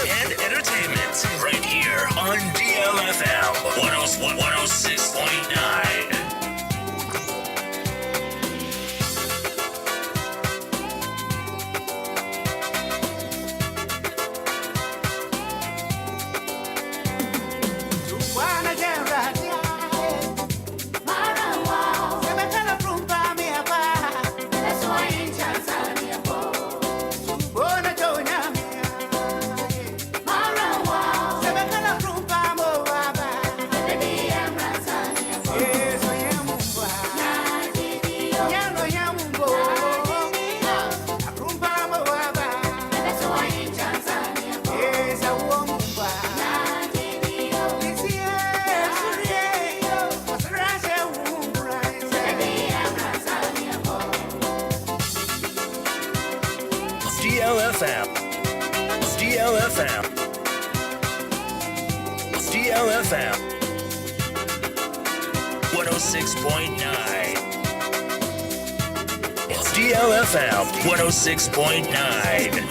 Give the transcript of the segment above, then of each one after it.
and entertainment right here on DLFM 106.9. DLFM 106.9. It's DLFM 106.9.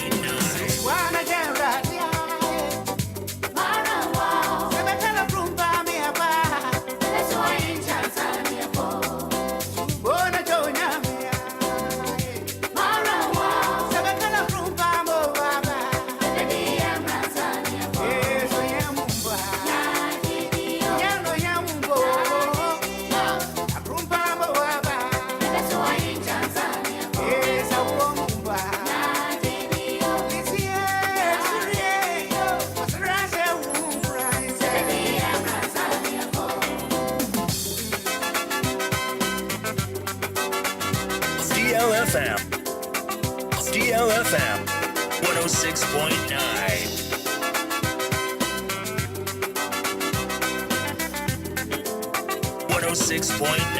DLFM 106.9. 106.9.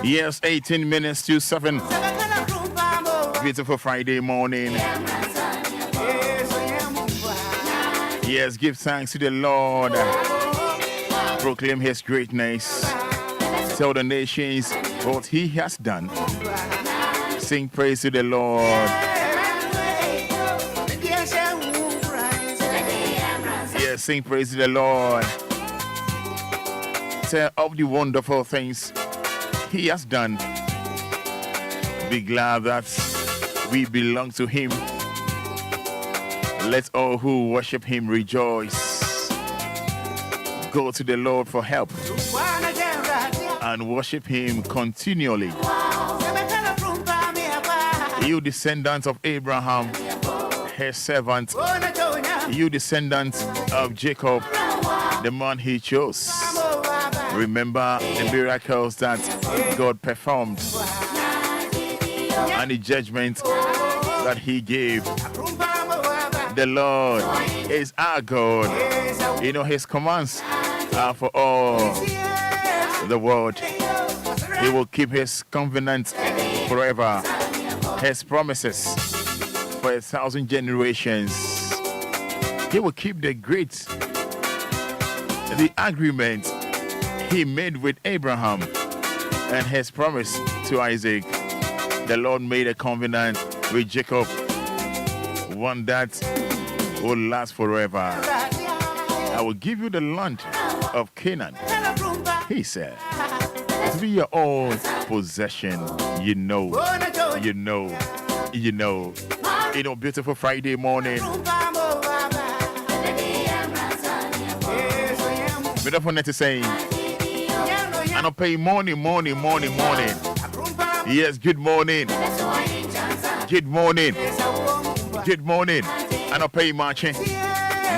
Yes, 18 minutes to 7. Beautiful Friday morning. Yes, give thanks to the Lord. Proclaim his greatness. Tell the nations what he has done. Sing praise to the Lord. Yes, sing praise to the Lord. Tell of the wonderful things he has done. Be glad that we belong to him. Let all who worship him rejoice. Go to the Lord for help and worship him continually. You descendants of Abraham, his servant, you descendants of Jacob, the man he chose. Remember the miracles that God performed and the judgment that he gave. The Lord is our God. You know, his commands are for all the world. He will keep his covenant forever. His promises for 1,000 generations. He will keep the agreement he made with Abraham and his promise to Isaac. The Lord made a covenant with Jacob, one that will last forever. I will give you the land of Canaan, he said, to be your own possession. You know, beautiful Friday morning. Beautiful net is saying, and I'll pay morning. Yes, good morning. And I'll pay marching.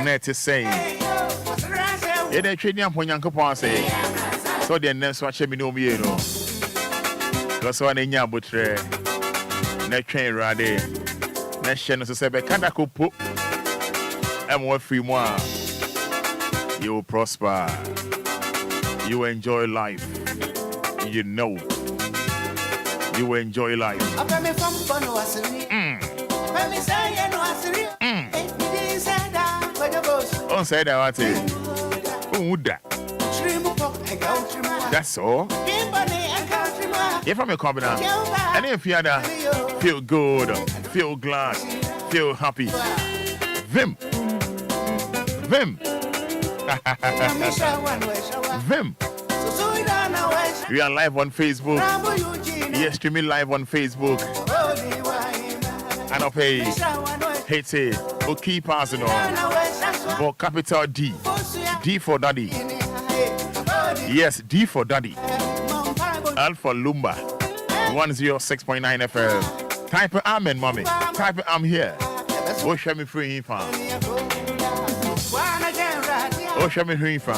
Net is saying, yeah, they're trading up when Uncle Paul say, so then next watch me no me, because one in your butcher, net train rade, net channel to say, Kanako put, and what free more. You will prosper. You will enjoy life. You know. You will enjoy life. On say that what it? Who would that? That's all. If I'm a covenant, and if you feel good, feel glad, feel happy. Vim. We are live on Facebook. Yes, streaming live on Facebook. And I'll pay Haiti, okay, personal. For capital D. D for Daddy. Yes, D for Daddy. L for Lumba. 106.9 FM. Type Amen, mommy. Type I'm here. Oh, show me free info. Oh, show me free info.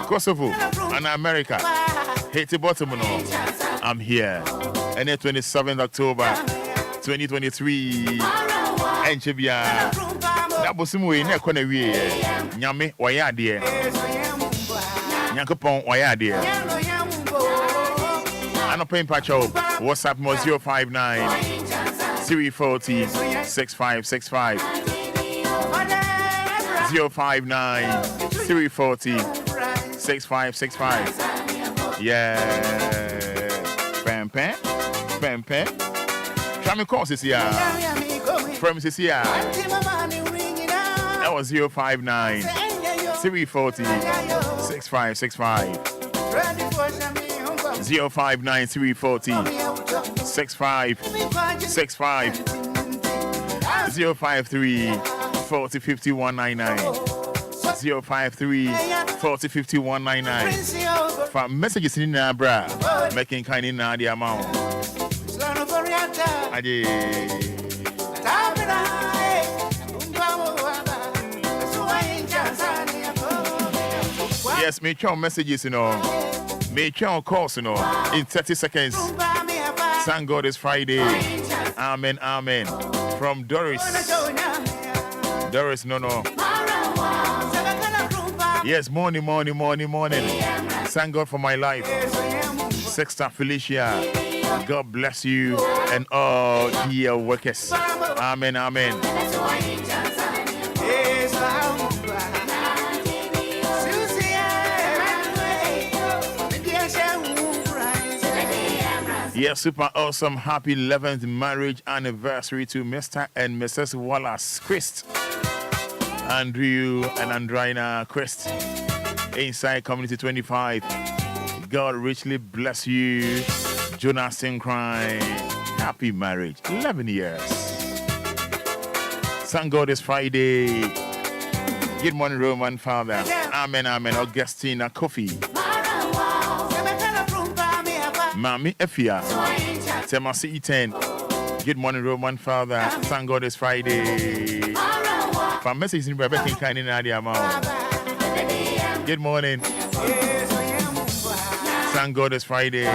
Kosovo and America. Haiti Baltimore. I'm here. And then 27th October 2023. And Chibia. That was some way. Nekone we. Nyame Wayadie. Nyankopon Wayadie. And a pain patch up. WhatsApp more 059 340 6565. 059 340 6565. Yeah. Pam. Try calls this year. From this year. That was 059 340 6565. 059 340 6565. 053 40 5199. 053 40 5199. For messages in Nabra, making kind in the amount. Yes, make your messages, make your calls, in 30 seconds. Thank God it's Friday. Amen. From Doris. No. Yes, morning. Thank God for my life. Sexta Felicia. God bless you and all dear workers. Amen. Yes, super awesome. Happy 11th marriage anniversary to Mr. and Mrs. Wallace Christ. Andrew and Andrina Christ. Inside Community 25. God richly bless you. Jonas Cry. Happy marriage. 11 years. Thank God it's Friday. Good morning, Roman Father. Amen, amen. Augustina Coffee. Mami Efia. Temasi E10. Good morning, Roman Father. Thank God it's Friday. From message in Rebecca kind in Nadia. Good morning. Thank God it's Friday.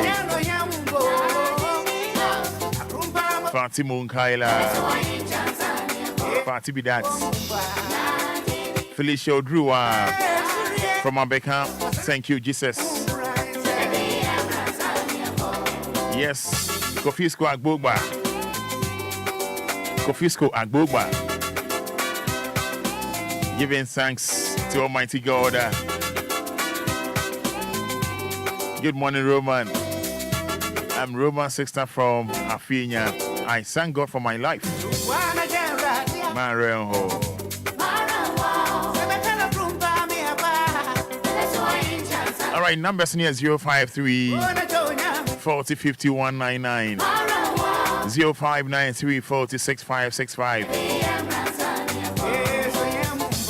Fatima Kaila. Fatima Bidat. Felicia Odrua from Abeka. Thank you, Jesus. Yes, Kofisco Agbogba. Kofisco Agbogba. Giving thanks to Almighty God. Good morning, Roman. I'm Roman Sixta from Afinia. I thank God for my life. Marenho. All right, numbers near 053 40 5199 0593 46 565.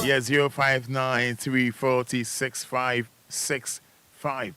Yeah, 0593 46 565.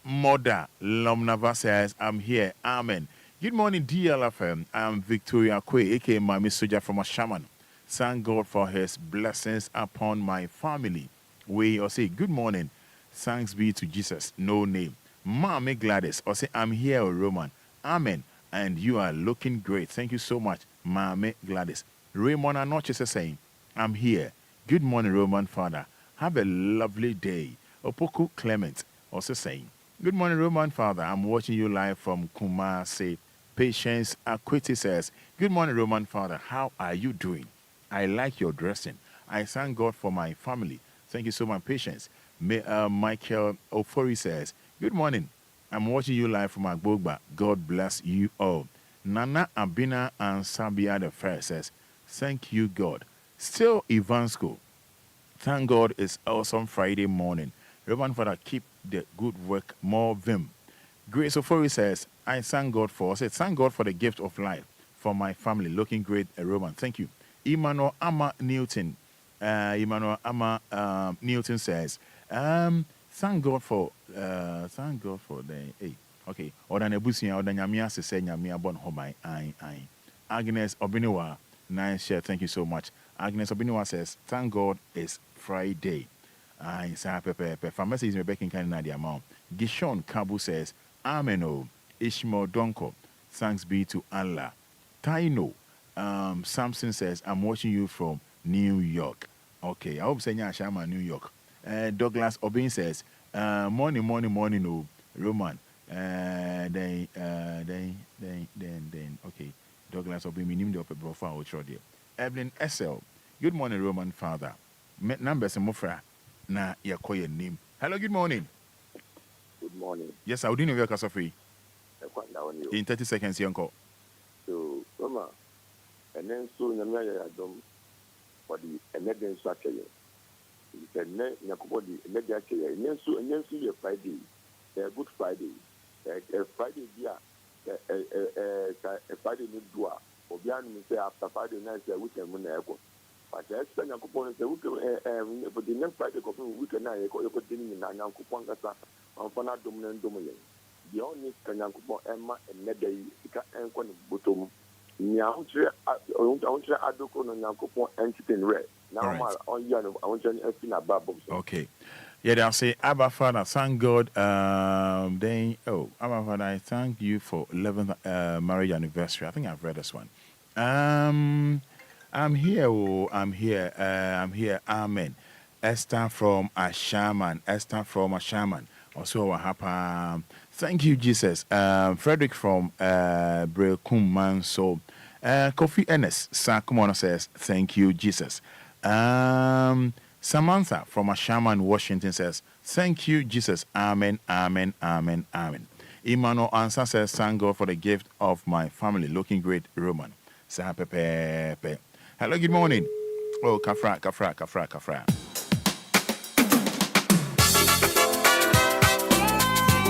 Mother Lomnava says, I'm here. Amen. Good morning, DLFM. I'm Victoria Kwe, aka Mami Soja from a shaman. Thank God for his blessings upon my family. We or say, good morning. Thanks be to Jesus. No name. Mami Gladys or say, I'm here, Roman. Amen. And you are looking great. Thank you so much, Mami Gladys. Raymond Anoche is saying, I'm here. Good morning, Roman Father. Have a lovely day. Opoku Clement also saying, good morning, Roman Father. I'm watching you live from Kumasi. Patience Akwiti says, good morning, Roman Father. How are you doing? I like your dressing. I thank God for my family. Thank you so much, Patience. Michael Ofori says, good morning. I'm watching you live from Agbogba. God bless you all. Nana Abina and Sabia the Fair says, thank you, God. Still Ivansko. Thank God it's awesome Friday morning. Roman Father, keep the good work, more vim. Grace Ofori says, I thank God for, thank God for the gift of life for my family. Looking great, Roman. Thank you. Emmanuel Ama Newton. Newton says, thank God for the, hey, okay. Odan Ebusia, Odan Yamia se Nyamia bon homai, aye. Agnes Obiniwa, nice share. Thank you so much. Agnes Obiniwa says, thank God it's Friday. Aye, sa pepe. Pharmacy is Rebecca in Canada amount. Gishon Kabu says, Ameno. Ishmael Donko, thanks be to Allah. Taino, Samson says, I'm watching you from New York. Okay, I hope saying Shama New York. Douglas Obin says, morning, oh, Roman. Then, okay. Douglas Obin, we named up a profile, which are there. Evelyn SL, good morning, Roman Father. Numbers and Mofra, na your name. Hello, good morning. Good morning. Yes, I would know your Casafree. In 30 seconds, uncle. So, Roma, and then soon, I'm for the Eneden structure. You can net body, and then so, a Friday, a Good Friday, a Friday, a Friday, Dua, Obia, say after Friday night, a weekend when I go. But I spend a coupon, for the next Friday, we can I go in Nana Kupangasa on Fana Dominant Domain. The only Kanyakupo Emma and Nedday, and Quan Bottom. Nyaunche Adoko no Nyakupo entity in red. Now, on Yan, I want to a bubble. Okay. Yeah, they'll say, Abba Father, thank God. Abba Father, I thank you for 11th marriage anniversary. I think I've read this one. I'm here. I'm here. Amen. Esther from a shaman. Also, what happened? Thank you, Jesus. Frederick from Brekum Manso. Kofi Ennis Sakumona says, thank you, Jesus. Samantha from a shaman, Washington says, thank you, Jesus. Amen, amen, amen, amen. Emmanuel Ansa says, thank God for the gift of my family. Looking great, Roman. Pepe. Hello, good morning. Oh, Kafra.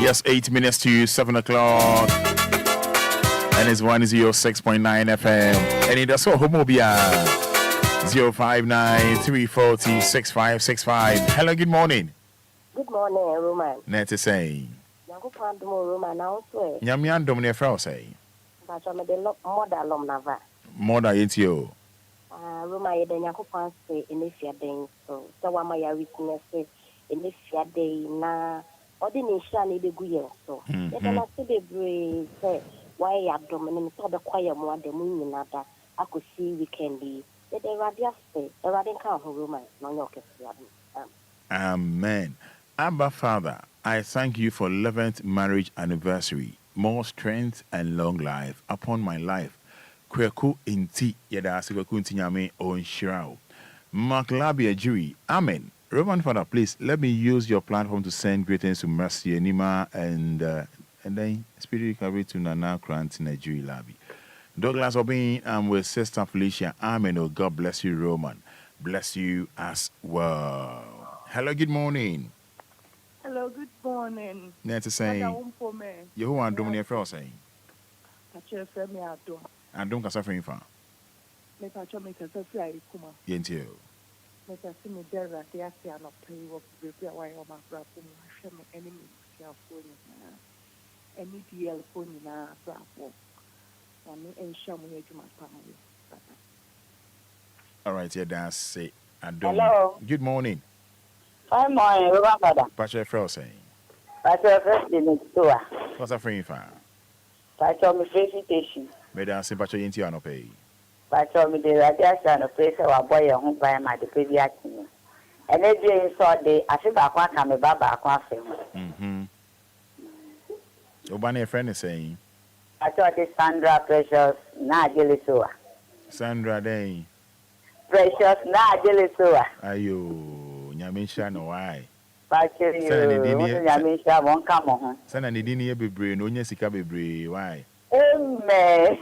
Yes, 8 minutes to 7 o'clock. and it's 106.9 FM. Anidaso Wɔhɔ Obia 059-340-6565. Hello, good morning. Good morning, Roman. Net is saying. Roman, also. Yamian Dominic Frau say. But I'm the mother alum Nava. Mother into you. Roma, you don't have say in this year day. So, my witness in this year day na ordination the good so. You don't see the brave say why abdomen so the choir more the moon in that I could see weekend. The radius say the radiant count Roman, no your Amen. Abba Father, I thank you for 11th marriage anniversary. More strength and long life upon my life. Kweku inti yada asigoku inti nyame on shirao. Maklabi ajuri. Amen. Reverend Father, please let me use your platform to send greetings to Mercy Enima and then spirit recovery to Nana Grant Nigeria Labi. Douglas Obin, I'm with Sister Felicia. Amen. Oh, God bless you, Roman. Bless you as well. Hello, good morning. Hello, good morning. Nancy saying, you want to do me a saying? I don't cast a fan. Make a choice, make a say, come on. Yentio. Make a see me there at the Asia and play what repair why my brother, show me enemy, any DLFM in our bravo. And show me to my family. All right, yeah, that's say. Hello. Good morning. Good morning, Fada. Pacha Frau saying. Pacha first in the store. What's a free fan? Pacha me felicitation. May I say Pacha Yentio no pay? Pacha me the radiation of place our boy home by my pediatric. And then they saw the Afiba come baba Mm-hmm. Obani a friend is saying. I thought it's Sandra Precious, na Jelisua. Sandra Day. Precious, na Jelisua. Ayo, Nyamisha no why? Pacha you, Nyamisha won't come on. Sana ni dini ye bebre, no nye sika bebre, why? Amen.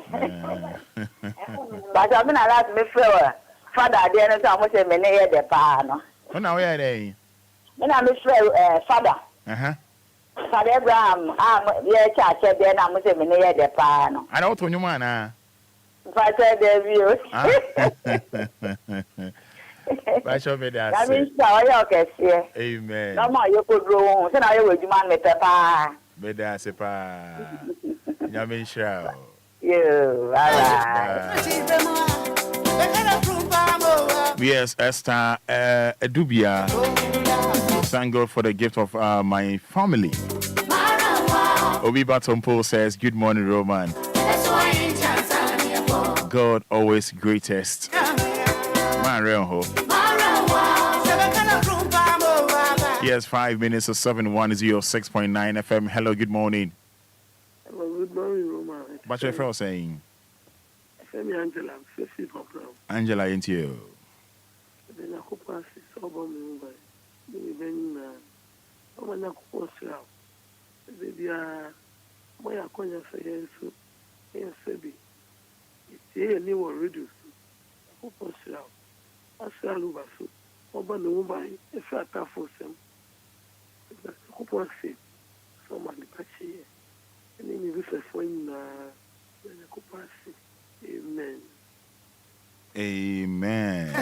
But I'm not allowed me flower. Fada, I didn't know how much a minute the pano. Oh, now where are they? When I'm Fada. Fada Abraham, yeah, church, then I'm a minute the pano. I don't know you, man. Fada, the views. Bishop, that's I mean, so okay, amen. No more, you could room. So now you would demand me, Papa. Beda sepa. Nyamisha. You, alright. Yes, Esther Edubia. Thank God for the gift of my family. Obi Batompo says, good morning, Roman. God always greatest. Man, yes, 5 minutes to 7:106.9 FM. Hello, good morning. Hello, good morning, Roman. What's your friend saying? Angela, Angela, into you. Then I could pass this over me by the when I could sell. Baby, my acquaintance says, yes, baby. It's here, new or reduced. I could sell. I sell over so. Over the woman, if I have for some. I could say, someone catch here. And then you will find I could pass it. Amen. Amen.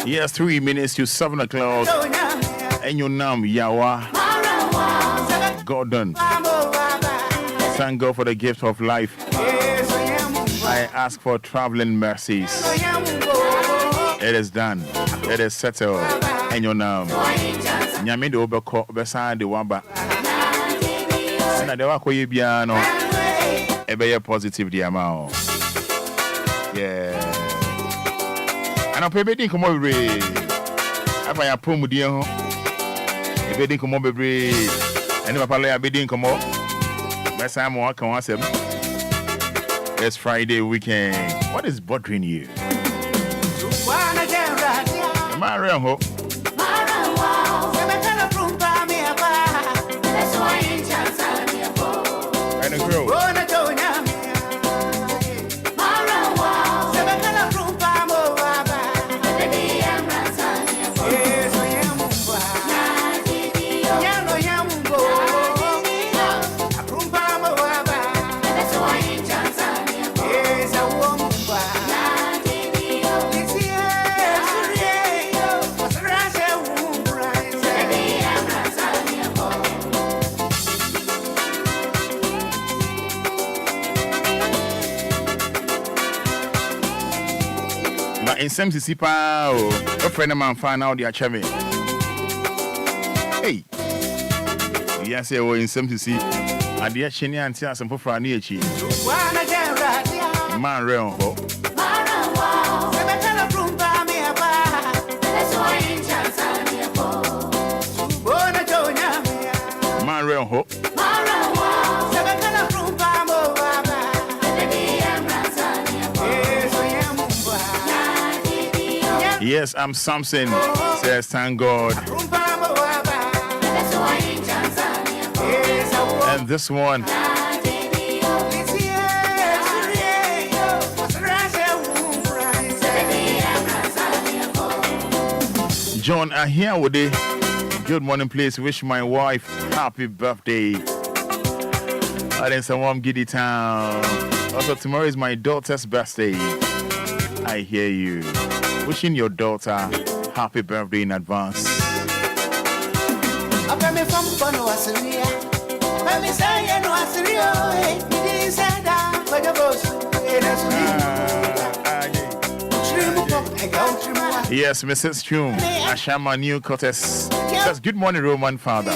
Yes, 3 minutes to 7 o'clock. And your name, Yawa. God done. Thank God for the gift of life. I ask for traveling mercies. It is done. It is settled. And your name. Nyame de obeko beside the wamba. Na de wakoye bia no. Ebe positive the amount. Yeah. And I pay bidding come over. If I approve with you, a bidding come over. And if I play a bidding come up, my Sam walk on 7. It's Friday weekend. What is bothering you? Mario. And a girl. In some Sipa, a friend of mine found out the achave. Hey, yes, I was in some to see. I dear Chenia and Tia some for near chi. Man, real ho. Man, real ho. Yes, I'm Samson, says thank God. And this one. John, I here with it. Good morning, please. Wish my wife happy birthday. I then someone giddy town. Also, tomorrow is my daughter's birthday. I hear you. Wishing your daughter happy birthday in advance. Yes, Mrs. Chum, Ashama New Cortes. Says good morning, Roman Father.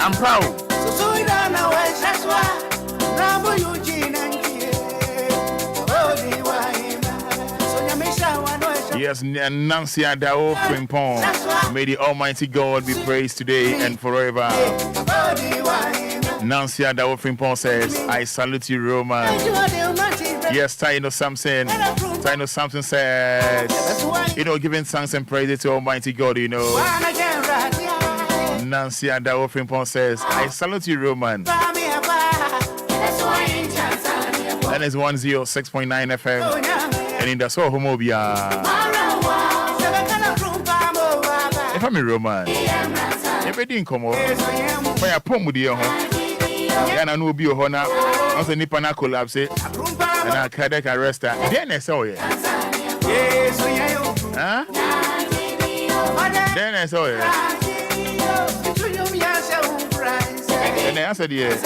I'm proud. Yes, Nancy Adao Frimpong. May the Almighty God be praised today and forever. Nancy Adao Frimpong says, I salute you, Roman. Yes, Taino Samson. Taino Samson says, giving thanks and praises to Almighty God, Nancy Adao Frimpong says, I salute you, Roman. That is 106.9 FM. And in the soul of Obia. If I'm a Roman, if I didn't come over, if I put with you, then I know be a honor. Once a Nipana collapse, and I cardiac arrest her. Then I saw it. Huh? Then I saw it. And I answered yes.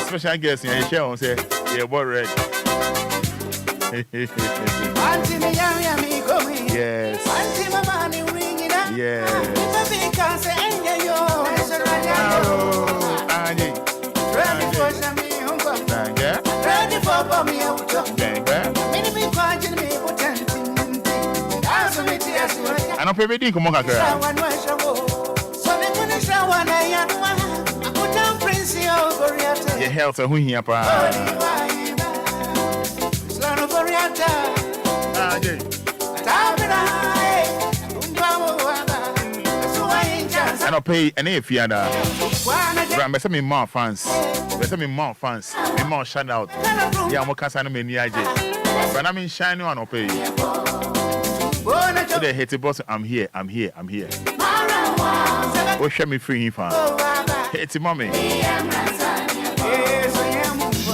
Special guest in the show say, yeah, what red? Yes. Yes. I don't pay me come on, your health and who here, I don't pay any fiada. But some more fans. But some more fans. More shout out. Yeah, I'm a casa no many IJ. But I'm in shiny one pay. So they hit the boss. I'm here. Oh, show me free info. It's mommy.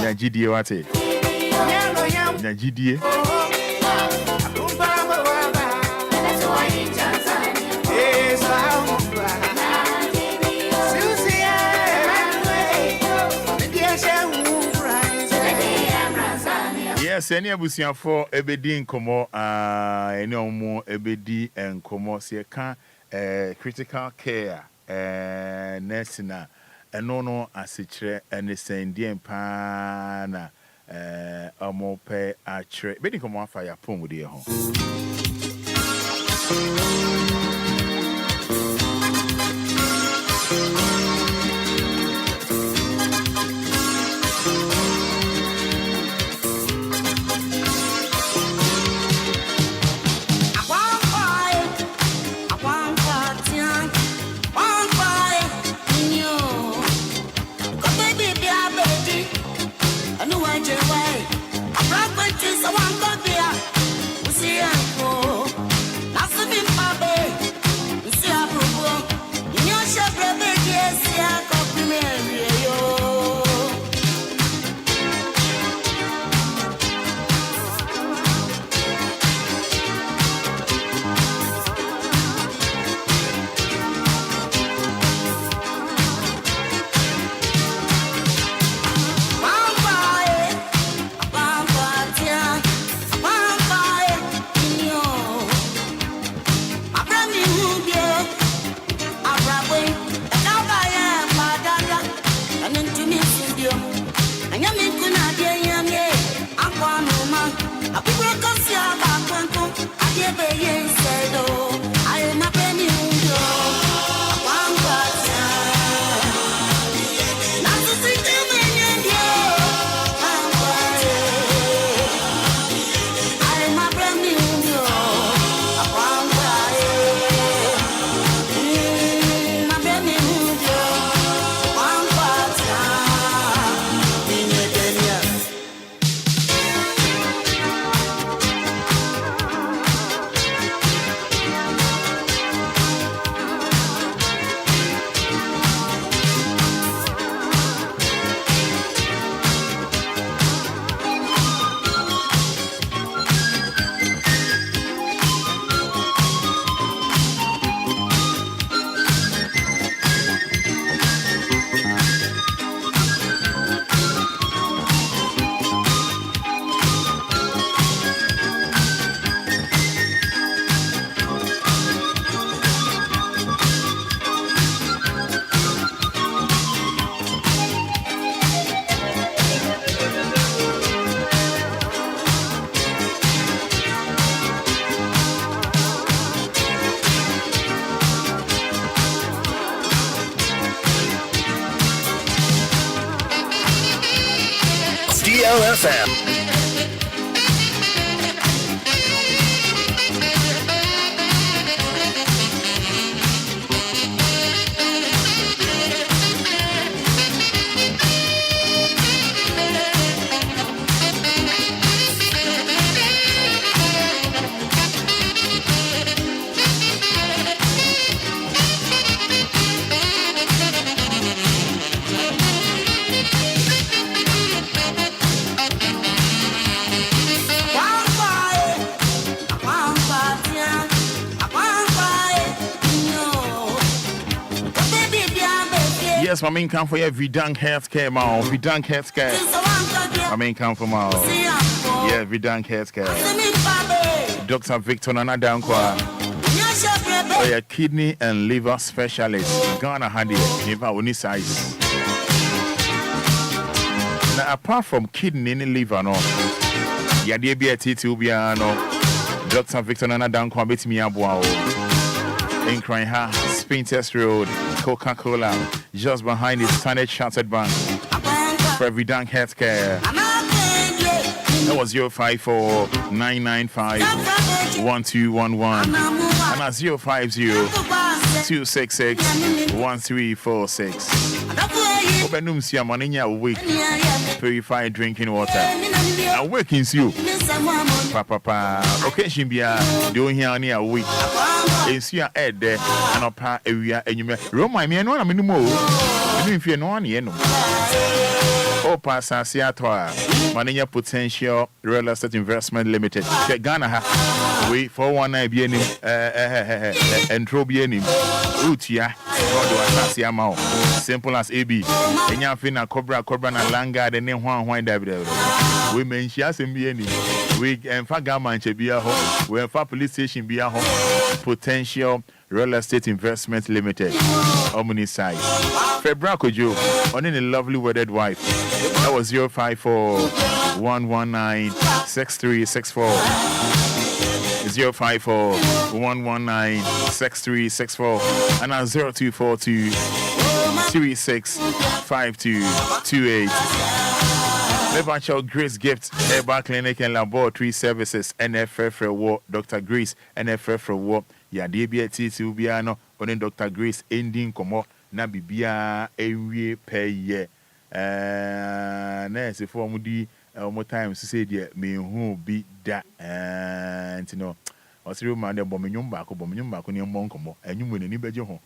Yeah, GDA what it? Yeah, GDA. Yes, any abusian for ebedi nkomo any omo ebedi nkomo se ka critical care nursing eno no asechire ene sendie pa na omo pe achire ebedi nkomo afa ya pom de ho DLFM. Yes, my main come for you, Vidang Healthcare, man. Vidang Healthcare. My main come from our. Yeah, Vidang Healthcare. Dr. Victor Nanadankwa. Oh, yeah, kidney and liver specialist. Ghana Handy. Never only size. Now, apart from kidney and liver, no. Yeah, there be a Obia, no. Dr. Victor Nanadankwa, bet me abwa. Enquiries, Spin Test Road, Coca-Cola, just behind the Standard Chartered Bank. For Vidang Healthcare. That was 054-995-1211. And at 050-266-1346. Openum Sia Maninya Awake. Purified drinking water. Awakens you. Papa. Occasion be doing here near a week. It's your head there and up area and you may Roma me no I'm anymore. If you're no one, you know. Oh, pass Asiatoa, Manina Potential Real Estate Investment Limited. Ghana, we 419 BNM, and Trobianim, Utia, Siamao, simple as AB, and Yafina Cobra, and Langa, the name Juan David. Women, she has in BNM. We and Fagaman Chebia home, we have police station be a home, Potential Real Estate Investment Limited, Omni size. Febraco Joe, owning a lovely wedded wife. That was 054-119-6364. 054-119-6364. And now 0242-365228. Levancho Grace Gift, Herbal Clinic and Laboratory Services, NFF Reward, Dr. Grace, NFF Reward. Ya DBT Ubiano, on Dr. Grace, ending Como, Nabibia, Ewe Pay. Nurse, if one more times to say, dear, may who be that, and you know, or through my Bominum back, on your monkomo, and you win any better home.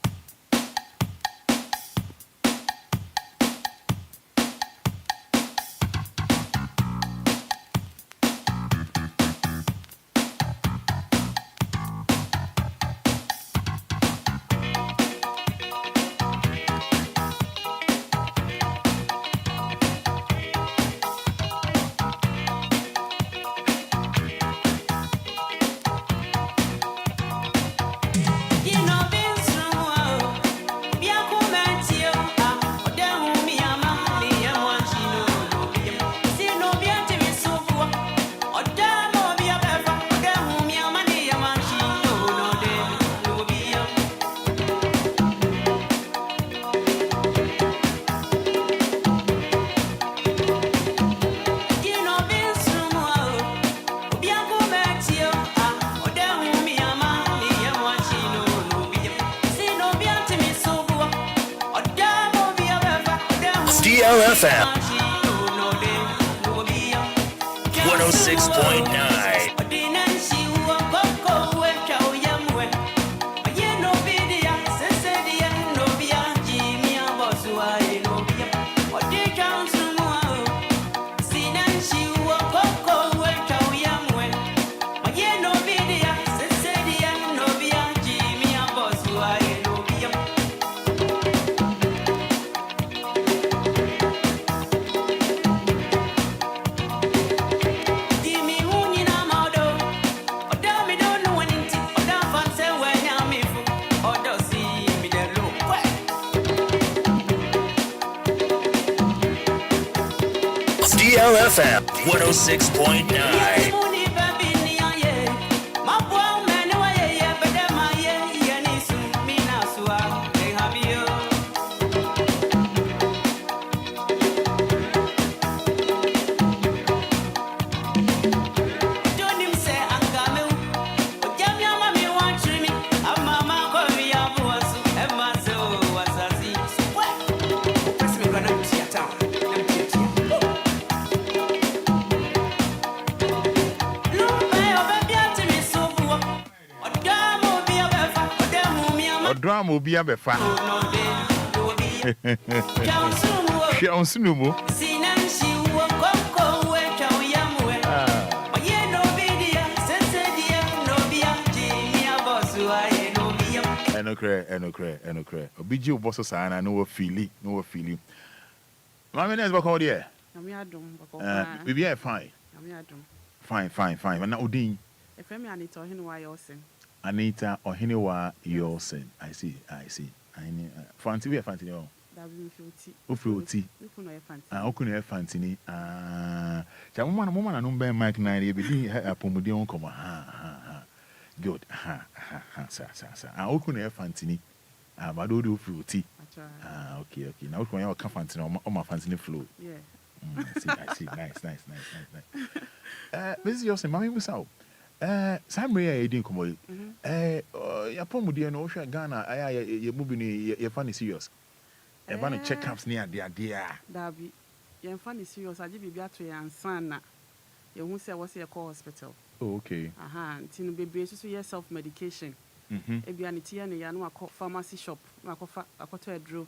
DLFM 106.9. DLFM 106.9. Drama Obia befa. She on Sunumo. Enokre. Obiji oboso sana no feeling. Mama nes bako there. Ami adom bako. We be fine. Ami adom. Fine. Na odin. Efemi Anita Ohinewa Yosin. Anita Ohinewa Yosin. I see. I need Fanti we Fanti no. Ufruti. Okuno Fantini. Ja mama na no be mic 9 e be din apomudi on come. Good. Sa. Okuno Fantini. Bado do Ufruti. Okay. Now we can Fantini on my Fantini flow. Yeah. I see. Nice. This is Yosin, mama musa. Samre ya edin komo ya pomudi no hwe Ghana aya ye mubi ni ye fa ni serious e ba no checkups ni ade dabi ye fa ni serious age bibia to ya ansan na ye hu se wo se call hospital. Oh, okay. Ntinu bebre so ye self medication e bia ni tia ne ya no akọ pharmacy shop no akọfa akoto edro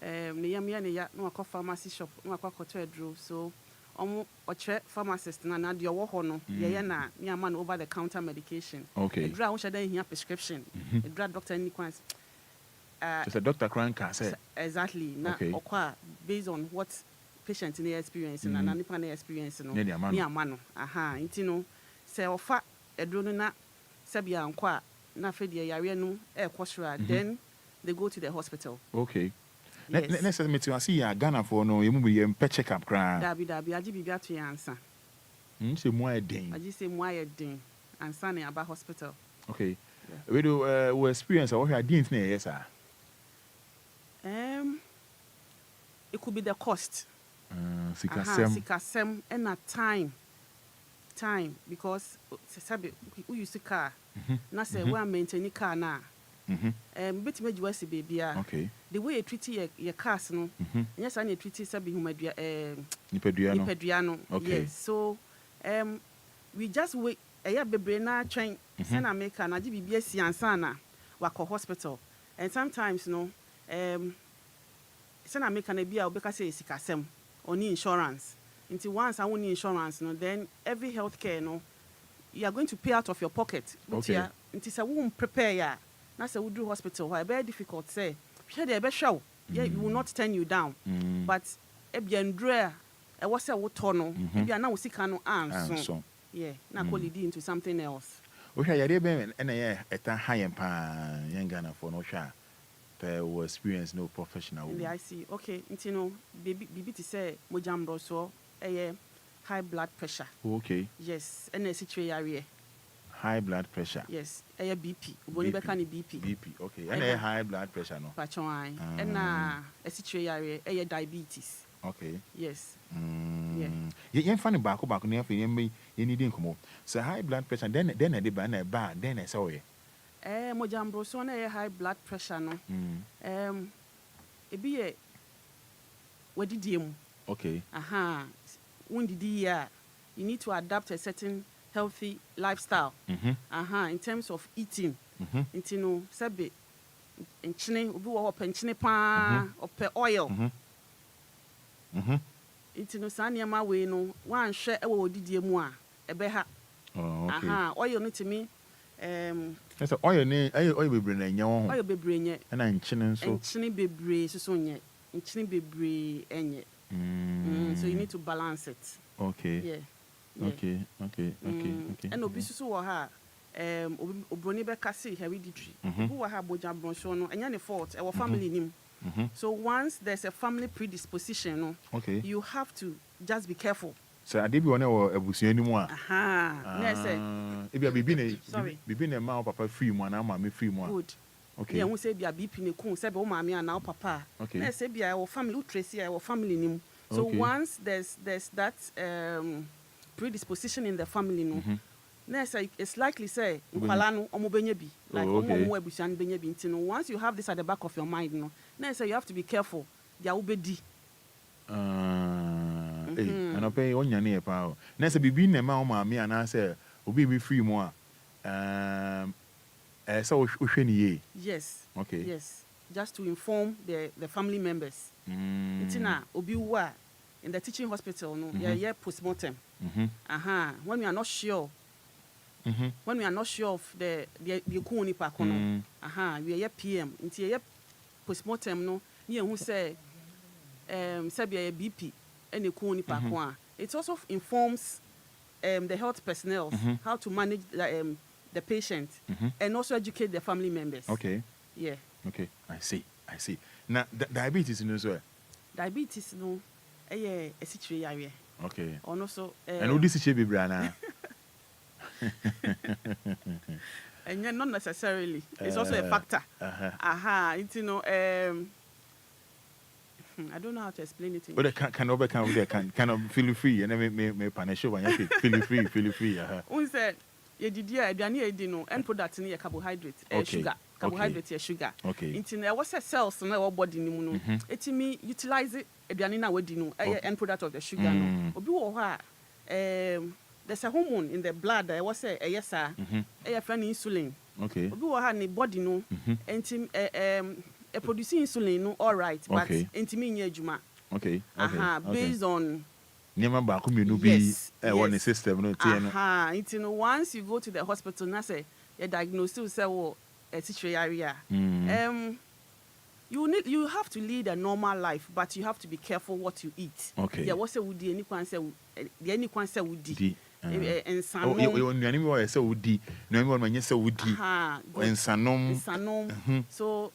ne yam ya ne ya no akọ pharmacy shop no akọto edro so oche pharmacist na de Wɔhɔ no ye na me ama no over the counter medication. Okay. Edra wo sheda here prescription. Edra doctor Enquires. Just a doctor crank say. Exactly. Na okwa based on what patient in experience na nipa na experience no. Me ama no. Nti no se ofa edro no na se bia nkwa na fe de yare no e kwosura then they go to the hospital. Okay. Let's say me see ya Ghana for no you be check up cran. Dabi agi bibia to answer. Say mo den. Agi say mo den answer na about hospital. Okay. We do we experience what you didn't know yes sir. It could be the cost. Sikasem and a time because sabe we use a car. Na say we maintain car na. Bit me juwasi baby. Okay. The way you treat your cars no. Yes, I need treat sabi humadua Nipeduano. Okay. Yes. So we just wait bebre na train send America na ji bibia si ansa na wako hospital. And sometimes no send America na bia obeka say sikasem oni insurance. Until once I want insurance no then every healthcare no you are going to pay out of your pocket. Okay. Until say we won't prepare ya. Na say we do hospital why very difficult say. Share the be show. Yeah, it will not turn you down. But ebiandre e was say what no ebia na wo sika no anso. Yeah, na call it into something else. Okay, ya dey ben na ye eta high pa yen Ghana for no sha. Per wo experience no professional. Yeah, I see. Okay, you know, bibi to say mojambro so high blood pressure. Okay. Yes, and a situation high blood pressure. Yes, BP. Boni beka ni BP. BP, okay. And a high blood pressure no. Pachon and a situation diabetes. Okay. Yes. Yeah. You funny back near for you need come. So high blood pressure then they ban a bad then I saw it. Mojambro so na high blood pressure no. It be what did you? Okay. When did you need to adapt a certain healthy lifestyle. In terms of eating. Into no sabe in chine obi wo penchine pa ope oil. Into no saniama we no wan hwe e wo didie mu a ebe ha. Oil no to me so oil bebre na nya wo ho. Oil bebre nye. Na nchine nso. Nchine bebre so nye. Nchine bebre enye. So you need to balance it. Okay. Yeah. Okay. And obi susu wo ha obroni be kasi hereditary. Who wo ha boja broncho no enya ne fault e wo family nim. So once there's a family predisposition no, you have to just be careful. So ade bi wona wo abusuan ni mu a. Na say e bia bibi na ma papa free mu na ma me free mu a. Good. Okay. Yeah, we say bia BP ne kun say be wo ma me na wo papa. Na say bia wo family wo trace ya wo family nim. So once there's that predisposition in the family no. It's likely say nkwala no omobenya bi like omo abusuan benya bi ntino. Once you have this at the back of your mind no. Say you have to be careful. Dia obedi. And pay on your near power. Nessa be na ma ma me and I say obi be free mu a so ye. Yes. Okay. Yes. Just to inform the family members. Itina obi wa in the teaching hospital no yeah postmortem. When we are not sure when we are not sure of the kuni pa kono we are PM inti postmortem no near who say sabia BP and kuni pa kwa. It also informs the health personnel how to manage the patient and also educate the family members. Okay. Yeah. Okay. I see. Now diabetes no so. Diabetes no a situation area. Okay. And also and what this is be brana. And not necessarily. It's also a factor. It's I don't know how to explain it. But can feel free and me punish you when you feel free. Who said you did no end product in carbohydrate, sugar. Carbohydrate sugar. Okay. Into there was a cells in our body no. It me utilize it aduane we di no end product of the sugar no. Obi wo ha there's a hormone in the blood that was a yes sir. Friend insulin. Okay. Obi wo ha ni body no producing insulin no all right but intimi nya adwuma. Okay. Based on Nema ba ko menu bi one system no tie no. Once you go to the hospital na say you diagnose you say wo a situation area. You have to lead a normal life, but you have to be careful what you eat. Okay. Yeah, what's would any kwan say would di. And sanom. You nani mi say would di. No mi man say would di. And sanom. So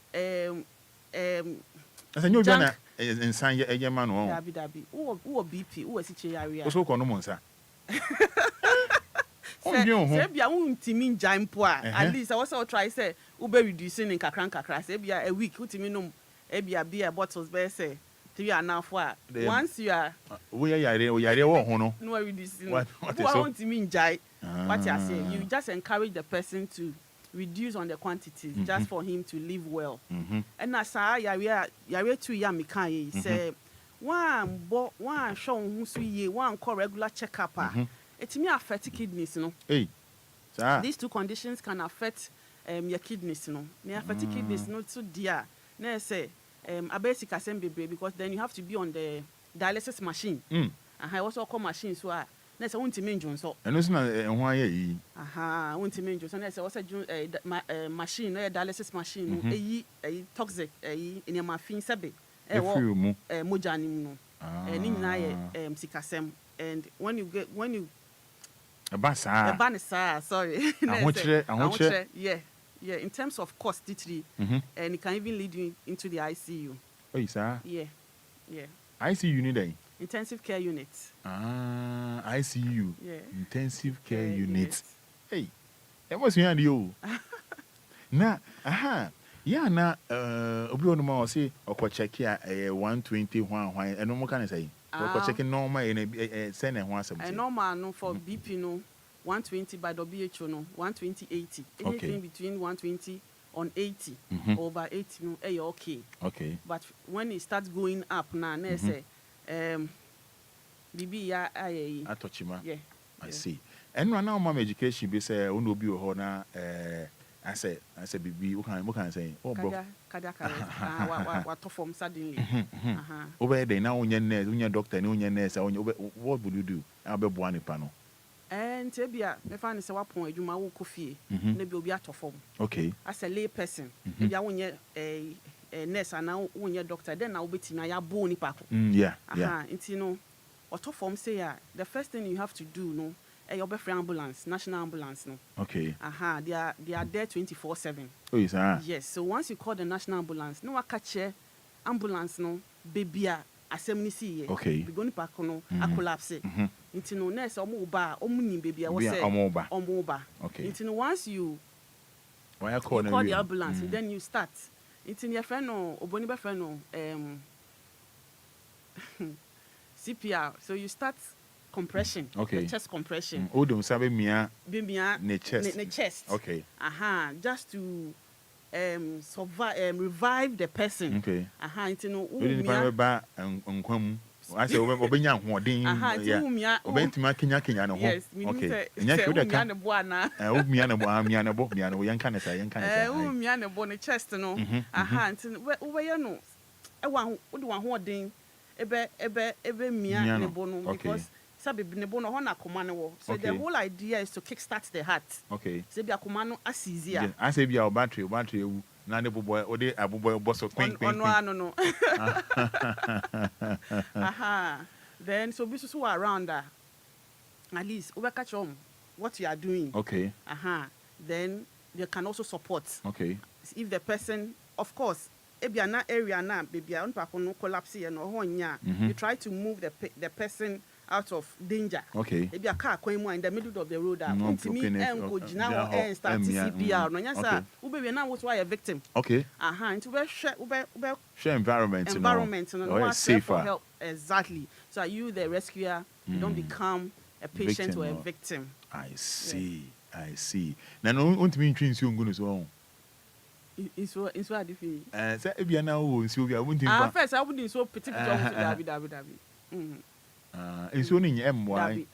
as a new jana and san ye man o. Dabi. Who BP, who a situation area. So ko no monsa. Say bia untimi njan po a at least I also try say ube reducing in kakra say bia a week utimi no e bia beer bottles be say 3 and a half once you are we yare wo ho no no reducing what untimi njai what you say you just encourage the person to reduce on the quantities just for him to live well and na sa yare too ya meka ye say one show hu so ye one call regular checkup it may affect kidneys, no. Hey, these two conditions can affect your kidneys, no. May affect kidneys, no. So dear, na say a basic assembly because then you have to be on the dialysis machine. I also call machine so. Na say won't mean so. And also na why ye. Won't mean so. Na say also machine, no dialysis machine, no. Toxic, in your mafin sabe. Mojani no. Ni na sikasem. And when you Banisa, sorry. Yeah. In terms of cost, and it can even lead you into the ICU. Oh, sir. Yeah. ICU unit. Intensive care unit. ICU. Yeah. Intensive care unit. Hey, that was you. Na, yeah, na. Obi onu ma say okwa check here 120 1 and no more can say. We're checking normal in a send and 170. Normal no for BP no 120 by WHO no 120/80. Anything between 120 on 80 over 80, no, okay. Okay. But when it starts going up now, they say, Bibi ya Atochima. Yeah. I see. And right now, mom education be say, "Oh no, be a na." I say, Bibi, what can I say? Oh, bro. Cardiac arrest. What form suddenly? Over there now, on your nurse, on your doctor, on your nurse, what would you do? I'll be one panel. And Tebia, me find is a point you ma wo coffee. Maybe will be out of form. Okay. As a lay person, if you want a nurse and now when your doctor, then I'll be tina ya boni pack. Yeah. It's you know, what form say the first thing you have to do, no, your best ambulance, national ambulance, no. Okay. They are there 24/7. Oh, yes, Yes. So once you call the national ambulance, no, I catch ambulance, no, baby, assembly see. Okay. We going back, no, I collapse. Into no nurse or mobile, or money, baby, I was say, or mobile. Okay. Into once you why call the ambulance, then you start. Into your friend or boniba friend or CPR. So you start compression. Okay. The chest compression. Oh, don't say me ne chest. Okay. Just to survive, revive the person. Okay. Into no. We didn't buy I say obenya hoden yeah obentima kenya no ho okay nya shoda ka na bo ana umia na bo yanka na say umia na bo ne chest no nti we ye no e wa wo de wa hoden ebe mia ne bo no because sabe ne bo no ho na koma ne wo so the whole idea is to kickstart the heart. Okay, so bi akoma no asizia I say bi our battery ewu na ne boboy ode aboboy boso queen no then so bi so around that at least we catch on what you are doing. Okay. Then they can also support. Okay. If the person, of course, ebia na area na baby on pa no collapse no ho nya, you try to move the person out of danger. Okay. If your car going in the middle of the road, go now and start CPR. No, yes, sir. Ube now was why a victim. Okay. Into share environment. No, safer. Help. Exactly. So are you the rescuer? You don't become a patient or a victim. I see. Yeah. I see. Now, no one to be intrigued. You going to so. It's what different. Say ebia na wo Sylvia wouldn't. First I wouldn't so petit David. It's only MY.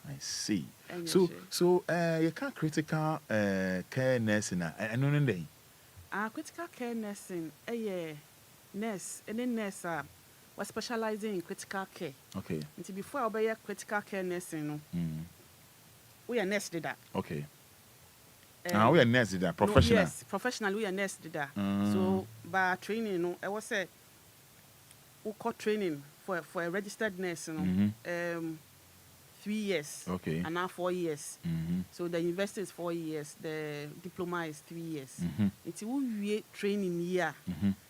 I see. So you can't critical care nursing. I know nothing. Critical care nursing. Nurse. Any nurse was specializing in critical care. Okay. Until before I be critical care nursing, no. We are nurse did that. Okay. We are nurse did that. Professional. No, yes, professional. We are nurse did that. So by training, no, I was said. We got training for a registered nurse, 3 years. Okay. And now 4 years. So the university is 4 years. The diploma is 3 years. It's we training year.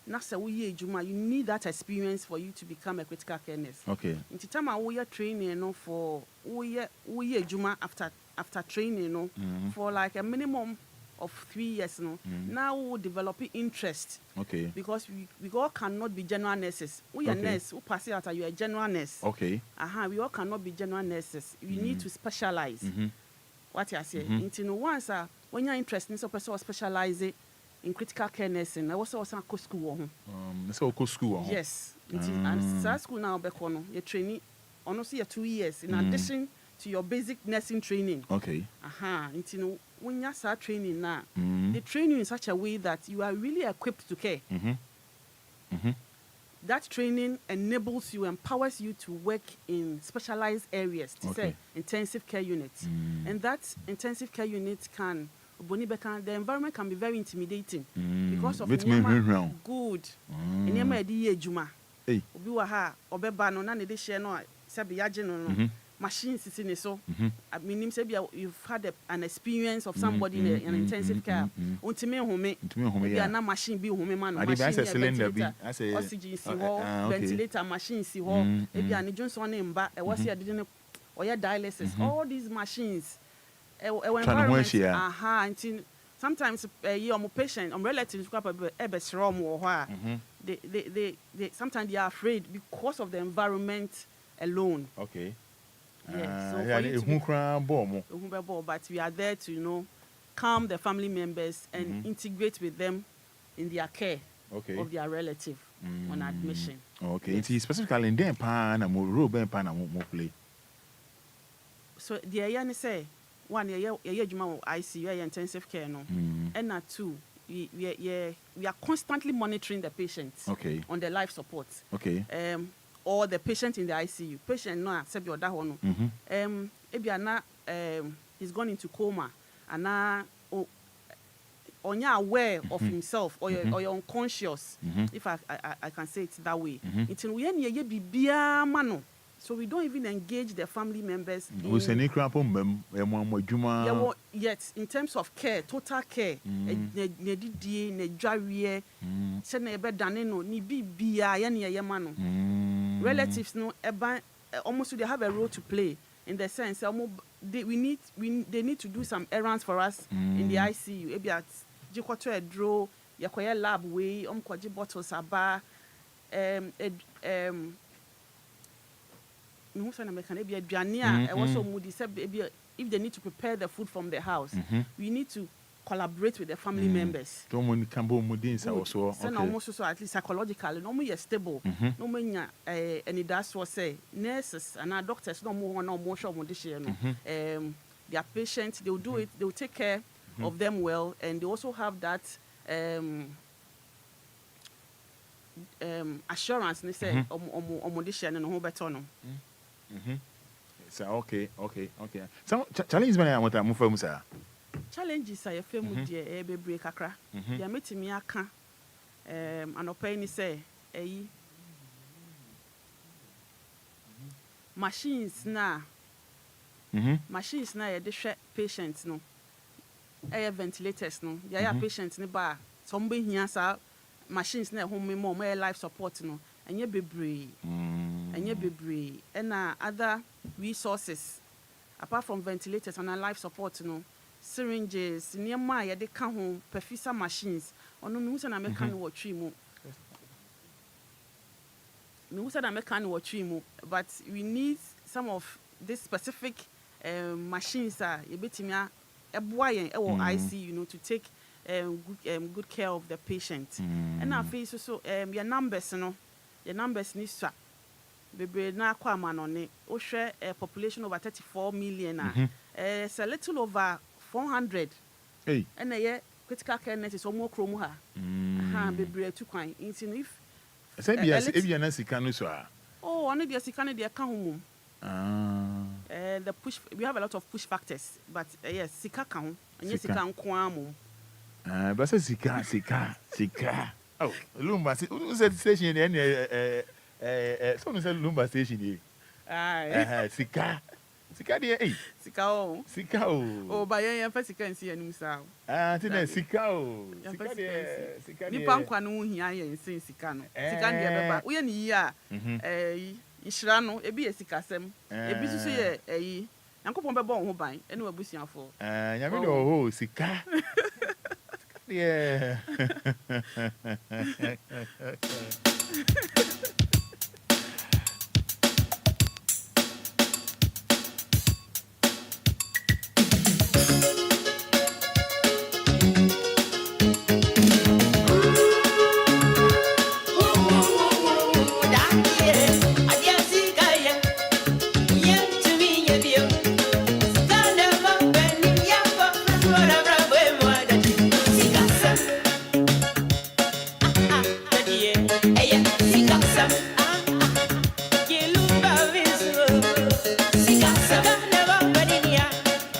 Now say we you need that experience for you to become a critical care nurse. Okay. It's time we are training for we juma after training for like a minimum of 3 years now we will develop interest. Okay. Because we all cannot be general nurses. We are nurse who pass out you are a general nurse. Okay. We all cannot be general nurses. You need to specialize. What you say? Until once when you're interested in some person specialize in critical care nursing, I also go school. So go school. Yes. And school now you're training honestly 2 years in addition to your basic nursing training. Okay. Until when you start training now, they train you in such a way that you are really equipped to care. That training enables you, empowers you to work in specialized areas, to say intensive care units. And that intensive care unit the environment can be very intimidating because of good. Machines sitting so. I mean, you've had an experience of somebody in an intensive care. Maybe a machine be home man. Ventilator, oxygen ventilator machine see maybe an Johnson in back. Was here didn't or your dialysis. All these machines. Environment. Sometimes you're patient. Relatives they sometimes they are afraid because of the environment alone. Okay. Yes, so but we are there to calm the family members and integrate with them in their care of their relative on admission. Okay, yes. It's specifically in them pan and more play. So the ayani say one year ICU intensive care no, and two we are constantly monitoring the patient on the life support. Or the patient in the ICU. Patient no accept your that one. He's gone into coma and now on you're aware of himself or you're unconscious, if I can say it that way. It's in we be mano. So we don't even engage the family members. Yet in terms of care, total care, relatives no almost they have a role to play in the sense they need to do some errands for us in the ICU. Maybe at jikoto a draw, yakoya lab way, kwaji bottles aba, if they need to prepare the food from the house, we need to collaborate with the family members. So at least psychologically, no more stable. No more Anidaso say nurses and our doctors no more sure their patients, they will do it, they will take care of them well, and they also have that assurance. They say So okay. So challenge me I want to move from sir. Challenges are famous dear break kakra. They are meeting me aka and opinion say machines na they share patients no ventilators no there are patients ni ba somebody here sa machines na home more life support no enye bebre and other resources apart from ventilators and life support no syringes niema ya de ka ho perfusor machines ono me husa na me kan wo twi mu but we need some of this specific machines you betimi eboa yen ICU to take good care of the patient and now face so your numbers ni swa bebre na kwa manone o hwe a population over 34 million it's a little over 400 and critical care nurses o mo kromu ha bebre tu kwan if ebia na sika no so one dia sika no dia ka ho the push we have a lot of push factors but yes sika ka ho anya sika nko amom but say sika oh Lumba station dey so no say Lumba station dey sika dey sika o ba yen fa sika nsi anum sa ti na sika dey ni pankwa no hia yen nsi sika no sika dey beba wo ye ni yi a ishira no ebi ye sika sem ebi susu ye yankopon beba wo ho ban ene wabusiafo nyame do sika yeah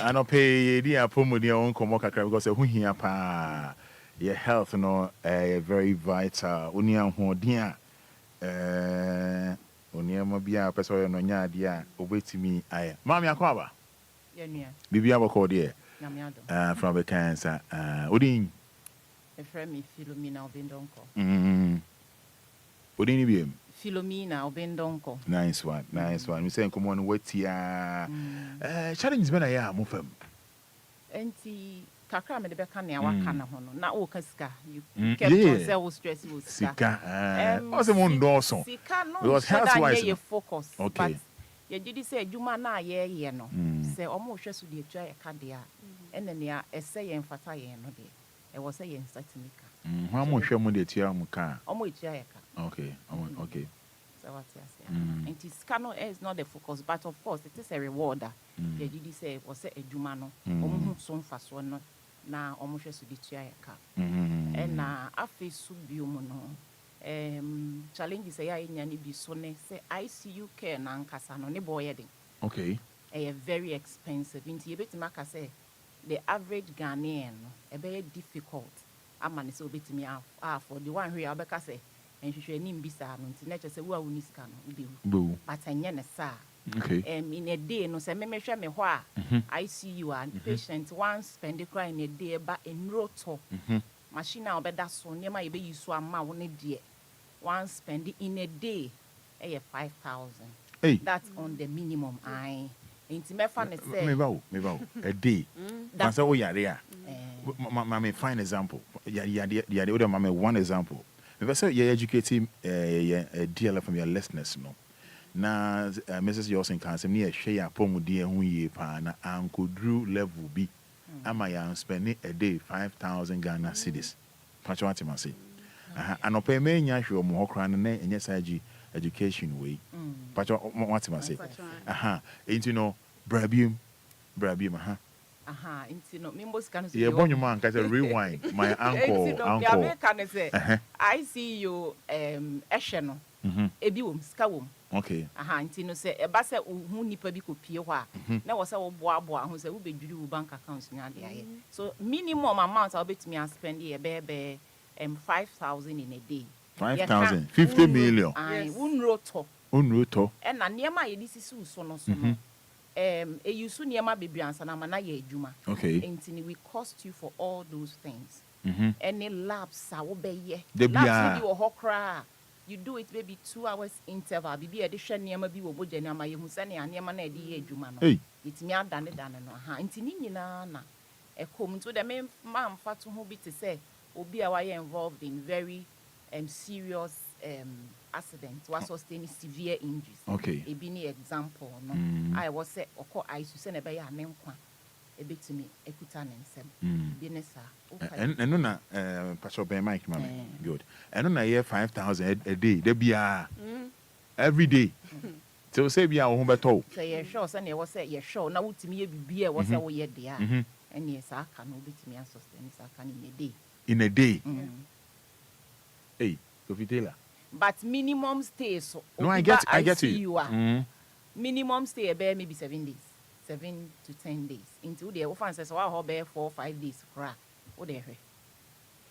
I don't pay the apomodi on komo kakra because who here pa your health no very vital oni ahoden oni ma bia person no nya ade a obetimi aye mami akwaba ye nua bibia boko de nyamiado from the cancer odin e friend me Philomena Obendonko odin ni biem Philomena Obendonko. Nice one. We say come on what challenge me na ya mo fam. Enti kakra me de beka na waka na ho no. Na o ka sika. You kept yourself stress with sika. Also mo ndoso. Sika no. Because health wise you focus. Okay. But you did say adwuma na ye no. Say omo hwe so de atwa e ka de a. and then ya essay and fata yen no de. It was a yen satimika. How much share money to your car? Okay. Okay. So what you say? And this cano is not the focus, but of course it is a rewarder. The did say was a jumano, soon fast one na almost to the car. And na afi subiumuno. Challenges say I nyani bi sone say ICU care na nkasa no ne boy yeding. Okay. A very expensive. Into bit maka say the average Ghanaian a very difficult. Amani so bit me for the one who Abeka say and she should name bisa no nature say wa woni sika no but anya na sa. Okay. In a day no say me hwe me ho a ICU and patient one spend cry in a day ba enroto. Machine a obeda so niam ye be use ama wo ne de one spend in a day 5,000. Hey. That's on the minimum. Inti me fa ne say me ba a day. That's how we are there. Mama fine example. Yeah, mama one example. If I say you're educating DLFM your listeners no. Na Mrs. Yosin can say near share pomu dear who ye pa na Uncle Drew level B. Am I spending a day 5,000 Ghana cedis. Patch what you say. And no pay me nya show mo kran na enye education way. Patch what you say. Ain't you know brabium into no members can say yeah bon man can rewind my uncle can say I see you esheno ebi wom ska wom okay into no say e ba say hu nipa bi ko pie ho a na wo say wo boa ho say wo bedwiri wo bank account nya de aye so minimum amount I bet me spend here be 5,000 in a day 5,000 50 million yes unroto and na niema ye disisu so no a you soon yama baby answer na ye juma. Okay. And we cost you for all those things. Any labs I will be ye. Labs will hokra. You do it maybe 2 hours interval. Bibi addition yama bi wo boje na ma ye husani an yama na di juma no. Hey. It's me done no ha. Intini nyina na e kom to the me man fatu ho bi to say Obia wa involved in very serious accident was sustaining severe injuries. Okay. A bini example no. I was say oko I su se na be ya nenkwa e betimi ekuta nensem. Binesa. And no na Pastor Ben Mike mama. Good. And no na here 5,000 a day. There be every day. So say be our home beto. Say ye sure say was say ye sure na wutimi ye bibia was say wo ye dia. And yes I can no betimi sustain sa can in a day. In a day. Hey, Sofitela. But minimum stay so. No, I get you. Minimum stay about maybe 7 days, 7 to 10 days. Into the often says, "Wow, how about 4 or 5 days?" Crack. What they have?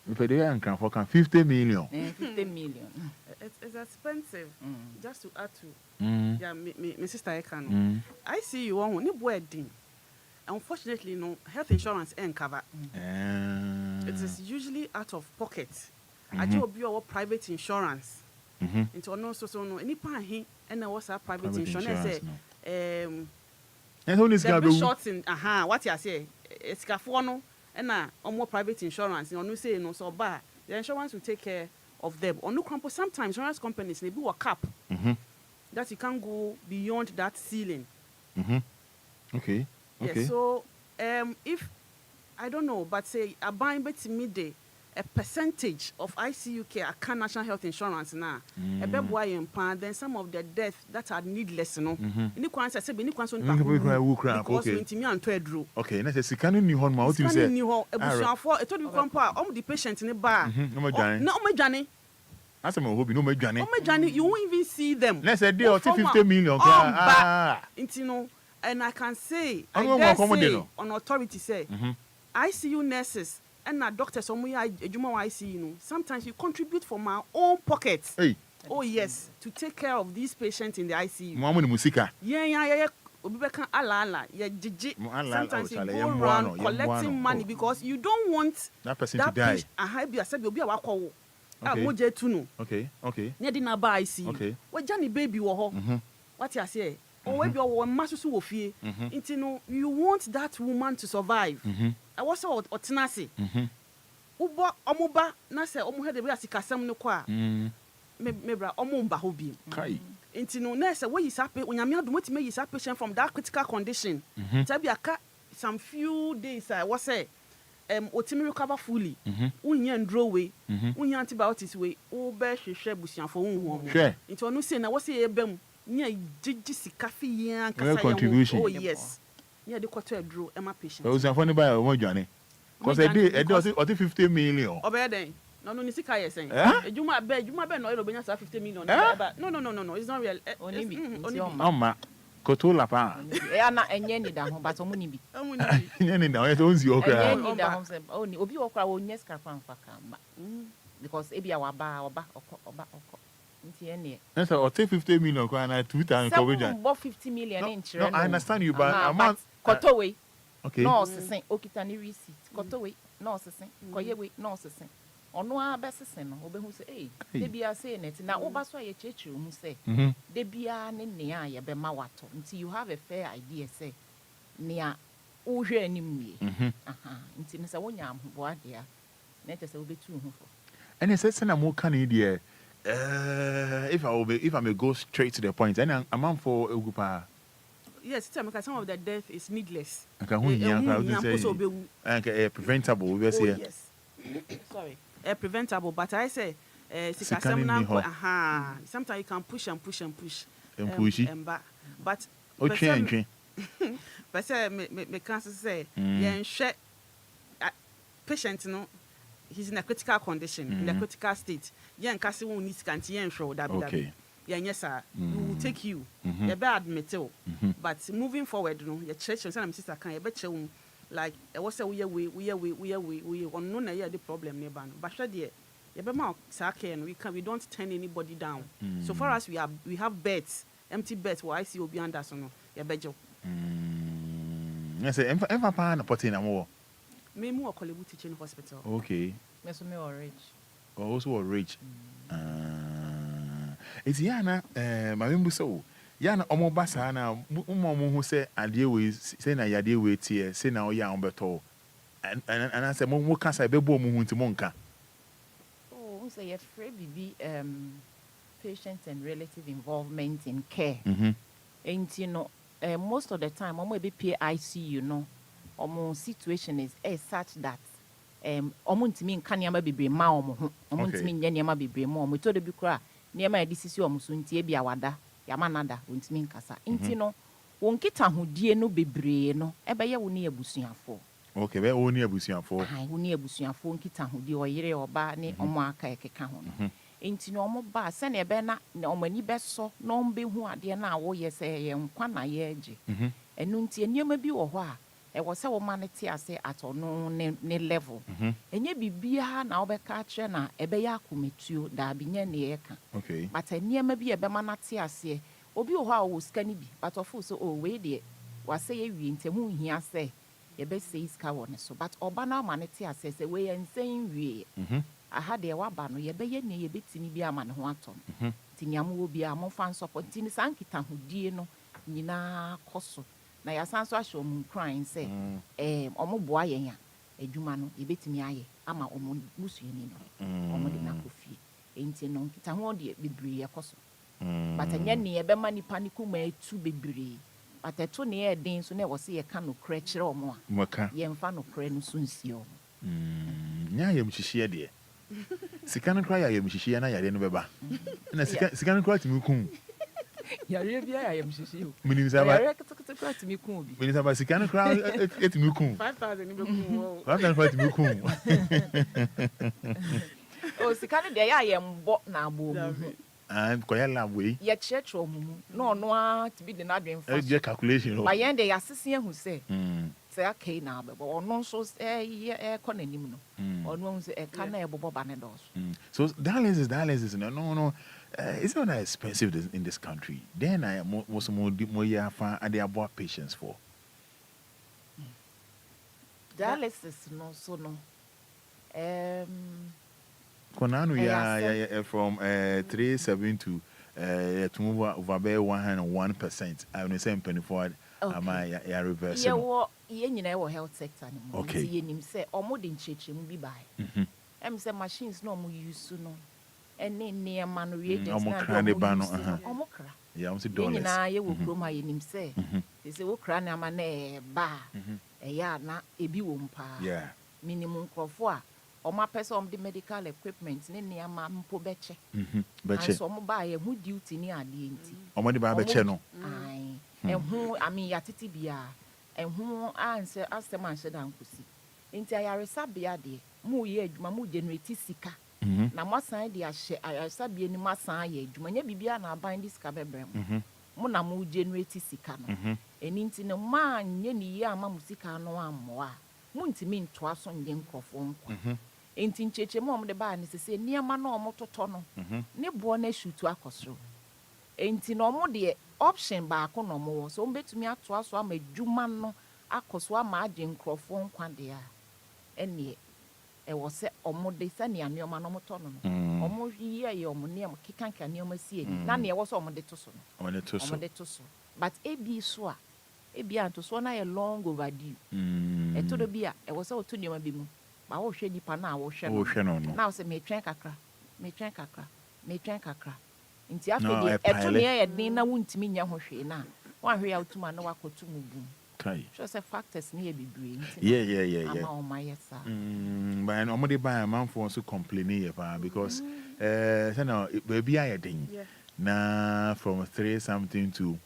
If they can 50 million. 50 million. It's expensive. Just to add to, yeah, my sister Ekan. I see you on any wedding. Unfortunately, no health insurance ain't cover. It is usually out of pocket. I do Obia private insurance. Into no so no any pan and there was a private insurance. And who is going to be short in what you say? It's no and more private insurance. You know say no so bad. The insurance will take care of them. On no crumple sometimes insurance companies they do a cap that you can't go beyond that ceiling. Okay. Yeah, so if I don't know, but say a buying bet midday. A percentage of ICU care can national health insurance now. A beboy in pan, then some of the deaths that are needless, you know. Any quants I said, any quants on because we me and to drew. Okay, and I said, can you new home? What you say? For a total grandpa, the patient in the bar. No, my Johnny. That's a hobby, no, my Johnny. Oh, my Johnny, you won't even see them. Let's say, deal 50 million. And I can say, on authority say, ICU nurses. And our doctors, sometimes you contribute from our own pockets. Hey. Oh yes, to take care of these patients in the ICU. Yeah. Sometimes you go around collecting money because you don't want that person to die. Okay. Near the naba ICU. Okay. What Johnny baby woho? What you say? Or maybe your master will fear. You want that woman to survive. I was so otinasi. Ubo omuba na se omu he de be asikasem no kwa. Mebra omu mba ho bi. Kai. Inti no na se we yisape onyame adom wetime yisape patient from that critical condition. Tabi aka some few days I was say otimi recover fully unya ndro we unya antibiotics we o be hwehwe busuafo unhu Sure. nti onu say na wose ye bam nya jiji sika fi yan kasa contribution. oh yes nya de kwato adro ema patient o san foni ba o dwane cause e dey 50 million obey den no ni sika yes en ejuma be no e benya 50 million no it's not real only mama kotola pa ana enye ni da ho but omo ni bi enye ni da o nzi okra enye ni da ho se oni obi okra wo nye scrap am faka ma because ebia oba nti ene that's o take 50 million kwa na 2000 coverage no 50 million in chire no I understand you but amount kotowe okay no sesen okita ni receipt kotowe no sesen koyewe no sesen ono abesese no obehu se de bia say net na oba so ye cheche mu se de bia ne ne a ye be ma wato nti you have a fair idea say nea uhwe anim nie nti ne se wonya ambo adea na te se obetu hu fo and it says na mo kan idea if I may go straight to the point and amount for ogupa yes some of the death is needless preventable we say yes sorry preventable but I say sikasem na sometimes you can push but but say me can say yen hwe patient no he's in a critical condition in a critical state yen kase won need can yen hwe that okay yen yes sir we will take you you be admit but moving forward no your church say na sister kan you be chew like what say we on no na here the problem never no but sure there you be ma sake and we don't turn anybody down so far as we have beds empty beds where I see Obia Anidaso no you be jo yes ever pa na poti na mo me mu Okolebu teaching hospital okay me so me rich also rich it's yana ma me so yana omo basa na mo hu se ade we se na yade we tie se na o ya on beto and I say mo kasa be bo mo hu nti mo nka oh say you free bibi patient and relative involvement in care and you know most of the time omo be pay ICU no omo situation is such that omo ntimi nka niam bebre ma omo ntimi nya niam bebre ma omo to de bi kura niam ya disisi omo so ntie bia wada yamanada ntimi nkasa nti no wonkita hodie no bebre no ebe ye wo ne abusuafo okay be wo ne abusuafo wo ne abusuafo nkita hodie oyire oba ne omo aka ekeka ho no nti no omo ba se na ebe na omo ani beso na ombe hu ade na wo ye se ye nkwa na ye age enu nti enioma bi wo ho a e wo se wo manete ase atono ne level enye bibia na obeka kire na ebe ya akometuo da binya ne ye ka okay but enioma bi ebe manate ase obi wo ho a wo ska ni bi but ofu so o we de wase ye wi ntemu hia se ye be se iska wo ne so but oba na manete ase se we ensen wi aha de waba no ye be ye ne ye betimi bi ama ne ho atom tiniam wo bi amfa nsopɔ tini sankita hodie no nyina koso na ya sanso ahwe omun crying say omo boa yen a adwuma no ye betimi aye ama omo musuani no omo de na kofie enti no kita ho de bebre ye koso but anya ne ye be manipa ne kuma etu bebre but eto ne ye den so na wo se ye ka no kra kire omo a ye mfa no kra no so nsi omo nya ye mhihie de sika no kra ya mhihie na yare no beba na sika no kra timi kun yare bia ya mhihie o minim saba yare kra timi kun obi minim saba sika no kra etimi kun 5000 ni be kun o 5000 kra timi kun o sika no de ya ye mbo na abo mu and ko ya lab we ye chechro mu no no a to be the nadwen fa e calculation ba yen de ya sese hu se se akai na be ono so ko nanim no ono se ka na ebobo ba ne dos so dialysis no it's not that expensive in this country then I most more ya fa and they are patients for dialysis no so no Konanu ya from 37 to move over by 101%. I will say 24 am I ya reverse. Ye nyina wo health sector ni mo. Ye nim say omo de ncheche mu bi bai. Say machines no mo use no. Ene niam no reagents na omo kra. Yeah, omo $. Nyina ye wo krom ha ye nim say. They say wo kra na ma na ba. ɛyɛ na ebi wɔ mu paa Yeah. minimum nkurɔfoɔ a ɔmo apɛ sɛ ɔmo de medical equipment ne nneɛma mpo bɛkyɛ Bɛkyɛ. nanso ɔmo baa yɛ ho duty ne adeɛ nti Ɔmo de ba bɛkyɛ no. ae ɛho ame yɛatete biara ɛho ansɛ asɛm anhyɛ da nkosi nti ayaresabea deɛ moyɛ adwuma mo generate sika na moasan de ahyɛ ayaresabea no mu asan ayɛ adwuma nyɛ biribiara na aban de sika bɛbrɛ mo mo na mo generate sika no ɛno nti no maanyɛ ne yie ama mo sika no ammoa a montumi ntoa so nyɛ nkurɔfoɔ nkwa nti nkyerɛkyerɛmu a ɔmde baa ne sɛ sɛ nneɛma na ɔmototɔ no ne boɔ no ahyitu akɔ soro nti na ɔmo deɛ option baako na ɔmo wɔ so ɔmo bɛtumi atoa so ama adwuma no akɔ so ama agye nkurɔfoɔ nkwa deɛ a ɛneɛ ɛwɔ sɛ ɔmo de sɛnea nneɛma no ɔmo tɔ no no ɔmo yiyɛ ɔmo nneɛma kekanka nneɛma si ani na neɛ ɛwɔ sɛ ɔmo de to so no Ɔmo de to so. ɔmo de to so but ebi so a ebi antosoɔ no ayɛ long overdue ɛtɔ do bi a ɛwɔ sɛ ɔto nneɛma bi mu ma wɔhwɛ nipa no a wɔhwɛ Wɔhwɛ no no. na wɔsɛ metwɛn kakra nti afei No, deɛ ɛpaele. ɛto neɛ yɛ den na wontumi nyɛ ho hwee no a woahwɛ a wotumi a na woakɔto mu bum Kai. hwɛ sɛ factors ne yɛ bebree nti Yeah. ama ɔma yɛ saa But ɔmo de ba amanfoɔ nso complain yɛ paa because sɛna baabi ayɛ den. Yeah. Na from 3 something to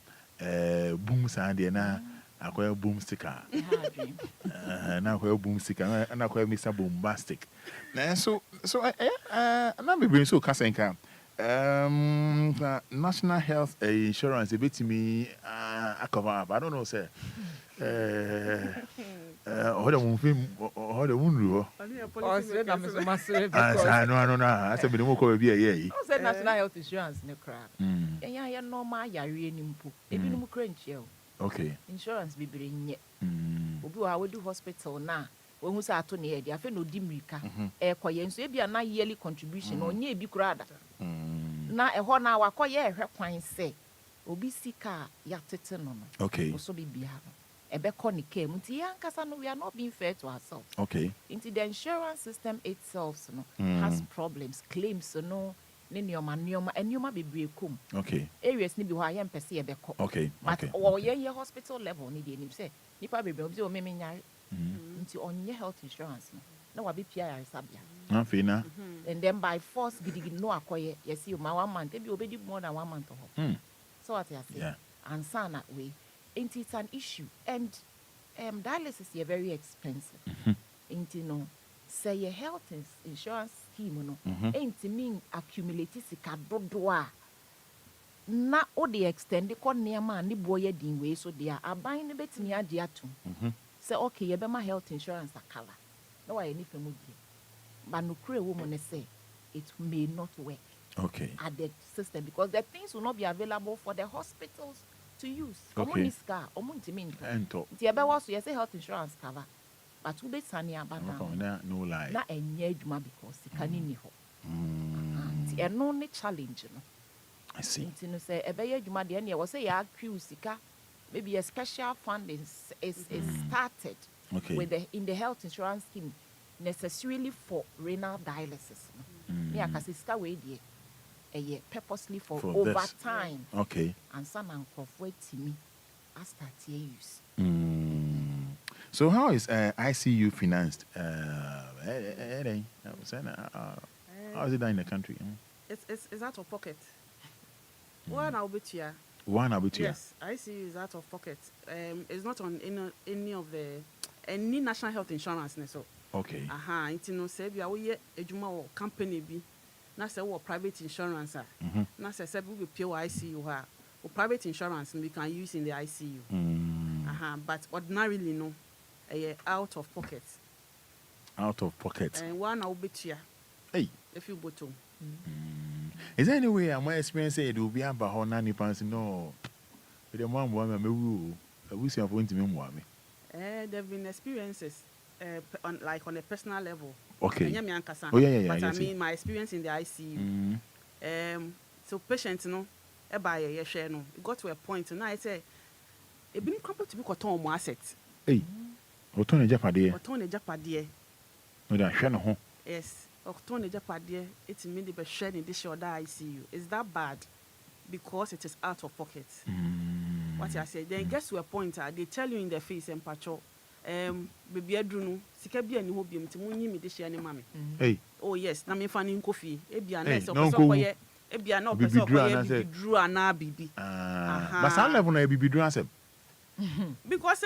boom saa deɛ na akɔyɛ boom sticker. Ɛha adwene. Na akɔyɛ boom sticker na akɔyɛ Mr. Bombastic. Na so na bebree nso ka sɛnka national health insurance ebetimi cover up. I don't know say ɔhɔ dɛ mo nru hɔ. Ɔsere na meso masere Ah, because no. Asɛ mede mo kɔ baabi a ɛyɛ yi. wo sɛ national health insurance ne koraa ɛyɛ ayɛ normal yareɛ no mpo ebinom kora nkyia o Okay. insurance bebree nyɛ obi wɔ ha wɔdi hospital na wɔhu sɛ ato ne yɛde afei na ɔdi mmirika ɛkɔyɛ nso ebi a na yearly contribution na ɔnyɛ ebi koraa da na ɛhɔ na wakɔyɛ ɛhwɛ kwan sɛ obi sika a yɛatete no no Okay. ɔso bibia no ɛbɛkɔ ne kaa mu nti yɛankasa no we are not being fair to ourselves Okay. nti the insurance system itself no has problems claims no ne nneɛma bebree kom Okay. areas ne bi hɔ a yɛmpɛ sɛ yɛbɛkɔ Okay. but Okay. wɔyɛ hospital level ne deɛ nim sɛ nipa bebree obi sɛ ɔmeme nyare nti ɔnyɛ health insurance no na wabɛpia yaresabea Afei na. and then by force gidigidi no akɔyɛ yɛsi ma 1 month ebi obɛdi more than 1 month hɔ so what I say Yeah. ansa na way nti it's an issue and dialysis yɛ very expensive nti no sɛ yɛ health insurance scheme no ɛntumi accumulate sika dodoɔ a na wode extend kɔ nneɛma a ne boɔ yɛ din wei so deɛ a aban no bɛtumi agye atom sɛ okay yɛbɛma health insurance akala na wayɛ nipa mu deɛ but nokora ɛwɔ mu ne sɛ it may not work Okay. at the system because the things will not be available for the hospitals to use. Okay. Omo ni sika, omo ntimi nto. Ento. Nti ɛbɛwɔ so yɛsɛ health insurance cover. But wobɛsane aba na No lie. na ɛnyɛ adwuma because sika ne ni hɔ. Nti ɛno ne challenge no. I see. Nti no sɛ ɛbɛyɛ adwuma deɛ ɛneɛ wɔ sɛ yɛatwiw sika maybe a special fund is started Okay. in the health insurance scheme necessarily for renal dialysis. Me akasɛ sika wei deɛ ɛyɛ purposely for over this. time Okay. ansa na nkurɔfoɔ atumi astart use. So how is ICU financed? How is it done in the country? It's out of pocket. One I'll bet you. One about you. Yes, ICU is out of pocket. It's not on any of the any national health insurance. So. Okay. Nti no sɛ bia woyɛ adwuma wɔ company bi na sɛ wɔ private insurance a na sɛ bi wobɛpie wɔ ICU hɔ a wo private insurance no we can use in the ICU but ordinarily no ɛyɛ out of pocket Out of pocket. and one na wobɛtua Hey. if you bottom Is there any way I'm experience it will be about how nani pants no? With the mom woman, me wish you are going to me. there have been experiences on a personal level. Okay. Ɛnyɛ me ankasa. Oh, yeah. But Yes, I mean, my experience in the ICU. So patients, you share no. It got to a point, and I say, it been couple to be cotton more assets. Hey. Otone Japade. Cotton Japadie. No, that share no. Yes. Cotton Japadie. It's mean the shared in this or that ICU. Is that bad? Because it is out of pocket. What I say, then it gets to a point, they tell you in the face and patrol. baby adunu sika bia ni ho biom ti munyi me de hye ne mame Hey. Oh yes na me fa ni nkofie ebia na Hey, so no so nko- koye ebia na Bibi opeso duru koye ana se- bibidru ana bibi But some level na bibi drum asem. because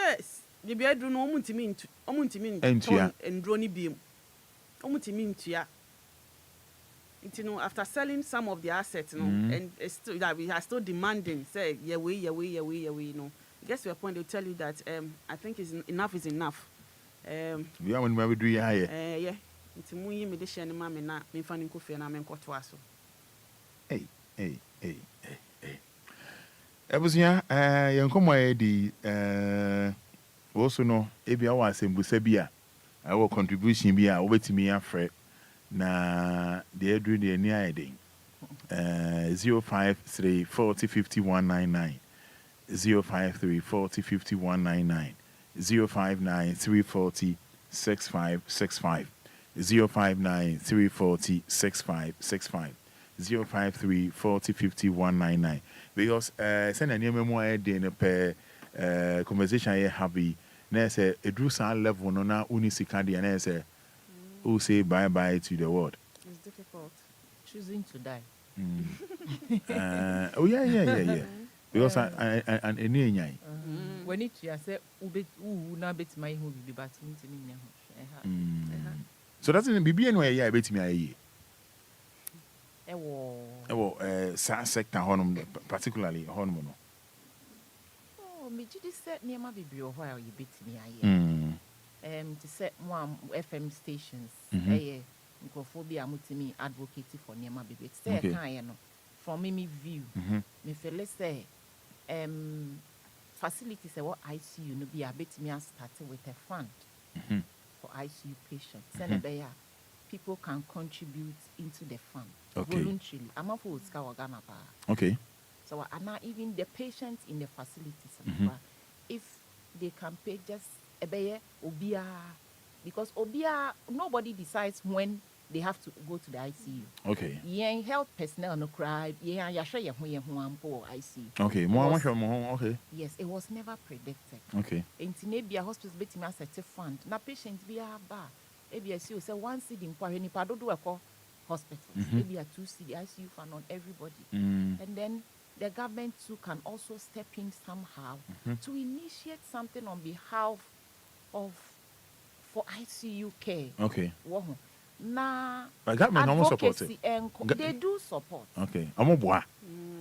baby adunu no omuntimi Entua. endro ni biem omuntimi ntua. You after selling some of the assets, and it's still that we are still demanding, say, yeah, we, you know. It gets to a point they'll tell you that I think enough is enough. We are when we do ya here. Yeah. Into me de share ma me na me fa ni kofi na me nkoto aso. Hey. Ebusia yen komo e di also no e bia wa asembusa bia our contribution bia obetimi afre na the edru the ni ayden 053 40 5199 053 40 5199 059 340 6565 059 340 6565 053 40 5199 because send a name more in a conversation I happy na say edru san level no na unisika dia na say who say bye bye to the world. It's difficult choosing to die. Oh yeah. Because and any nyai. When it you say na bet my who be but So that's in bibi anyway yeah bet me aye. Sa sector honum particularly honum no. Oh, me just said near my baby or while you bet me aye. To set one FM stations, microphobia mutimi advocating for near my baby. Say kind no from me view. Me feel say facilities what ICU no be a bit me started with a fund for ICU patients. Send people can contribute into the fund voluntarily. I'm not for Ghana. Okay. So and not even the patients in the facilities if they can pay just Obia, because Obia nobody decides when they have to go to the ICU. Okay. Yeah, health personnel no cry. Yeah, you sure you ICU. Okay. Okay. Yes, it was never predicted. Okay. In Tinebia hospitals betting a set fund. Na patients be a bar. ABSU say one seed in Quarini Pado do a call hospitals. Maybe a 2 seed ICU fund on everybody. And then the government too can also step in somehow to initiate something on behalf of for ICU care. Okay. Nah, but government almost support it. They do support. Okay. Amoboa.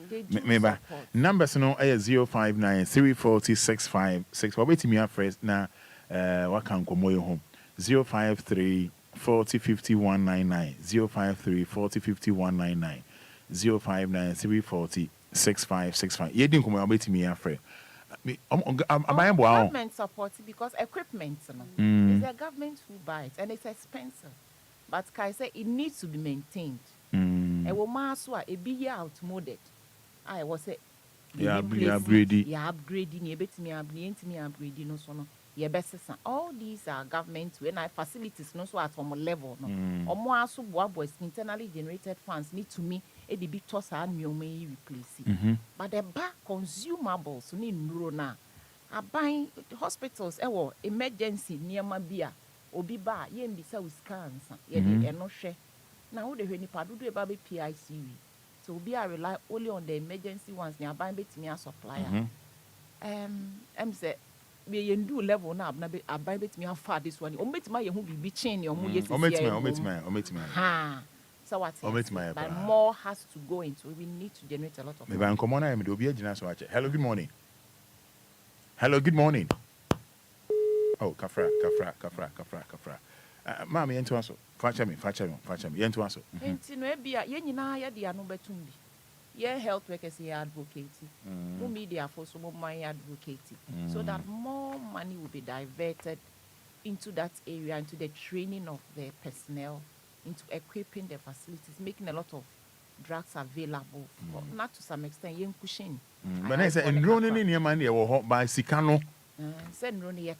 They do Remember, support. numbers no 059 340 656. What wait me at first now? What can come your home? 053 40 5199 053 40 5199 059 340 6565. You didn't come wait me at first. Government supports it because equipment it's the government who buys it and it's expensive. But Kai say it needs to be maintained. And we must be outmoded. I was say upgrading. Yeah, upgrading. You bet me upgrading. No, so no. Yeah, best. All these are government when facilities no so at from a level. No, or more also boys internally generated funds need to me. It be toss and me may replace it. But the back consumables need na. I buy hospitals. Emergency near my beer. Obi ba ye mbisa with scans. Ye de no share. Now the when padu do a baby PICU. So we rely only on the emergency ones. Near buying bet me a supplier. Say. We do level now. I buy bet me how far this one. O bet my who be chain or yes. Ha. So what? But more has to go into. We need to generate a lot of. Maybe I'm coming on. Hello, good morning. Hello, good morning. Oh, kafra. Mama, you into answer. Facha me. You into answer. Enti no ebia ye nyina ya dia no betumbi. Ye health workers here advocating. More media for some more advocating. So that more money will be diverted into that area, into the training of the personnel, into equipping the facilities, making a lot of drugs available. Not to some extent, young pushing. But I say, and running in your money by Sicano. Send running yet.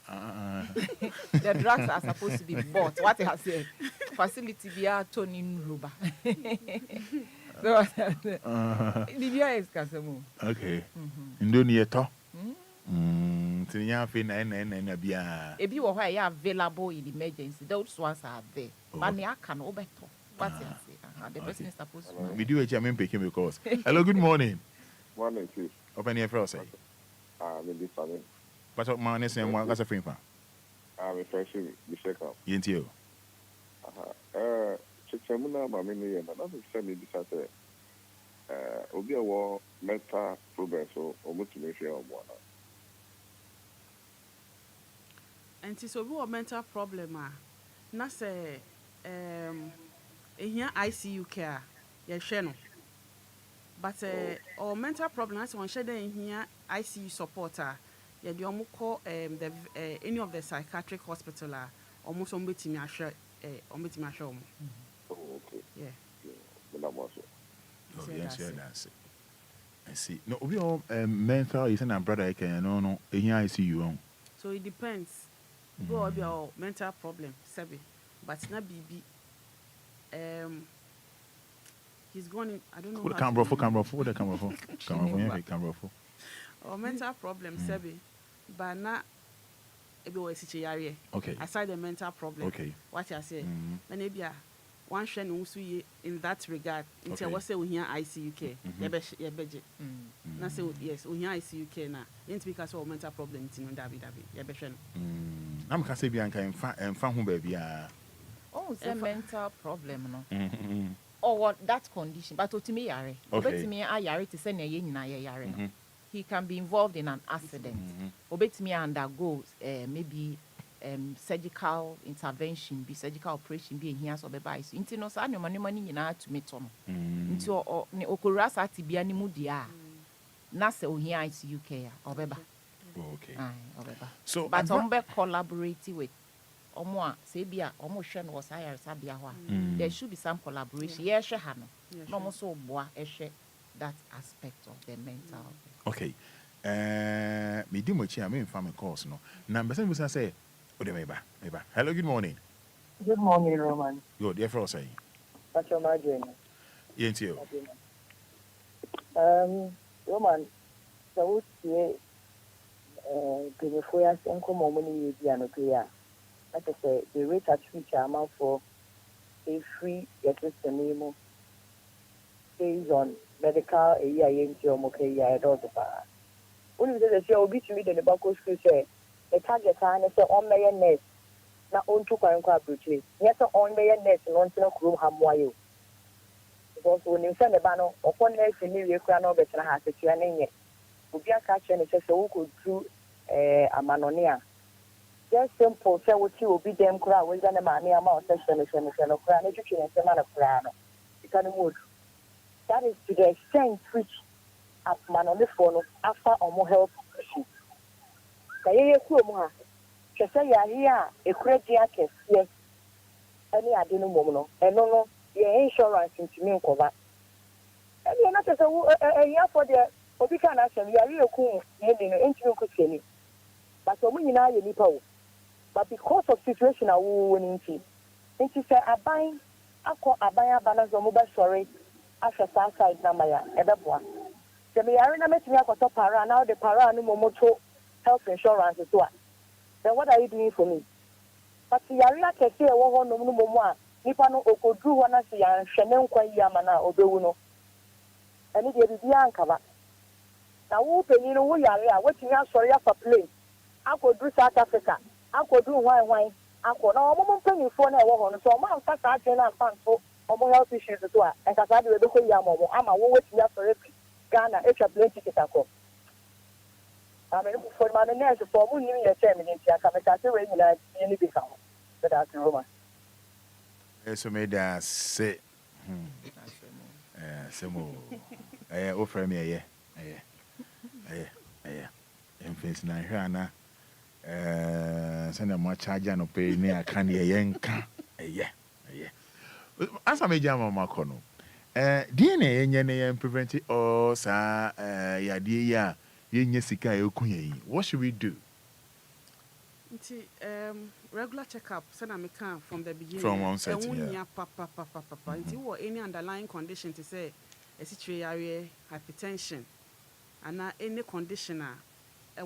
The drugs are supposed to be bought. What I say, facility be a turning rubber. Libya is Casamo. Okay. Indonesia. something ya fe na bia. Ebi wo hɔ a available in emergency. Those ones are there. But ne aka no obeto. What you say? The person is supposed to. We do it I'm picking because. Hello, good morning. Morning, chief. Open your first say. Maybe something. But my name is one gas a frame pa. I'm a fresh Bishop. Yentio. Chichamuna, my mini, and another semi Bissate. Obia war mental problems or motivation of one. And so we have mental problem. Na say here ICU care. Yeah, no. But our mental problem is one shade in here ICU supporter. Yeah, the call any of the psychiatric hospital almost on betting me share on betting my show. Oh, okay. Yeah. Oh, yes, that's it. I see. No, we all mental is an brother I can no here I see you on. So it depends. Go be our mental problem, Sebi. But not BB. He's going in, I don't know. Camera for. Or mental problem, Sebi. But not okay. Aside the mental problem. Okay. What I say. Maybe one shen also in that regard. It's what say we here ICU care. Yeah, budget. Na say yes, we here ICU care na. It's because of mental problem in Dabi. Yeah, beshen. I'm can say Bianca and fan home baby. Oh, it's a mental problem, no. Or what that condition, but to me, yare. Okay. To me, I yare to send a yin na yare. He can be involved in an accident. Obet me undergo maybe surgical intervention, be surgical operation, be in here so be by. Into no sa no money na to meet on. Into o okurasa ti bia ni mu dia. Na se o here ICU care obeba. Okay. Obeba. So but ombe collaborate with Omo say bia omo hwe no was hire sabia ho. There should be some collaboration. Yeah, hwe ha no. No mo so boa hwe that aspect of the mental. Okay. Me do much I mean family course no. Na person will say Meba. Hello, good morning. Good morning, Roman. Good, dear friend say. What's your margin? Yes, you. Roman, so we for us and come on you piano clear. Like I say, the rate at which amount for a free system based on medical a year into your okay, yeah, I don't know. When you say you'll be to me the Bako school say the target time is on my net. Na on to kwa bruche. Yes, on my net non to room hamwayo. Because when you send the banner upon nurse in you can no better has it you and Obia catch and says so could do a manonia. Just simple say what you will be them crowd with an amount of session of crown education and man of crown. You can move. That is to the extent which at man on the phone after or more health issues. Kaye kuomu kese ya here a credit case yes any adenu momo no the insurance into me cover and you not say a year for the obi can action ya re ku ye no entry ku teni but omu nyina ye nipa wo but because of situation awu woni nti say aban akọ aban abana zo mo ba sorry after side na maya ebeboa se me yare na metimi akoto para now the para no momoto health insurance to then what are you doing for me? But the area can say, oh, no, Nipano Okodru, one as the Shannon Yamana, Obeуno. And it is the Ankava. Now, open in a way area, what you have sorry for play. I could do South Africa. I could do wine. I could now, I'm penny for now, so I'm not starting and fan for health issues as well. And as I do the Yamo, I'm a woman to have for Ghana, extra plane ticket. I mean, for my nurse, for whom you are telling me, I come at the way you like any become. But that's Roma. So made that say, some more. I offer me a infants na Hana. Send a much charge and pay near Candy Yanka. As I may jam on my corner. DNA and prevent it or sa ya dear. What should we do? Regular checkup, send a mechanic from the beginning. From one set, papa. Until any underlying condition to say a situation hypertension and any conditioner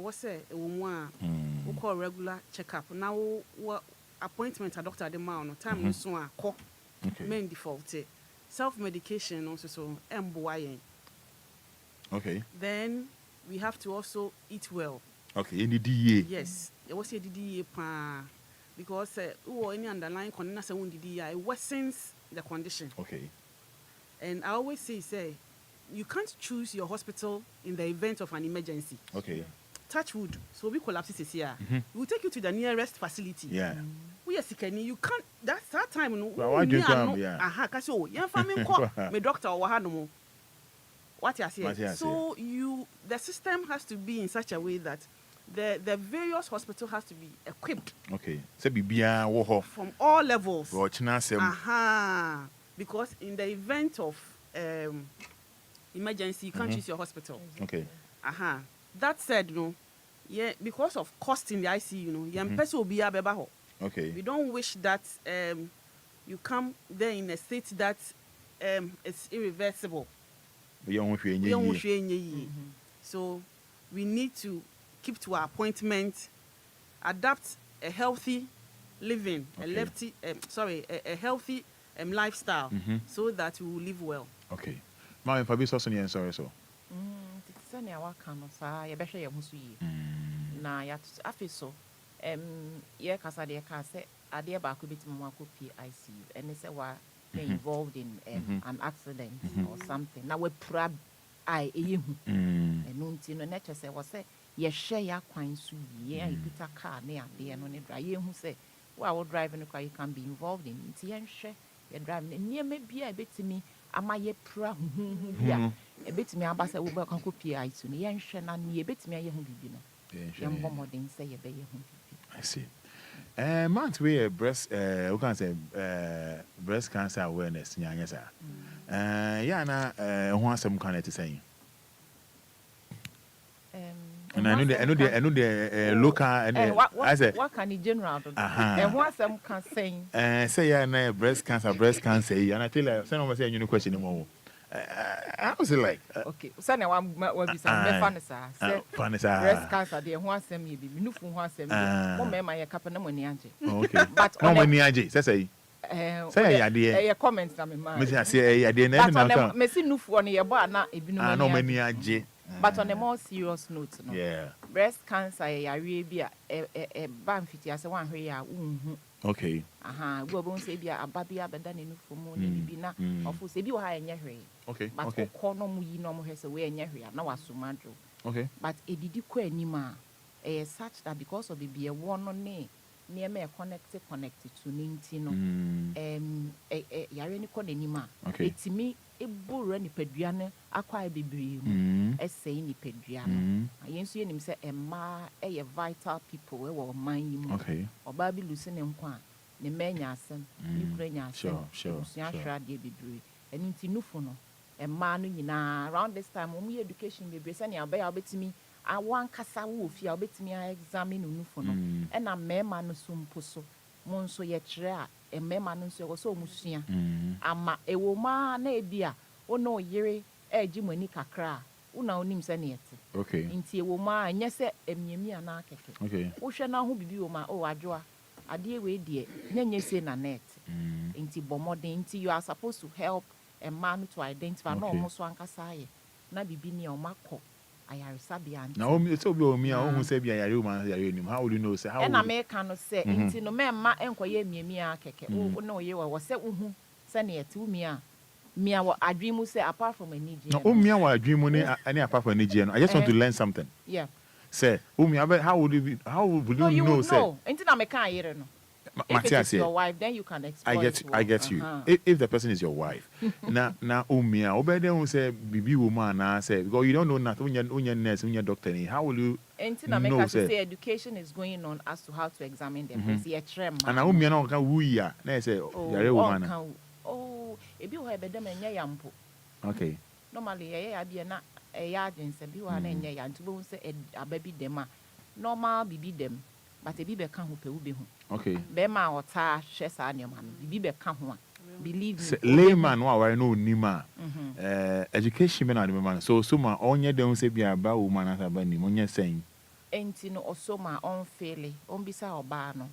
was a woman who call regular checkup. Now, what appointment a doctor at the mountain time you so call main default self-medication also so MBY. Okay. Then we have to also eat well. Okay, any DA. Yes, it was a DA because any underlying condition it worsens the condition. Okay. And I always say you can't choose your hospital in the event of an emergency. Okay. Touch wood. So we collapse here. We'll take you to the nearest facility. Yeah. We are sick and you can't. That's that time. No. Well, why do you come? Yeah. Aha. Kasi oh, yan family call me doctor or what no. What you say? So the system has to be in such a way that the various hospitals has to be equipped. Okay. So bibia Wɔhɔ from all levels. Aha. Because in the event of emergency, you can't choose your hospital. Okay. Aha. That said, yeah, because of cost in the ICU, Okay. We don't wish that you come there in a state that it's irreversible. So we need to keep to our appointment, adapt a healthy living, a healthy lifestyle, so that we will live well. Okay. My Fabi Sosoni, sorry so. Sani awaka no saa ye behwe ye husu yi na ya afi so ye kasa de ka se ade ba ko bitim mo akopi ICU and say wa involved in an accident or something na we pra ai eyehu enu nti no nature say wo se ye hwe ya kwan su yi ye ipita car na ade no ne dra ye hu say wa wo drive no you can be involved in nti ye hwe ye drive ne me bia e betimi ama ye pra hu bia e betimi abasa wo ba kan ko pia itu ne ye hwe na ne ye betimi aye hu bibi no ye mbomodin say ye be ye hu bibi. I see. Month we breast we can say breast cancer awareness nyanya sa ya na ho asem kan ete say and I know the local and I say what can the general do and what some can say yeah na breast cancer and I tell you say no say you question anymore. I was like okay so na wa be some me fanisa say breast cancer dey ho asem ye bi nufu ho asem mo me ma ye kapa na mo ni age okay but no mo ni age say ya dey e comment na me ma me say ya dey na me na me si nufu no ye bo ana ebi no no mo ni age. But on a more serious note, no. Yeah. Breast cancer, be a banfiti as a one here. Okay. We won't say be a baby, but then enough for more than be not of who say you are in your okay. But okay. Corner we no more has away in your area. Now, Sumadro. Okay. But a did you quite anima such that because of it be a one on near me connected to Nintino. Yareni Conenima. Okay. It's me. Eburu ni peduane akwa bebree mu essay ni peduane ayenso yenim se emma eye vital people we wo man yi mu okay oba bi lusi ne nkwa ne menya asem ni kura nya asem sure hwa de bebree eni nti nufu no emma no nyina around this time omu education bebree se ne abaya obetimi awan kasa wo fi obetimi examine nufu no e na mema no sumpo so mo nso ye kire a emema no nso so omusua ama ewoma na ebia ono yire ejimani kakra una onim se ne yete okay nti ewoma anya se emiemi ana keke okay wo hwe na ho bibi wo ma o adwoa ade we de nyanye se na net nti bomodin nti you are supposed to help a man to identify no mo so ankasa ye na bibi ne o makọ ayaresabia nti na o so bi o mi a o hu se bia yare o ma yare nim how will you know say how na me ka no se nti no me ma enkoye emiemi a keke o na oye wo se uhu se ne yete umi a mia wa adwimu say apart from energy no o mia wa adwimu ne any apart from energy no I just want to learn something yeah say o mia how would you know say no nti na me ka ayere no if it's your wife then you can exploit I get you if the person is your wife na o mia obede who say bibi wo ma na say because you don't know nothing unya nurse unya doctor ni how will you nti na me ka say education is going on as to how to examine the breast ye trem and na o mia na ka wuyi a na say yare wo ma na ebi ho ebedem enye ya mpo okay normally ya bia na ya agency bi wa na enye ya ntubo se ababi dem a normal bibi dem but ebi be ka ho pe ube ho okay be ma ota hwe sa ne ma no bibi be ka ho a believe me layman wa ware no onima education be na de man so ma onye dem se bia ba wo man asa ba ni onye sen enti no osoma on fele on bisa oba no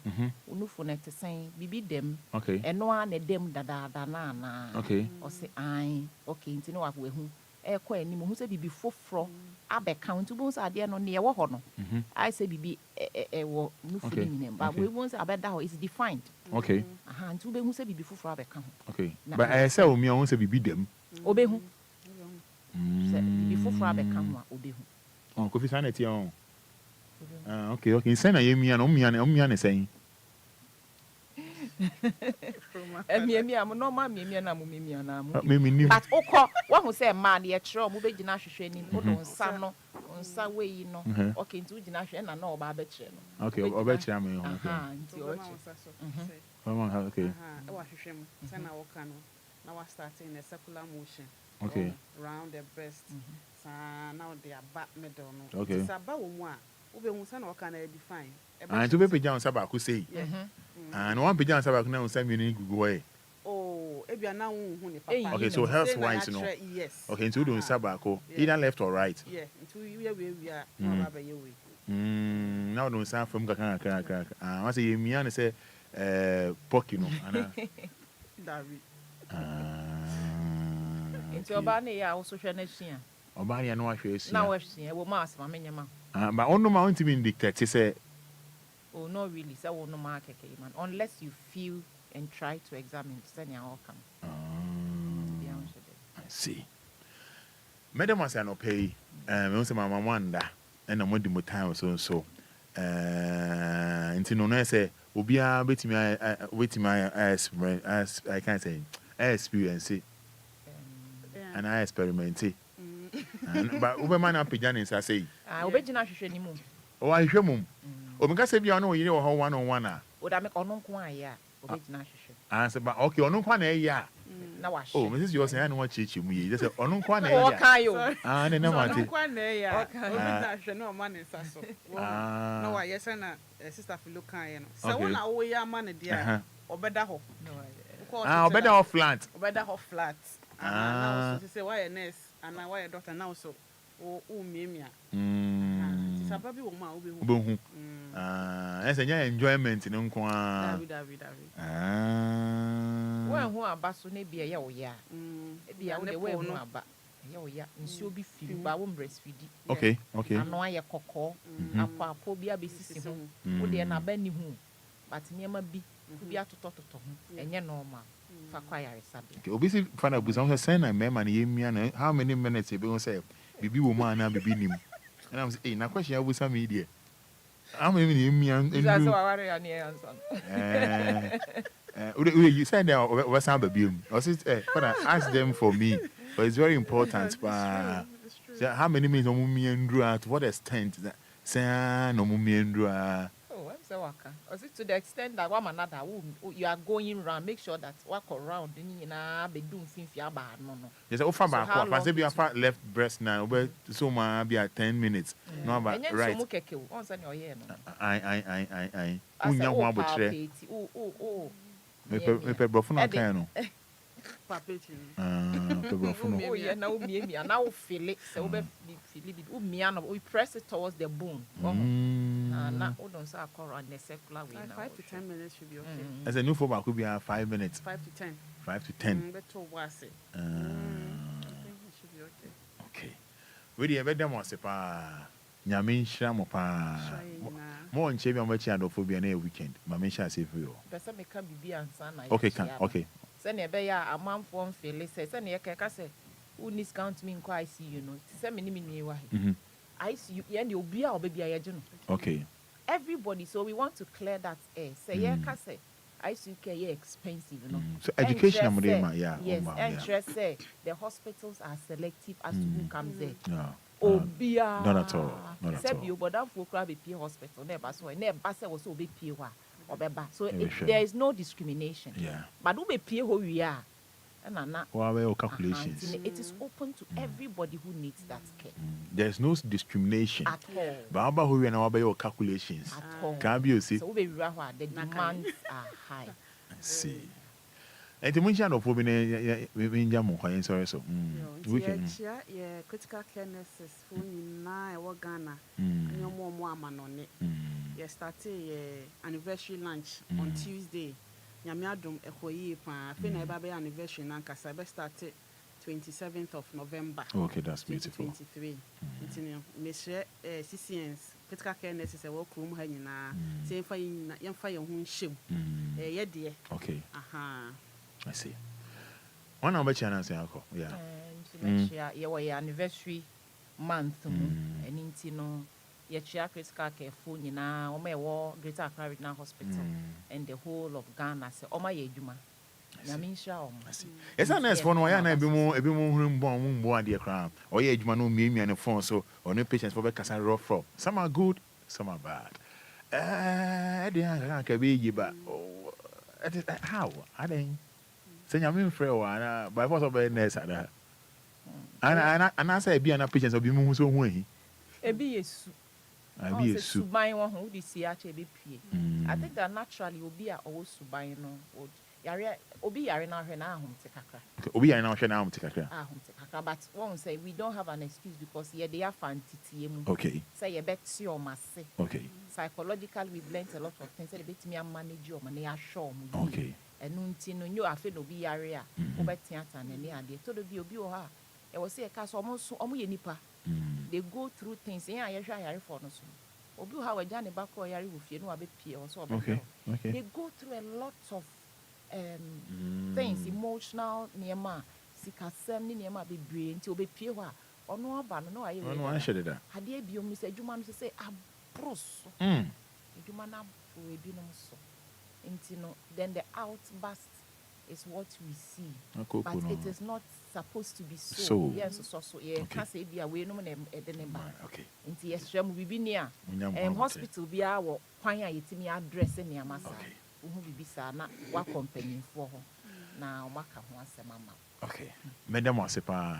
unufu na te sen bibi dem Okay. eno a na dem dada na Okay. o se ai okay enti no wakwe hu ekọ anim hu se bibi foforo abeka ntu bo se ade no ne ye wo ho no I say bibi wo nufu ni nyinem but we won't abeda ho is defined. Okay. Aha ntu be hu se bibi foforo abeka ho. Okay. But I say omi on say bibi dem. Obehu. Se bibi foforo abeka ho a obehu. Oh, Kofi Sanity on. Okay, okay. Say na yemi na omi na say. Emi am no ma mi na mu mi na mu. Me nim. But okọ wa hu say ma na ye kire o mu be gina hwehwe ni o do nsa no nsa we no. Okay nti u gina hwehwe na oba be kire no. Okay, oba kire me. Okay. Nti o kire. Okay. E wa hwehwe mu. Say na wo ka no. Na wa start in a circular motion. Okay. Round the breast. Now they are back middle no. Okay. It's about wo a wo be hu say na wo ka na define. And to be page on Saba could say. And one page on Saba now send me go away. Oh, ebia na wo hu ni papa. Okay, so health wise no. Yes. Okay, into doing Sabako, either left or right. Yeah, into we are no ba ye we. Now don't sound from Kaka. I say me and say pocky no. David. Into oba na ya also hwe na hia. Oba na no ahwe Na wa hia wo ma asema menyama. But on no mount me dictate say oh no really say wo no ma keke man unless you feel and try to examine send your outcome. I see. Madam was no pay me say mama wanda and I'm with time so until no say Obia betimi waiting my as I can't say experience and I experiment but Uberman up beginnings I say obegina hwehwe ni mu oh I hwe mum o me ka say bia no yire wo ho one on one a o da me ono nko aya obegina hwehwe answer but okay ono kwa na ya na wa hwe oh Mrs. you say I no wa chichi mu ye say ono kwa na ya o kan yo ne na mate Ono kwa na ya obegina hwehwe no ma ne nsa so na wa yes na sister Philo kan ye no so wona wo ya ma ne dia obeda ho obeda ho flat obeda ho flat now so say why a nurse and why a doctor now so o miemia sababi wo ma obehu ese nya enjoyment ne nko a David wa hu aba so na bia ya wo ya bia wo de wa hu aba ya wo ya nsi obi firi ba wo breastfeed okay ano aye kokko akwa bi abesisi ho wo de na ba ni hu but niam bi bi atototo ho enye normal fa kwa yare sabe okay obisi Fada busa say na mema na yemia na how many minutes e be won say bibi wo ma na bibi nim and I'm say na question ya busa me there how many yemia ndu you say ware ya ne answer you said that over some baby or say Fada ask them for me but it's very important so how many minutes no me ndu at what extent that say no me ndu waka or is it to the extent that one another you are going round make sure that walk around ni na be do mfimfi aba no yes ofa ba kwa fa say be afa left breast now but so ma be at 10 minutes no about right so mu keke on say no ye no I unya ho abotre me pe brofo na kan no papeti pe brofo no oh yeah na umiemia na o feel it say we feel it umia no we press it towards the bone na o don say akoro on the circular way now 5 to 10 minutes should be okay as a new for ba could be 5 minutes 5 to 10 5 to 10 better was it I think it should be okay we dey be dem wase pa nyame nhira mo pa mo nche bi mo chi adophobia na weekend ma me nhira say for you pesa me ka bibi ansa na okay say na be ya amanfo mfele say na ye ka say who needs count me in I see you know say me ni wa I see you and Obia obebi ayeje no okay everybody so we want to clear that air say ye ka say I see care expensive you know so education am dey ma yeah yes interest say the hospitals are selective as to who comes there yeah Obia not at all say you but that for crab be hospital na ba so na ba say was obe pie wa obeba so there is no discrimination yeah but who be pie ho wi a na well calculations it is open to everybody who needs that care there's no discrimination at all but about who we na your calculations at all can be you see so we be the demands are high I see And the mention of women, we in Jamu, I sorry, so we can. Yeah, critical care nurses for na Ghana. No more man on it. Yeah, started anniversary lunch on Tuesday. Nyamiadum Ekoyi pa. Fina baby anniversary nanka sabe started 27th of November. Okay, that's beautiful. 2023. Monsieur CCNs critical care nurses a work room hanyina. Say for yamfa your hun shim. Yeah dear. Okay. Aha. I see. One number channel say uncle. Yeah. And your anniversary month and intino your critical care phone nyina o me wo Greater Accra Regional Hospital and the whole of Ghana say o ma ye adwuma. Na me nsha o. I see. Yes, na next phone ya na ebi mo hurumbo ade kra. O ye adwuma no miemia ne phone so or no patients for be kasa rough from. Some are good, some are bad. They can be giba. How? I think say nyame frɛ wo ana by force of nurse ana ana say bi ana patients obi mu so hu ahi ebi yesu abi yesu suban wo ho di si ache be pie. I think that naturally obi a owo suban no yare obi yare na hwe na ahom te kakra. Obi yare na hwe na ahom te kakra. Ahom te kakra, but one say we don't have an excuse because ye dey afantitie mu. Okay. Say ye beti o mase. Okay. Psychologically we've learned a lot of things. Say beti me manage o me assure mu. Okay. Enu nti no nyo afi no bi yare a obeti ata na ne ade to do bi obi o ha e wo say e ka so omo ye nipa they go through things ya ye hwa yare for no so obi o ha wa ja ne ba ko yare wo fie no abi pie o so okay. They go through a lot of things, emotional niema sikasem ni niema bebre nti obepie ho a ono aba no aye we no anhye da ade biom ni se adwuma no se abroso adwuma na bo ebi no so. Then the outburst is what we see, but it is not supposed to be so. Yes, so yeah. Can't say be away no na edeneba. Okay. Inti yesrem bibi ni a hospital bi a wo kwan a yetimi address ni amasa. Wo bibi sa na wa company for ho na o maka ho asema ma. Okay. Madam Wasepa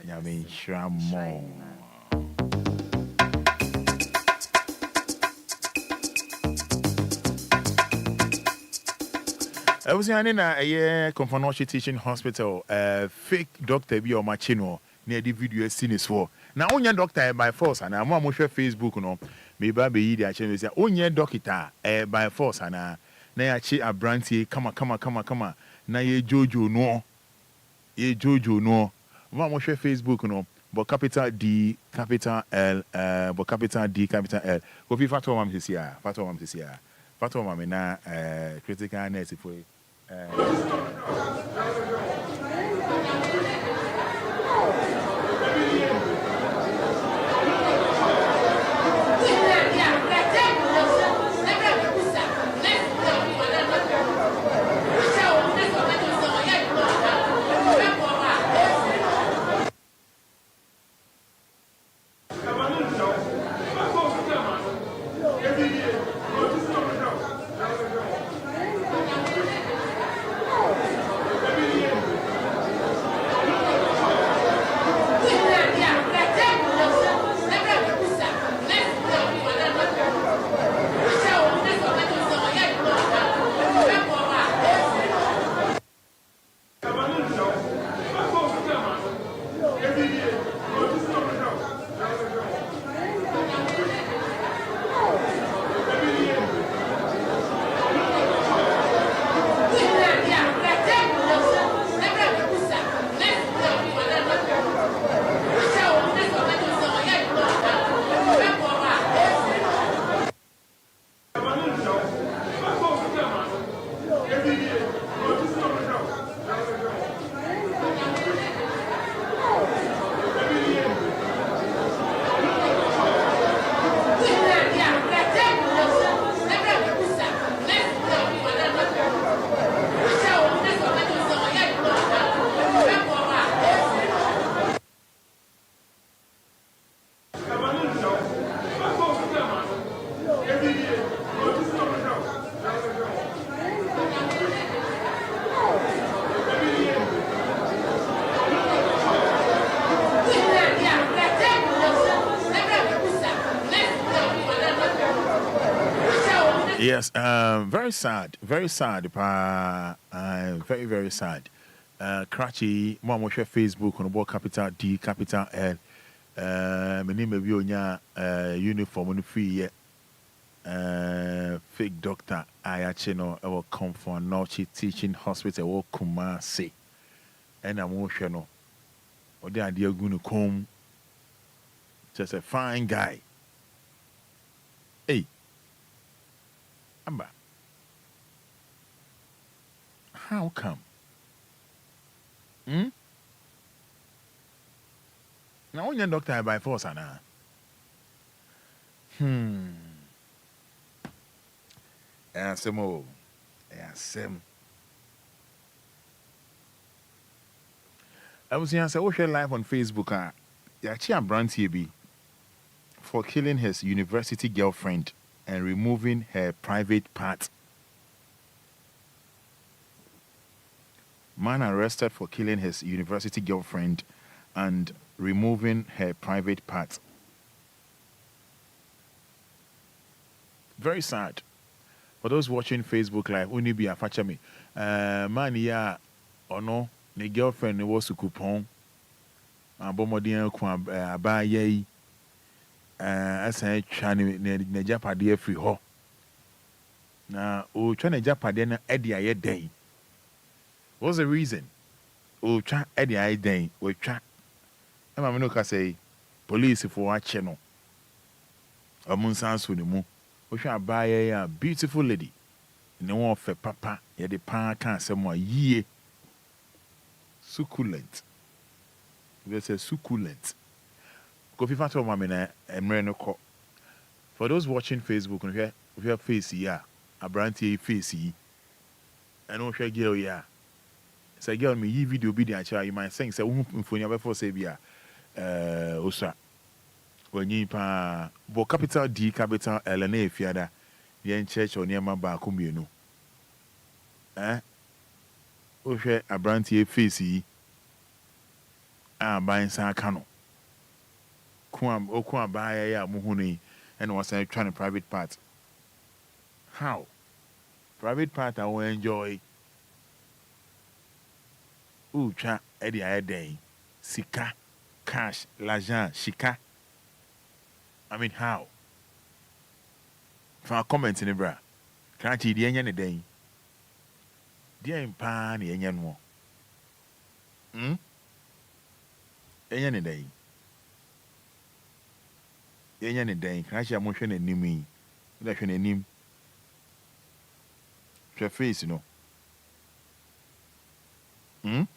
nyame shramo. I was in a Confonoshi Teaching Hospital, fake doctor be on my channel near the video seen is for. Now, only doctor by force, and I'm on Facebook, no, maybe be the channel is only doctor by force, and I achieve a brandy, come on. Now, ye Jojo no, one more Facebook, no, but capital D, capital L, but capital D, capital L. Go be Fatoma this year, Fatoma, me na critical nurse for. Yes, very sad, very sad, very, very sad. Cratchy, Mom, watch your Facebook on the capital D, capital L. My name is Vionia, uniform on free, fake doctor. I actually know I will come from Norchi Teaching Hospital, or Kumasi, and I'm watching no. Or the idea going to come, just a fine guy. Hey, Amber. How come? Now, when you're doctor by force, Anna. Yes, more. Yes, I was here, so share live on Facebook. Yachi Brand TB for killing his university girlfriend and removing her private part. Man arrested for killing his university girlfriend and removing her private part. Very sad. For those watching Facebook Live, only be a facha me. Man, yeah, or no, the girlfriend was a coupon. Bomodian kwa ba ye. As I chani ne japade free ho. Na o chane japade na edi aye day. What's the reason? Oh, try Eddie I day, we try. I'm a no say police for watching no. A moon sounds with the moon. We shall buy a beautiful lady. No one for papa, yet the pa can't say more ye. Succulent. They say succulent. Go if you find my man and Reno call. For those watching Facebook, if you have face here, a brand face here, and no shall girl yeah. Say girl me yi video be the you might think say who mfonya before say bia osa wanyi pa bo capital D capital L na efiada yen church on yema ba ko mienu o hwe abrantie face yi a ban san aka no ko ba ya muhunu and was trying private part. How private part I will enjoy. Cha Eddie Aden, Sika, cash, l'argent, Shika. I mean, how? For a comment in the bra, can't you, the any day? Dear in pan, the Indian one. Any day. Any day, can't you motion and name me? That's your name. Your face, you know.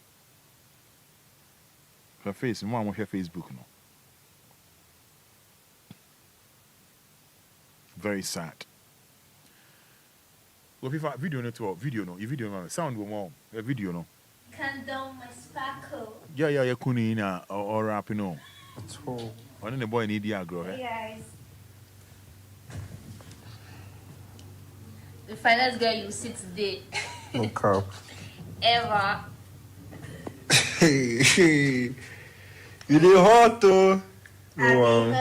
Her face, more on her Facebook, no. Very sad. Well, if I video no to video no, you video no sound go more. A video no. Can down my sparkle. Yeah, kuni na or rap no. At all. One the boy need ya grow. Hey guys. The finest girl you see today. No cap. Ever. Hey. You did hot though. No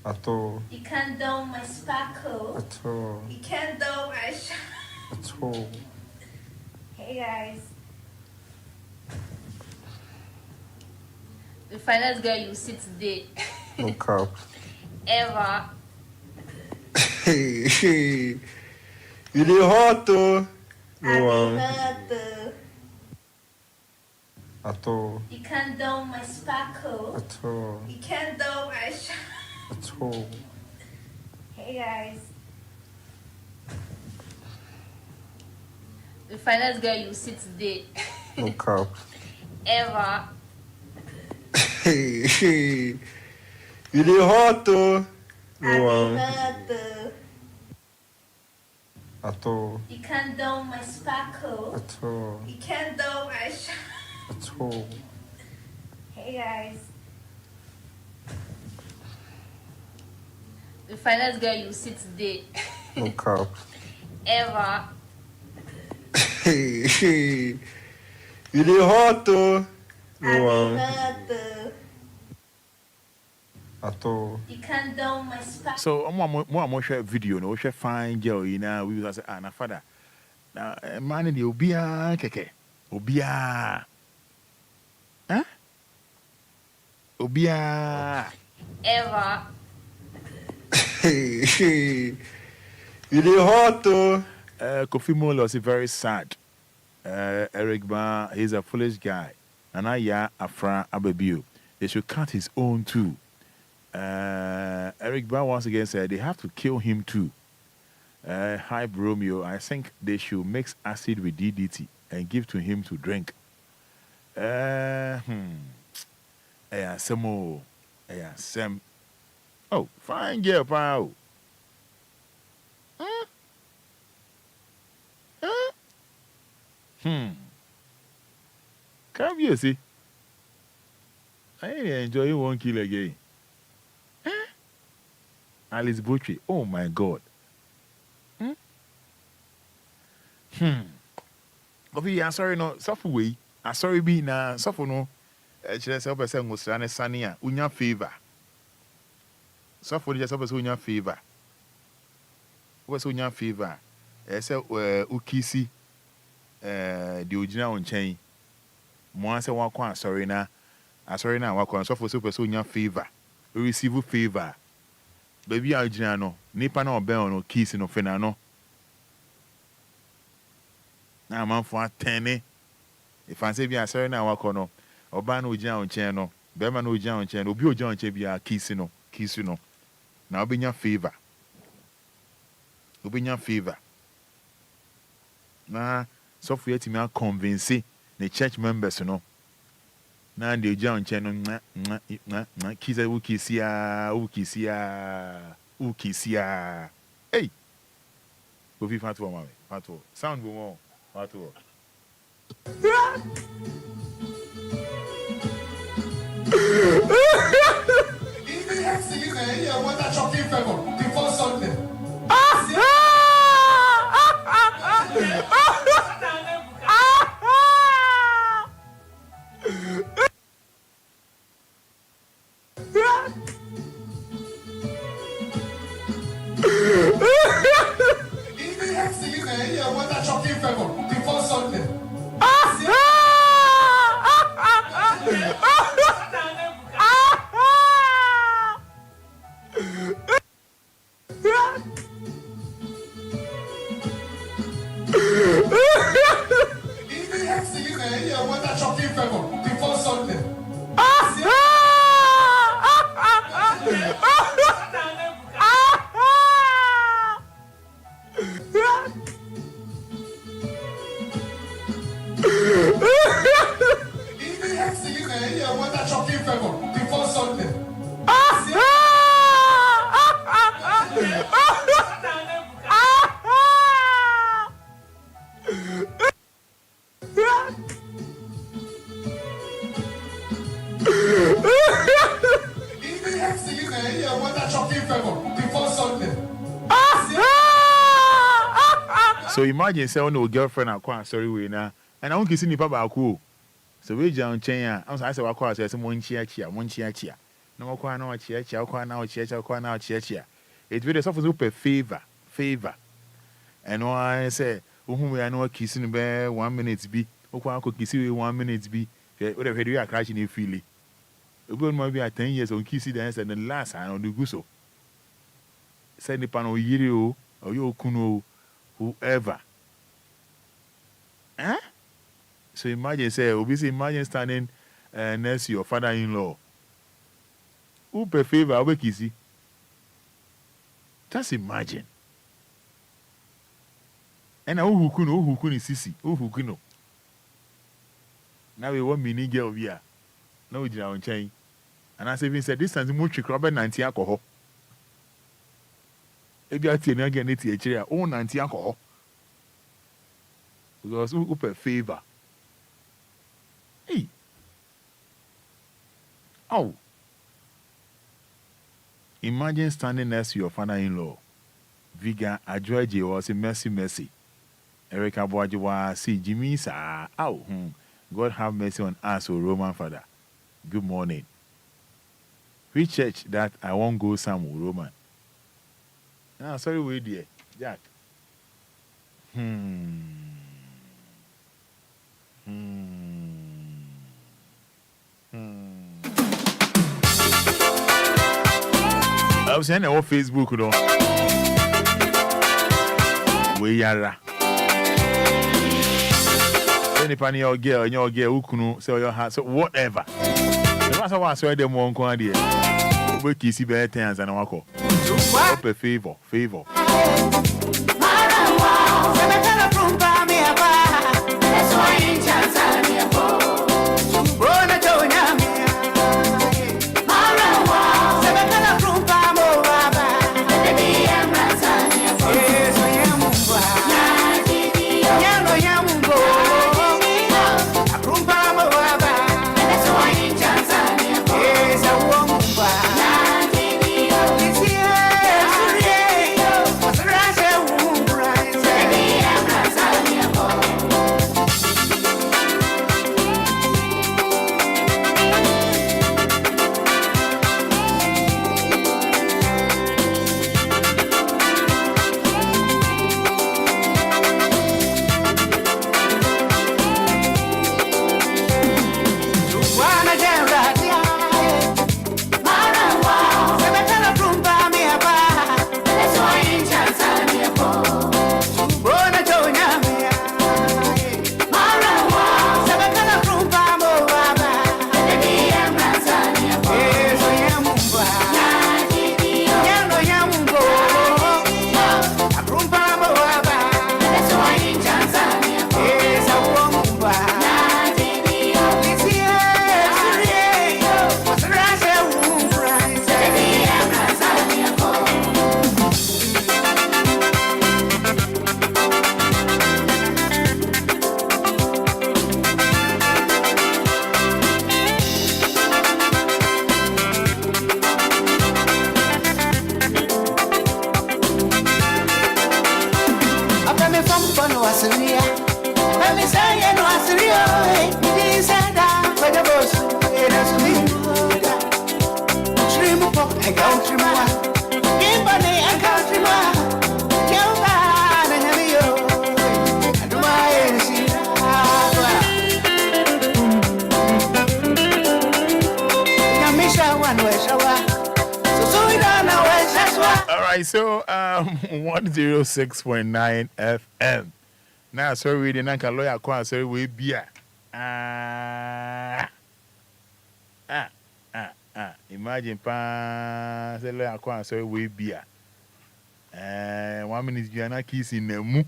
at all. You can't down my sparkle. At all. You can't down my shine. At all. Hey guys. The finest girl you see today. No cap. Ever. Hey. You did hot though. No at all. You can't down my sparkle. At all. You can't down my shine. At all. Hey guys. The finest girl you see today. No cap. Ever. Hey. You did hot though. No at all. You can't down my sparkle. At all. You can't down my shine. At all. Hey guys. The finest girl you see today. No cap. Ever. Hey. You did hot though. No At all. You can't down my spot. So, more share video, no share fine girl, you know, we was say, na Fada. Now, man, the Obia, keke. Obia. Huh? Obia. Ever. Hey. You did hot too. Kofi Molo is very sad. Eric Ba, he's a foolish guy. And Afra Ababiu. They should cut his own too. Eric Ba once again said they have to kill him too. Hi Romeo, I think they should mix acid with DDT and give to him to drink. Some Sam. Oh, fine girl, pal. Huh? Huh? Come here, see. I enjoy you 1 kill again. Huh? Alice Butchie. Oh my God. Kofi, I'm sorry, no. Suffer way. I'm sorry, be na suffer no. Just help us and go Sania. Unya favor. Suffer just help us unya favor. What's unya favor? I said, Ukisi, the original on chain. Moi, say, one sorry na. Sorry now, walk on suffer super unya favor. We receive favor. Baby, original, nipa no bell no kiss no fenano. Now, man, for 10. If I say, be a sorry now, walk on. Oba no ujia on channel, Bema no ujia on channel, Obi ujia on channel, kiss you know. Now, be your favor. Obi your favor. Nah, so for yet me convince the church members, you know. Now, the ujia on channel, kiss ukisia. Hey, go be fat for mommy, fat for sound go on, fat for. Even singing here, what a shocking favor before Sunday. Even singing here, what a shocking favor before Sunday. Even singing here, what a shocking favor before Sunday. Even singing here, what a shocking favor before Sunday. Even singing here, what a shocking favor before Sunday. So imagine say no girlfriend akwa sorry we na and I won't kiss nipa ba ko. So we jam chen ya. I say wakwa say mo nchia. No wakwa na wachia wakwa na wachia. It really suffer super favor. And I say ohun we na kiss ni be 1 minute bi. Okwa ko kiss we 1 minute bi. Whatever you are crashing you feel it. Obi mo be 10 years on kiss dance and the last I no do go so. Say nipa no yiri o yo kunu whoever. Huh? So imagine imagine standing next to your father-in-law. Who favor awe kisi? Just imagine. And who hukunu sisi, who hukunu. Now we want mini girl here. Now we did our chain. And as even said, this is much crabber 90 alcohol. Ebi ati eni again eti echiri a o 90 alcohol. Because who favor. Hey. Oh. Imagine standing next to your father-in-law. Viga Adjoje was a mercy. Erica Boajiwa see Jimmy sa. God have mercy on us, O Roman Father. Good morning. Which church that I won't go some Roman? Ah, sorry, wait there, Jack. I was saying on Facebook, though. We are. Any funny your girl, who can sell your house, so whatever. The master was so them one idea. We kiss you better times and I walk up. Up a favor. So 106.9 FM. Now sorry we didn't can lawyer kwa sorry we beer. Imagine pa say lawyer kwa sorry we beer. 1 minute you are not kissing them.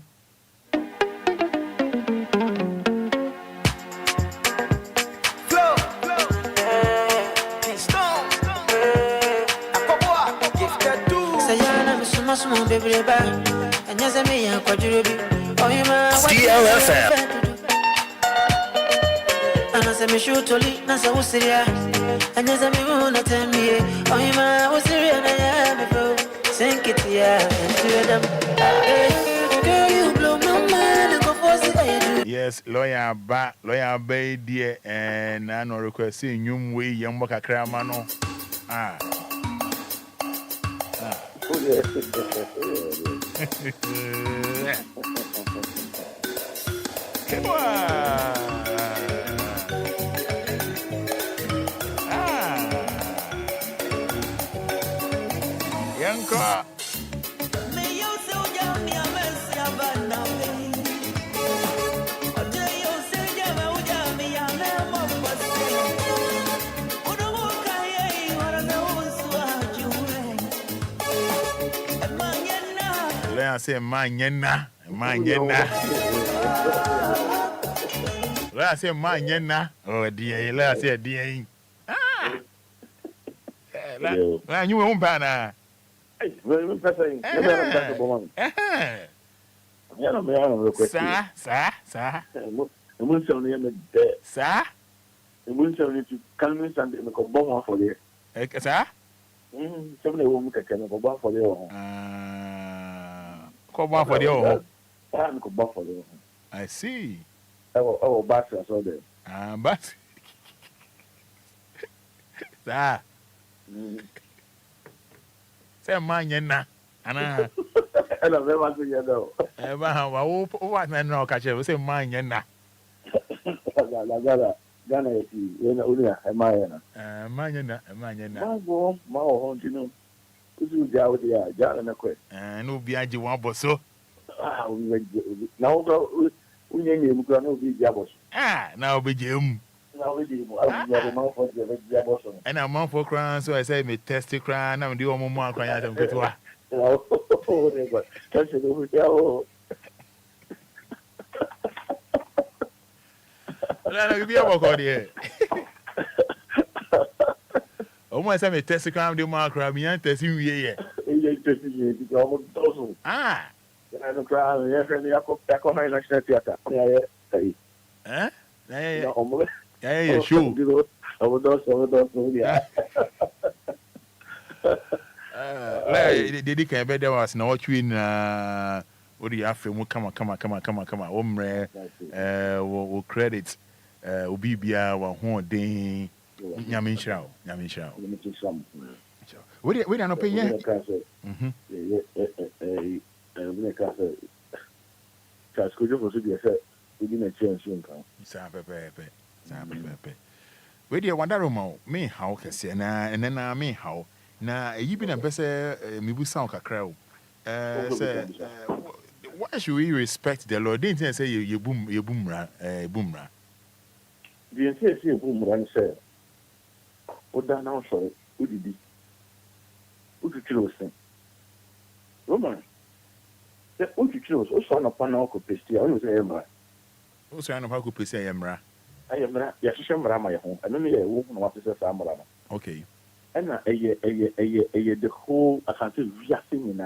DLFM. Anasema shutoli na sausiria anasema muna temie oima usiria na ya before sink it ya into them. Girl, you blow my mind and go for it. Yes, lawyer ba dear and I no request nyum we yambo kakra ma no. Come on. Yanko. I say manyena. Let say manyena. Oh dear, let say dear. La you won't bana. Sir. I see. Oh, Bass, I saw that. Bass. Say manyena. Ana. Ela me va to yendo. Ba wa na no ka che say manyena. La Gana eti yena unia emayena. Manyena. Mago ma o hontino. Uzu jawo dia jara na kwe. No bi age one boso. Na o unyenye mu kra na obi dia boso. Na obeje mu. Na obi mu abu ma fo dia boso. And I'm on for crown, so I say me test it crown, I'm doing more crown and go to her. Oh, they got touch it over there. No, be a walk on here. Oh, my son, me test the crown, do more crown, me and test you, yeah. Almost dozen. And the crown, yes, and the Aqua High Theater. Yeah, Yeah, sure. Overdose, yeah. They can bet there was no twin. What do you have? Come on. We'll credit. Obia, one day. Yamin Shao. We don't know pay yet. We dear wonder me how can say and then I mean how now you been a better me bu sound kakra why should we respect the Lord? Didn't say you boomra. The say boom run say Oda now sorry who did it? Who to kill us? Roman. The who to kill us also on a panel could pesti. I was a emra. Also, I know how to pay emra. I am not. Yes, my home. I don't know what is a family. Okay. And the whole I can say we are singing.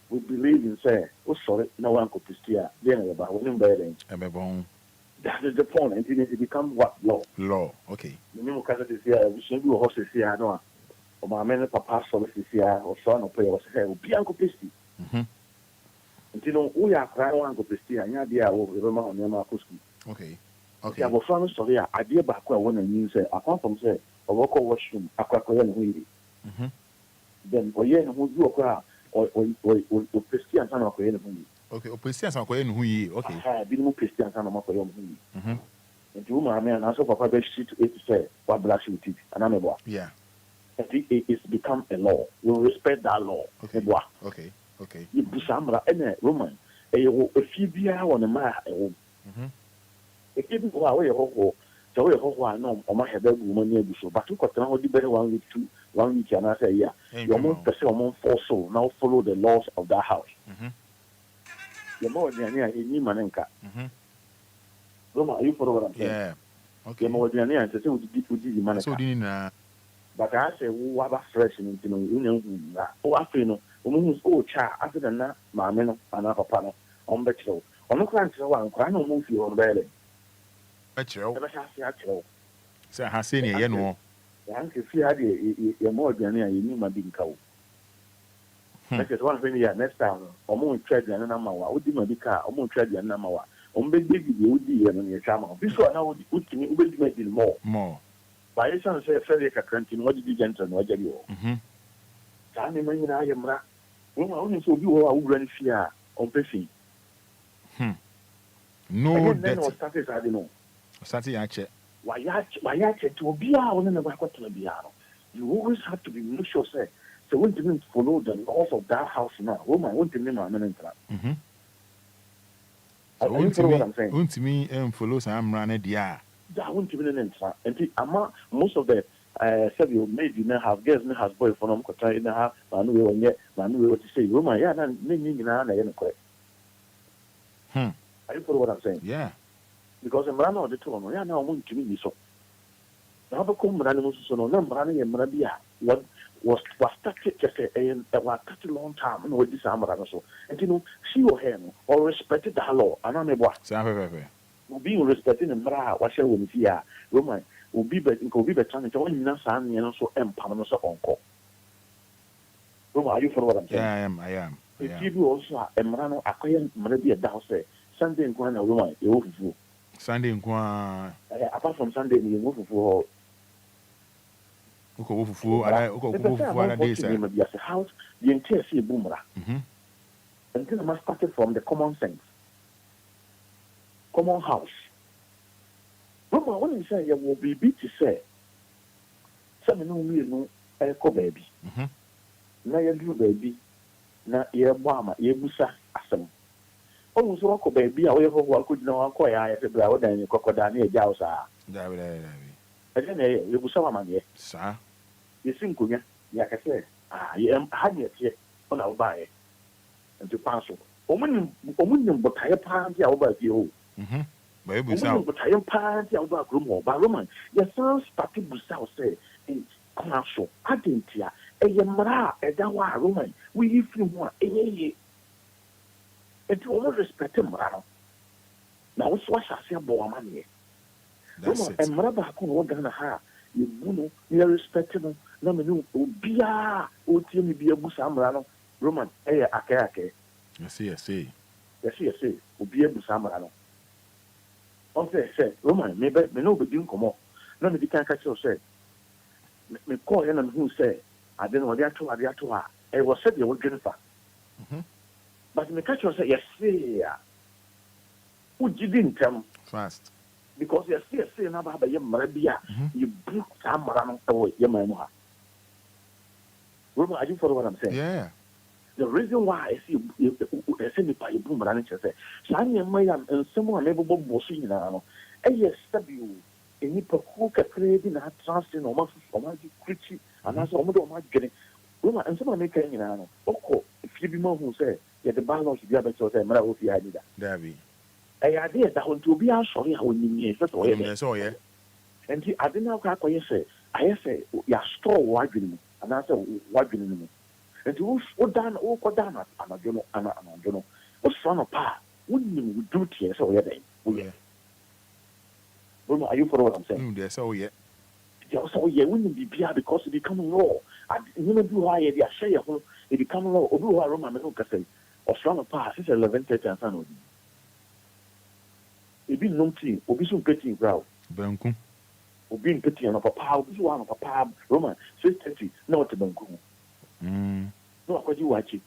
We believe in say, oh sorry, no one could pistia. Then about wasn't bearing. That is the point, and it become what law. Okay. The new cousin is here. We should do horses here. No, or my men, papa, solace is here, or son of prayer was here. Be uncle pisty. Until we are crying uncle pistia, and idea of the Roman on Yamakuski. Okay. I was from story. I did back when I knew say, apart from say, a local washroom, a crack and weedy. Then, or yen who do a crowd, or Christian son of anything. Okay, Christian son of who okay. I have been more Christian son of my own. And to my man, I saw Papa Besh to say, what black you teach, and I'm a boy. Yeah. It's become a law. We respect that law. Okay. You do some and woman, a few on a mile. If you go away, so we hope I know or my head woman near so, but you got to better 1 week, 1 week, and I say, yeah, your month per se, for so now follow the laws of that house. You're more than near any manenka. Roma, you follow what I'm saying? Yeah. Okay. You're more than near and say, what did you manage? But I say, what about fresh and you know, oh, after you know, woman's old child, after the na, my men, and our partner, on the show. On the crunch, one crying on move you on belly. So I seen you know. If you had a more than you knew my being cow. That is one thing here next time. Or more treasure and number one. Would you make car or more treasure and number one? On big baby, you would be in your channel. This one now would make it more. By a son say, Frederick, a country, what did you enter? What did you? Sammy, when I am right. Only so you are run fear on fishing. No, then or status, I don't know. Sati Yache. Why Yache to be out on the back to be out. You always have to be make sure, say, so when you follow the laws of that house now, woman, won't you name a man in that? I won't follow what I'm saying. Won't me follow some running the air. That won't be an answer. And most of the said you maybe now have girls, now has boy from Kotra in the house, man, we will get, man, we will say, woman, yeah, and meaning in correct. Are you follow what I'm saying? Yeah. Because I'm running on the tour, yeah, now I want to be so. Now, the common so no number running and Marabia. What was started just a long time and with this Amara so. And you know, she or him or respected the law, and I'm a boy. Being respected in Bra, what shall we see? Roman will be better in Kobe Tran, only Nasan, and also Empire uncle. Roma, are you for what I'm saying? I am. If you also a Marano, acquaint Marabia downstairs, Sunday in Guana, Roma, you Sunday in Guana. Apart from Sunday, you move for. Oko fufu ala day sir. Maybe as a house, the entire sea boomra. Until I must start it from the common sense. Common house. Roma, when you say you will be beat to say, some no echo baby. Na you do baby, na ye mama, ye busa asem. Oh, so echo baby, I will could know acquire as a brown and crocodile near Jausa. And then you busa man, ye, sir. You sing, Kunya, like I said, I am hanging here on our buy and to pass. Woman, but I party over you. Baby, but I am party over Grumo, but Roman, your son's party busa say, commercial, I didn't hear a yamara, a dawa, Roman, we if you want a and to all respect him, now what's what I say about money? Roman and Maraba could gonna have you, you respectable. No, no, Obia, Otim be a Busamrano, Roman, Akake. Yes, Obia Busamrano. Also, say, Roman, maybe me no be doing come on. None of the can catch say. Me call him and who say, I don't know, they are to her. I was said you were Jennifer. But me catch say, yes, who didn't tell fast. Because you see, now by your Marabia, you book some around away, your mamma. Are you follow what I'm saying? Yeah. The reason why I see you send me by a boom running to say, Shani and Mayam and someone never bossing now. And yes, you in Nipper who can create in a transit or muscle for my creature, and that's almost my getting. Roma and someone make any now. Oh, if you be more who say, get the balance of the other to say, Marawi idea. Davy. I idea that want to be out sorry how you first of all, yes, oh, yeah. And I didn't know how you say, I say, you're store wagging. And I said, what do you mean? And to what done, and I don't know. What's from a pa? Wouldn't you do tears or anything? Oh, yeah. Well, are you for what I'm saying? Yes, oh, yeah. So, yeah, wouldn't be beer because it become law. And you know, do I, they are share it become law, or do I Roman say, or from a pa, since 11:30 and son. It be no tea, or be so getting ground. Branco. Being petty and of a power, one of a power, Roman, 6:30, no to Banku. No, what you watch it.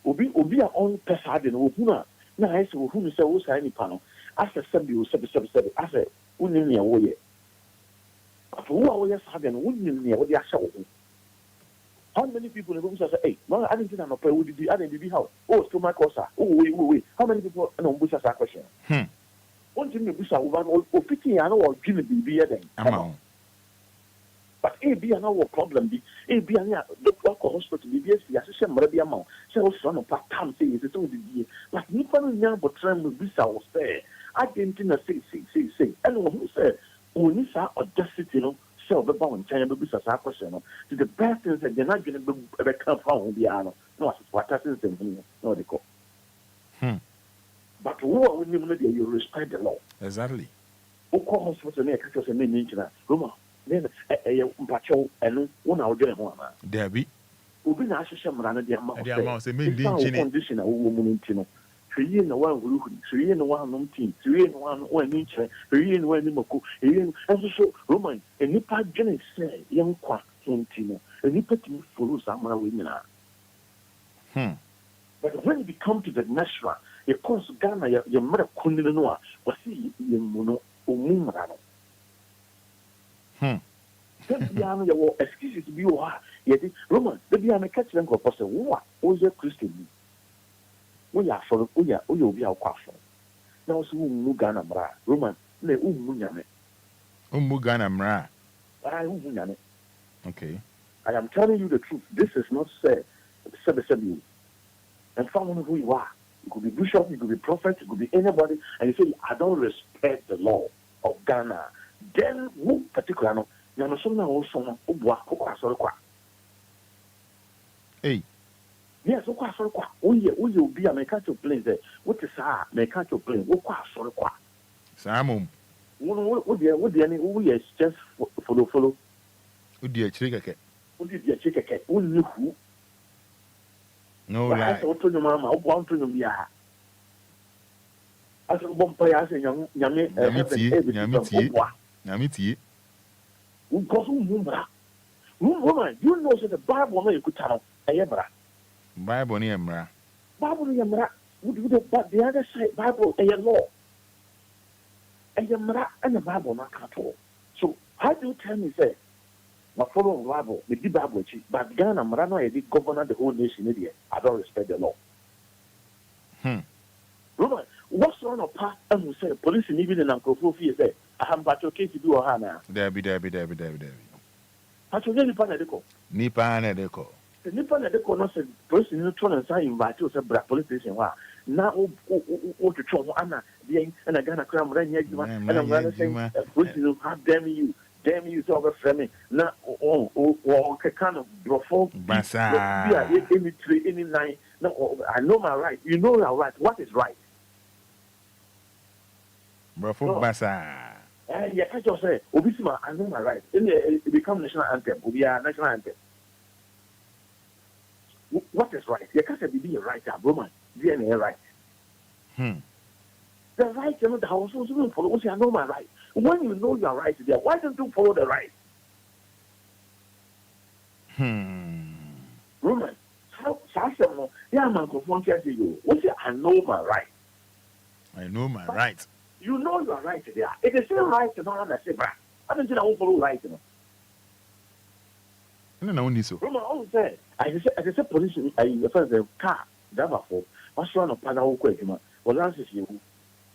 Obia on Pesad and Ohuna, nice, whom is also any panel. As a subby, as a wouldn't near way. But who are we having wouldn't near what they are showing? How many people in the room say, hey, no, I didn't know, would you I didn't be how? Oh, to my cosa. Oh, wait. How many people know Bush as a question? One thing you saw over 50 or Jimmy be then. But a be an hour problem be a be an doctor hospital be as a maybe amount. So son of part time say it's all the year. But Nippon young but trying to be so fair. I didn't say. And who said, only saw audacity, sell the bone, China be a question. To the best things that they're not going to come from the ano. No, what I said, no, they call. But who are you respect the law? Exactly. Who calls for the next because a minute, Roma, then a patrol and 1 hour getting one. Debbie, who be not some run at the amount of condition a woman in 3 in the one who 3 in the one team, 3 in 1 inch, 3 in 1 Moko, and so Roman, and Nipa Jenny say, young quack, Tino, and Nipa for some women are. But when we come to the natural, of course, Ghana, your mother couldn't know what see you mono or moonrano. Then your excuses to be what? Yet, Roman, the Biana catching for person, what was your Christian? We are for you'll be our question. Now, so Mugana Mra, Roman, le Munyane. Mugana Mra. I Munyane. Okay. I am telling you the truth. This is not said, you. And someone who you are. You could be bishop, you could be prophet, you could be anybody, and you say, I don't respect the law of Ghana. Then, who particular, you know, some also, hey. Yes, you'll be a mechanical plane there. What is our mechanical plane? What Simon. What the is just follow. Would you chicken? Would you chicken? Who? No, I told your mamma, I want to be a. As a bumpy as a young Yamiti. Who goes Lumba? Woman, you know that the Bible no you could tell ayebra. Bible ni emra. Bible ni emra. But the other side, Bible a law. Ayemra and the Bible not at all. So how do you tell me say, my follow the Bible, the Bible, but Ghana, Marano, I did govern the whole nation in India. I don't respect the law. Woman, what's wrong of part and we say police in even in Uncle Fufi say, I have but okay to do a hana. Debbie. But you really find a deco. Nipa Deco. The Nippon at the corner said, person in the tron and sign invite you to police station. Now, what to try Anna, and I got a cram, and I'm going to say, how damn you, so over framing. Now, kind of brofo, Bassa, any tree, any line. No, I know my right. You know your right. What is right? Brofo Bassa. Yeah, I just say, Obisma, I know my right. It become national anthem. Obia, national anthem. What is right? You can't say be a right, Roman. DNA right. The right, you know, the house also follow. I know my right. When you know your right there, why don't you follow the right? Roman, how yeah, man, confront you. What say I know my right? I know my right. You know your right there. It is still right to know that say, I don't think I won't follow right, you know. No, so. Roman, all say, I said, police, I first the car, driver for, what's wrong of Pada Okwejima, or answers you,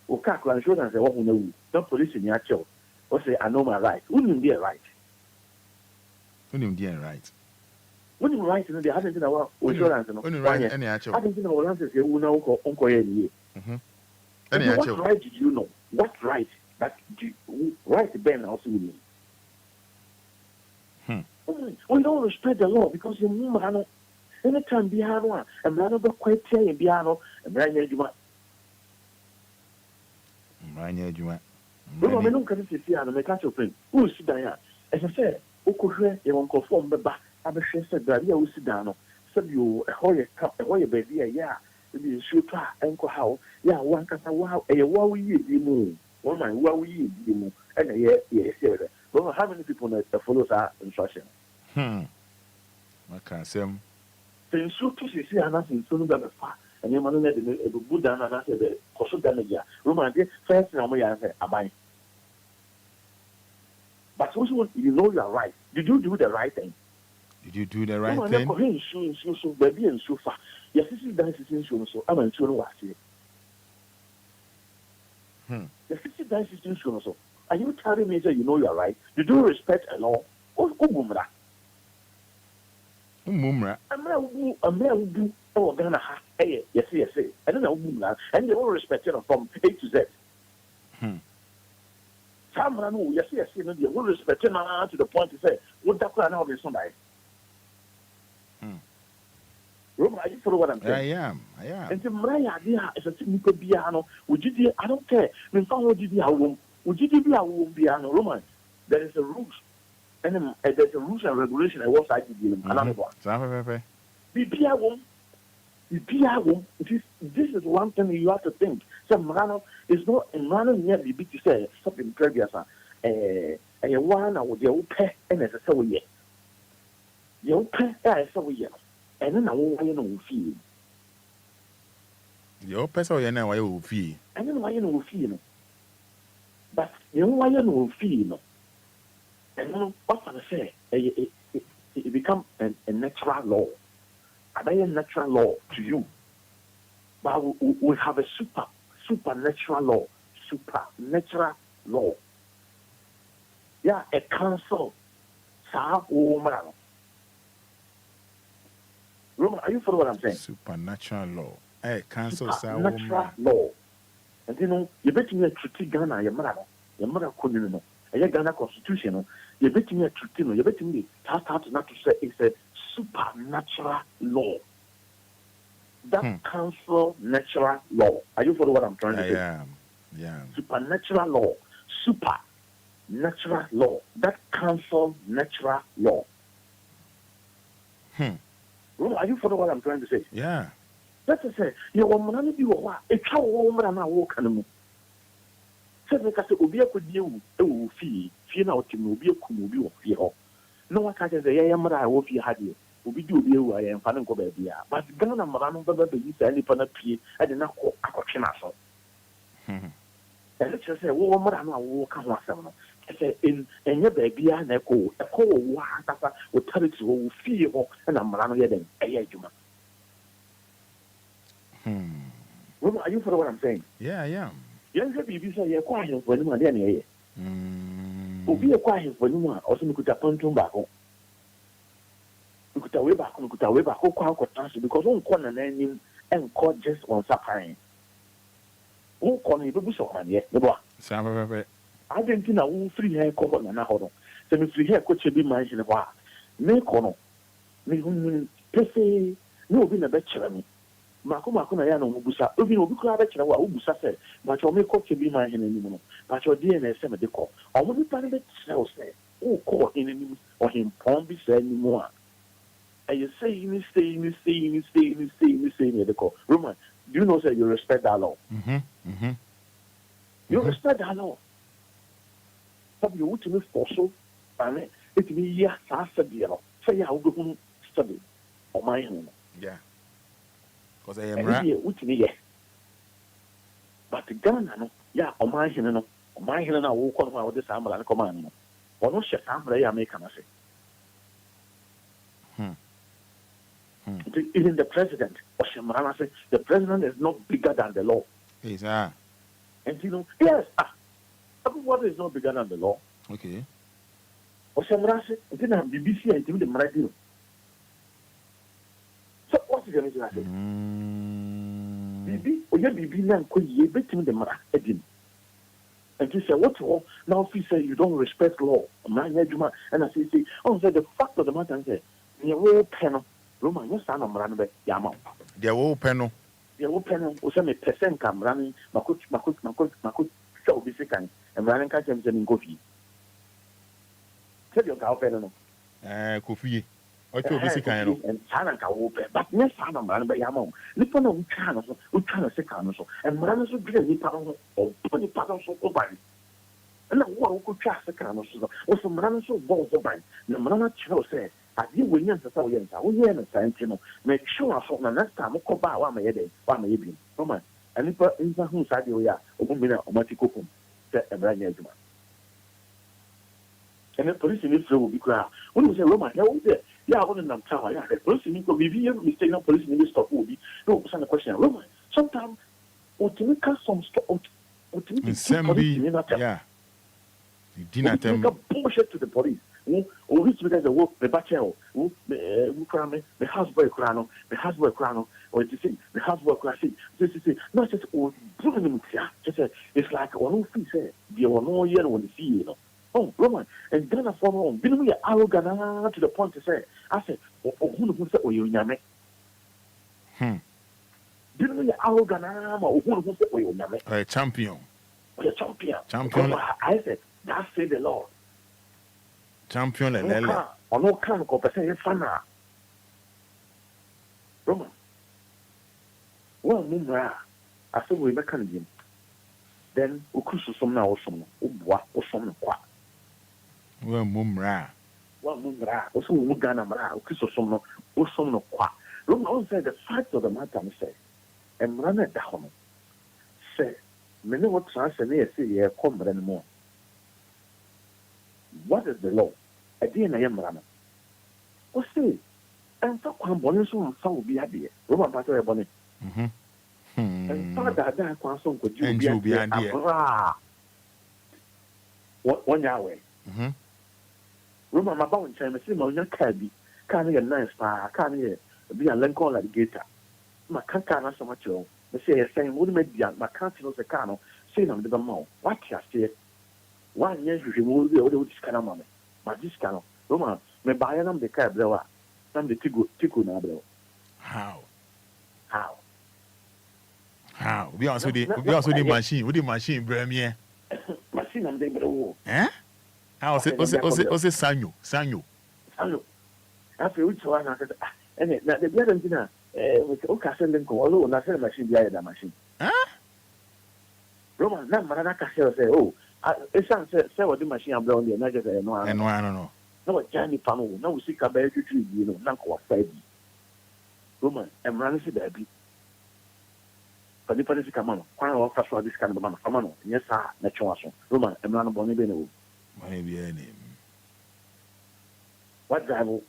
or car, and show them what we know, no police in your show, or say, I know my right. Wouldn't be a right. Wouldn't be a right. Wouldn't right in the hadn't in our insurance, and right any actual. I didn't know answers you know, Uncle Eddie. What right did you know? What right? That right, Ben also with me. We don't respect the law because you know, anytime Biano, and Manaba quite say Biano, and Branya Juma. Branya Juma. We don't come to see and make a friend. Who is there? As I said, Okuhe, you won't conform the back. I'm a shame that you sit down. Said you a hoya cup, a hoya baby, yeah. The shooter, Uncle How, yeah, one can say, wow, a wowie, you move. One my wowie, you move, and a yes, well, how many people that follow that instruction? I can't say. Since you see nothing sooner than the fact, and your man a good down and I said, Kosudanaya, Roman, first, and I say, Abai. But also, you know you are right. Did you do the right thing? Did you do the right thing? So, baby, and so far. Yes, this is dance in so I'm in tune was here. Yes, this is dance in so. Are you telling me that you know you are right? You do respect a law? Oh, Mumra. Mumra. A man will do, oh, Ghana, yes, I don't know Mumra, and they all respect it from A to Z. Someone, yes, they will respect it to the point to say, what that plan out is somebody. Roman, I just follow what I'm saying. I am. And the my idea is a technical piano. Would you? I don't care. When someone did the album, would you be a woman piano? Roman, there is a rules, and there's a rules and regulation. I was I did another one. Be a woman. This is one thing you have to think. So Marano is not Marano near the big to say something previous. And you want to your pet and as a so yet. Your pet as so yet. And then I won't feel. Your person, you know, why you feel. And then why you know feel. But you know why you know feel. And then what I say, it becomes a natural law. I a natural law to you. But we have a supernatural law. Supernatural law. Yeah, a council. Woman. Roman, are you following what I'm saying? Supernatural law. Hey, cancel supernatural law. And you know, you bet me a treaty Ghana, your mother couldn't know. And your Ghana constitution, you bet me a treaty, you bet me start not to say it's a supernatural law. That cancel natural law. Are you following what I'm trying to say? Yeah. Supernatural law. Supernatural law. That cancel natural law. Are you following what I'm trying to say? Yeah. That's to say, you want to be what? A cow woman and I walk animal. Said, because Obia could you, fee, now to move your Kumubi of fear. no one catches a yammer wolf you had you. Obi do you I am fanning go baby. But Ghana Marano Baba is any pan of pea, I did not call a cochinasso. And let's just say, oh, Marano will come on seven. I say, in your baby, and a cold war, will tell it to feel, and I'm Marano yet, a yajuma. Are you for what I'm saying? Yeah, I am. Young baby say you're quiet for anyone any. Be a quiet for anyone, or some could have turned back home. You could away back, because one corner name and caught just on supplying. One corner, you do so, and yet, the boy. Argentina won't free hair cover and a hold. Semi free hair could be mentioned a while. May corner. Me, say, no, been a bachelor. Makuna Yano Busa, Ubi Bachelor, Ubusa said, but your make could be mentioned anymore. But your DNA semi deco. I want to find it so say, oh, call in him or him, Pombi said anymore. And you say, you stay the call. Roman, do you know that you respect that law? You respect that law. Have you to me for so? And it be yes, I said, say how good study on my home. Yeah. Because I am right. But the gun, yeah, on my hand, on my hand, I will call out this amber and command. Or no shit, I'm ready, I make a say. Even the president, the president is not bigger than the law. Yes, and you know, yes, everyone is not bigger than the law. Okay. Oshamrase, and then I'm BBC and the radio. So what is going to happen? Bibi, or your Bibi now could ye between the Mara again. And you say, what all? Now, if you say you don't respect law, and I say, the fact of the matter is, you're panel. Roman, your son of Ranbe, Yama. They will panel. They will panel, or some percent come running, Makut, show be second, and running catching in coffee. Tell your cow panel. Coffee. Or to be second, and Sana cow, but yes, son of Ranbe Yama. Lipon of China, who can a second, and Manas would really pound or 20 pounds of open. And one could trust the cannon, or some Manas of balls of mine. The Manana Cho said, I did win the Southern, I will hear the Santino. Make sure I saw the next time I call back 1 minute, 1 maybe. Roman, and if in the whose idea we are, or minute or Maticopum, said a brand new. And the police in this will be crowd. When you say Roman, yeah, I wouldn't know how the police in the mistake, no police in this stop will be no question. Roman, sometimes, what to make us some stop, what to make yeah. You didn't tell me. Bullshit to the police. Or which because the work, the bachelor, the houseboy crown, or to see the houseboy classic. This is not just all doing it's like one who said, you are no year when you see you. Oh, Roman, and Ghana for home, didn't we arrogant to the point to say, I said, who said, oh, you yame? Didn't we arrogant or who said, oh, you yame? A champion. A champion. I said, that said the Lord. Champion and Lele. On no can go percent fana. Roman. Well, Mumra, I said we make him. Then we could some now or some or qua. Well, Mumra. Well, Mumra, or some Muganamra, or kiss or some qua. Roman said the fact of the matter, say, and run it down. Say, many what chance and they say, come anymore. What is the law? A DNA Ramana. Or say, and so come bonus on some be idea. Roman Pater Bonnet. And Fada, that one could you be idea. One hour. Roman, my bound time, I see my young cabby. Can't be a nice fire, can't be a Lincoln alligator. My can't so much. They say, saying, wouldn't make the my country was a cano, saying I'm the more. What you say? 1 year you remove the other kind money. But this kind of Roman, me buy them the car blower. Some the tiku na blow. How? We also the machine. With the machine, Bremie. Machine and they blow. How was it Sanyo? After which one I said, and the blood and dinner, with Oka sending call, and I said machine behind the machine. Roman, not Maranaka say, oh. It sounds say what the machine I'm blowing the no. No, Johnny Pano, no, see Cabell, you know, Nanko, Freddy. Roman, and Rancy Baby. But the police come on, quite a lot of this kind of man, Famano, yes, sir, natural. Roman, and Ran Bonnie Beno. Maybe a name. What driver,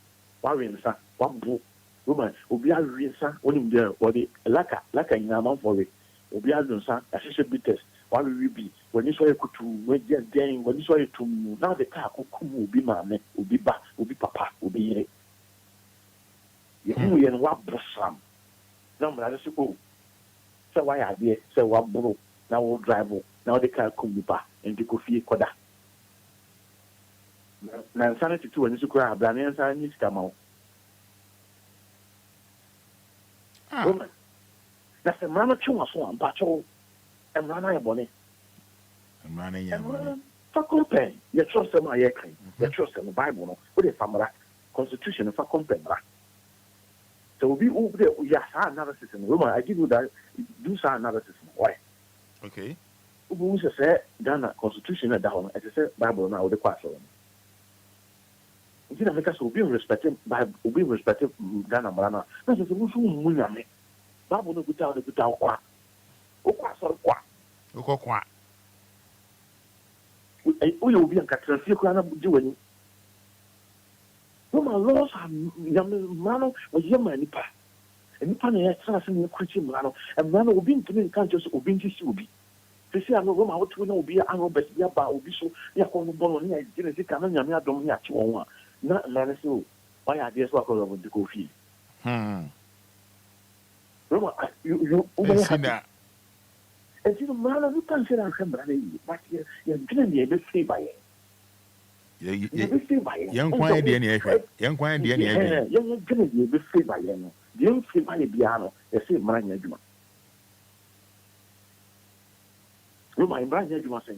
Warren, sir, one book. Roman, Obia Rinsa, only there, or the Laka in amount for it. Obia Dunsa, as she should be test. Why will we be? When you saw a kutu, when you're then, when you saw it to now the car will be mamma, will be back, will be papa, will be here. You know, and what bosom. No, but I just go. So why are they? So what bro? Now we'll drive. Now the car could be back and the coffee koda. Now, sanity too, and you grab Daniels and you come out. Woman, that's a man of two so but all. And run a bonnet. I'm running a bonnet. For company, you trust them, I claim. You trust them, the Bible, with a family constitution for company. So we over there, yes, analysis in Roman. I give you that, do some analysis. Why? Okay. Who say Ghana constitution down, as I said, Bible now, the question. You know, because we'll be respected by, we'll be respected Ghana, Marana. That's a who Bible no good out the good out. Okokwa. We will be a catastrophe. Doing Roman laws are Mano or Yamanipa. And Nipan has transferred the Christian Mano, and Mano will be in the countries of Binti Subi. They say, I know Roma, what we know be an obes, Yaba, will be so, Yakon Bolonia, Genesis, and Yamia Domiachi. Not Lanasu. Why are these workers of the coffee? Roma, you that. And you know, you can't say I'm but you're going to be free by it. You're free by it. Young quiet DNA, young quiet DNA. You're going to be free by it. You're free by the piano, the same man as you. Roma, Brian, you must say.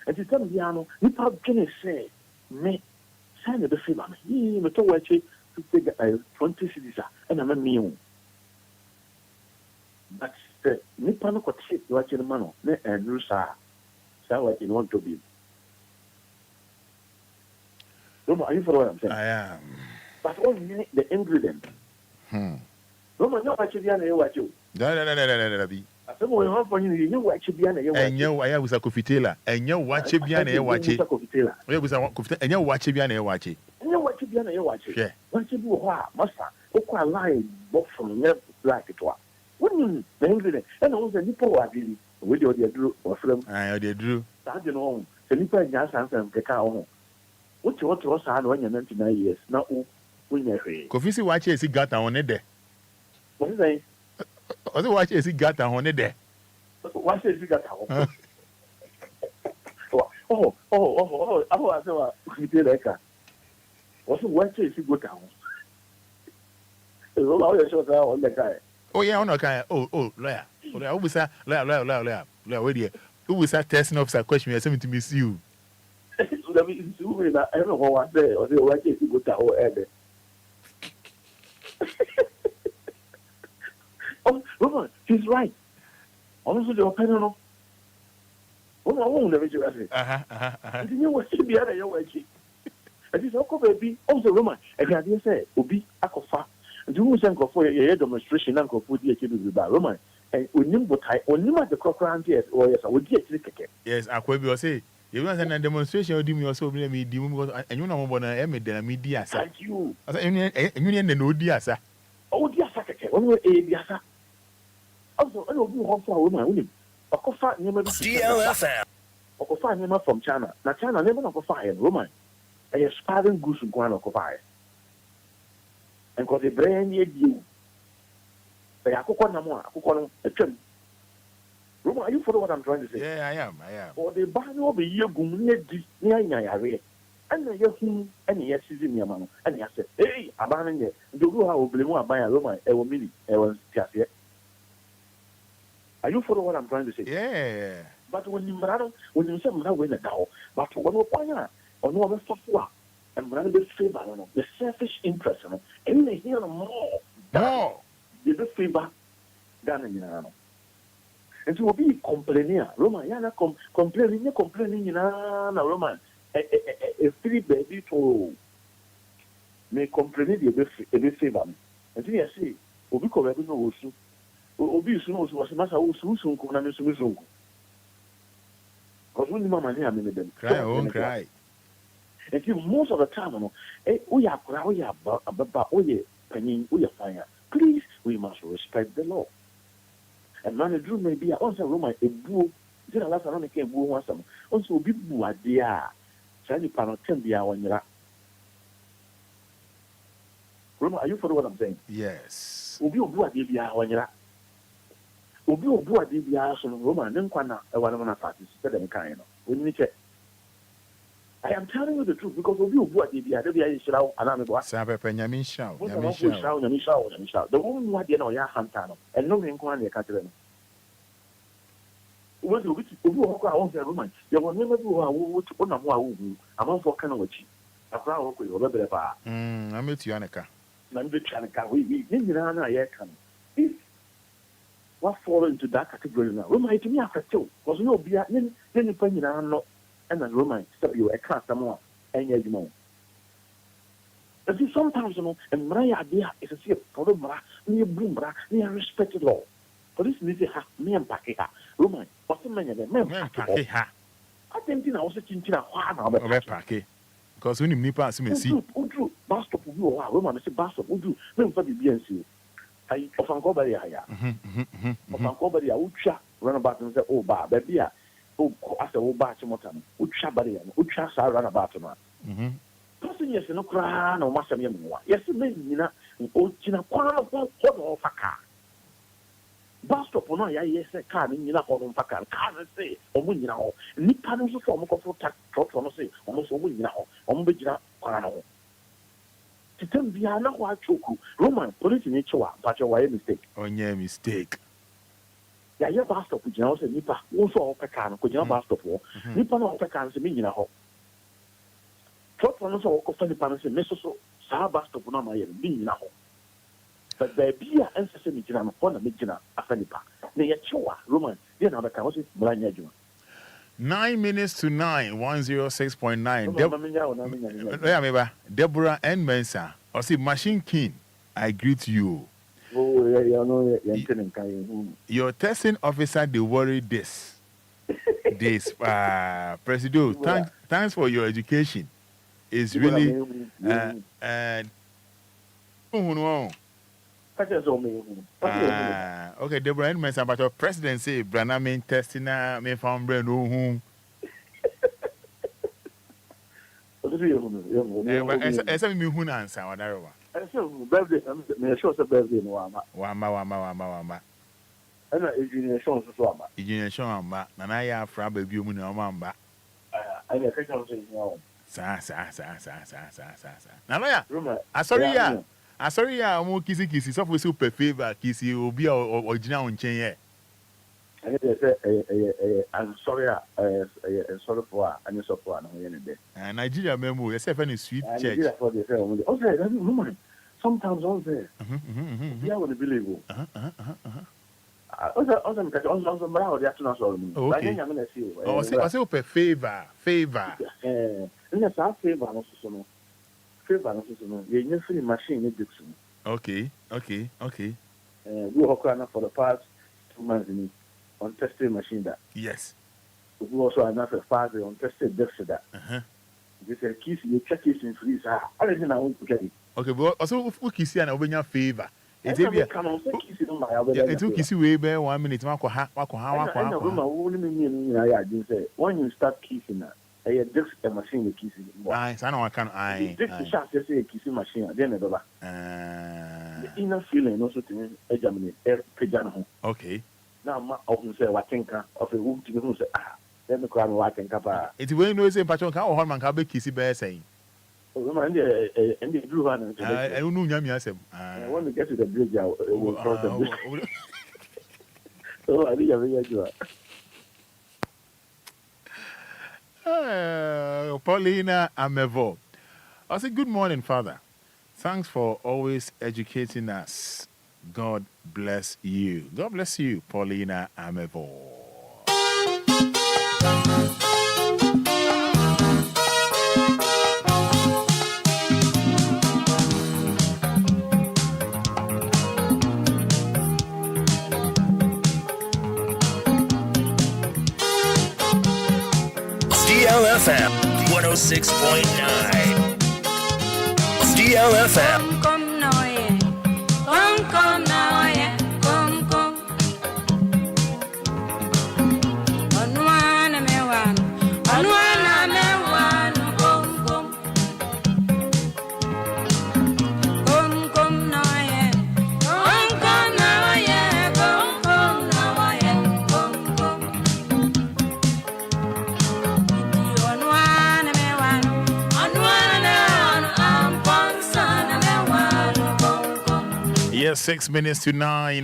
And you tell me, piano, you probably can say, me, sign the free man. You know, what you take 20 cities, and I'm a meal. But Nippon could sit watching the man, and Rusa, so what you want to be. Roma, are you for what I'm saying? I am. But only the ingredient. Roma, no, I should be an what you. I said, well, how for you watch it behind a and you, I was a coffee tailor, and you watch it behind a watch it. Where was I? And you watch it behind a watch it. And you watch it behind a watch it. Yeah. Once you do what, master, or quite lie, both from left like it was. When the ingredient, and also Nippo are really with your drew or from I drew. I don't know. The Nippo and Yasan and Cacao. What you want to us when you're 99 years? Now, when you're free. Coffee watches he got on it there. What is it? Other watches he got on it there. What is he got? Oh, I saw you did that. What's the watches he go down? All your shows are on the guy. Oh yeah, on okay. Oh, lawyer. Who was that? Lawyer. Where do you? Who was that testing officer question me something to miss you? Let me see that I don't know what I say or the way you go down or oh, Roman, he's right. Also, the opinion of oh, I won't let you say. You know what should be at your way. And it's all baby. Also, Roman, and I didn't say, Obi, Akofa. And you send for a demonstration and put the kid with that Roman. And when you put the crocodile, yes, or yes, I would get it. Yes, I could be say, you want a demonstration, do me also, me, and you know, what I made the media. Thank you. And you need the no dear, sir. Oh, dear, secretary, only a dear, sir. Also, I don't know how far woman. Okofa, never DLFM. Okofa, never from China. Now, China never Okofa and Roman. A aspiring goose in Guan Okofa. And got a brand new deal. They are Coconamo, a trim. Roma, are you for what I'm trying to say? Yeah, I am. Or the ban of a year goon near Yaya. And the young and yes, is in your man. And I said, hey, abandoning it. Do you have a blue by a Roma, a woman, a was just yet. Are you for what I'm trying to say? Yeah. But when you say, win a cow, but one or no other software. And when they favor the selfish interest, and they hear more. You do favor than in Yano. And so be complaining, Roma, Yana complaining, Roma, a free baby to may complain a bit favor. And then I say, Obi Kobe no Osu. Obi Suno was a master of Susun Kunan Susun. Because when the mamma near me, them cry, won't cry. And you most of the time, we are about penny, we are fire. Please, we must respect the law. And man, a drew may be also room a boo. Did a last one came boo once. Also, be boo a dear. Shiny panel 10 be our year. Roma, are you for what I'm saying? Yes. Obi boo a dear one year. Obi boo a dear son Roma, and then Quana, a one of our parties, said them kind of. When we check. I am telling you the truth because of you, what did you have? I shall, and I'm about Sabe Penyamin shout. The woman who had your Hantano, and no one can Catherine. What do we walk out the woman? You will never do a wood on a woo. I'm on for Kanochi. A brown with your rebel bar. I met Yanaka. Number Chanaka, we yet can. If what fall into that category now, Roma to me after two was no be then you find not. And then Roman step you a class more and you know. But sometimes you know, and my idea is to see a problem near Blumbra, near respected law. Police need to have me and Pakeha. Roman, what's the man of them? Pakeha. I think I was a chinchilla of Pake. Because when you meet us, you see. Udu, Bastop, you are Roman, Mr. Bastop, Udu, then for the BNC. I often go by the higher. Often go by the Ucha, run about and say, oh, bah, baby. After all, Batimotan, Ucha Barian, Ucha Saran about him. Person, yes, no crown or Master Yamua. Yes, maybe, old China, Kwana, or Faka. Bastop, no, yes, a car in Yina or Faka, can't say, or win now. Nippon is a form of tax, say, almost a win now, on Bijina, Kwana. To tell Viana, what Choku, Roman, police in Echoa, but your way mistake. On your mistake. Ya ya bastop kujina ose nipa wonso opeka no kujina bastop wo nipa no opeka nse me nyina ho trotro no so okofa nipa no se mesoso sa bastop no ma ye me nyina ho but baby a ense se me gyina no ho na me gyina afa nipa na ye chewa Roman ye na beka wo se branya adwuma 9 minutes to 9 106.9 Deborah and Mensa or see Machine King I greet you. Oh, your testing officer, they worry this. President, thanks for your education. It's really okay, Deborah, and mention about your presidency, Brana main testing me from Brand whom. I said, me who answer whatever. Birthday, I'm sure it's a birthday. Wama. And a junior shows as well. Junior show, and I have for baby woman or mamba. I think I'm saying, no. Sa. Now, I sorry, I'm more kissy, so for super favor, kissy, Obia or original on chain. I'm sorry, sorry for any support. Nigeria memo, yourself any sweet church. Okay, that's woman. Sometimes all there. Yeah, when believe. I say per favor. And that's our favor. Favor, you're free machine. Okay. We work for the past 2 months on testing machine that. Yes. We also have a father on tested death that. This is kiss you check it in freeze. I don't know to get it. Okay, but also if we kiss you and open your favor. It's a come on, kiss it on my it took kiss way bear 1 minute. When you start kissing that, this a machine with kissing. I know I can. This is just a kissing machine. Then the inner feeling also to examine pigeon. Okay. Now, I often say, what think of a woman to say, then the crowd what think about. It's when you say, Patron, how Horman can be kissy bear saying. And they drew one. I don't know, Yamiasem. I want to get to the bridge. I will cross the bridge. So I think I Paulina Amevo. I say, good morning, Father. Thanks for always educating us. God bless you. God bless you, Paulina Amevo. DLFM 106.9. DLFM. Come now, yeah. Come now, yeah. Come. On one, me one. On one, me one. Come now, yeah. Come now, yeah. Come now, yeah. Come. On one, me one. On one, Yes, 6 minutes to 9.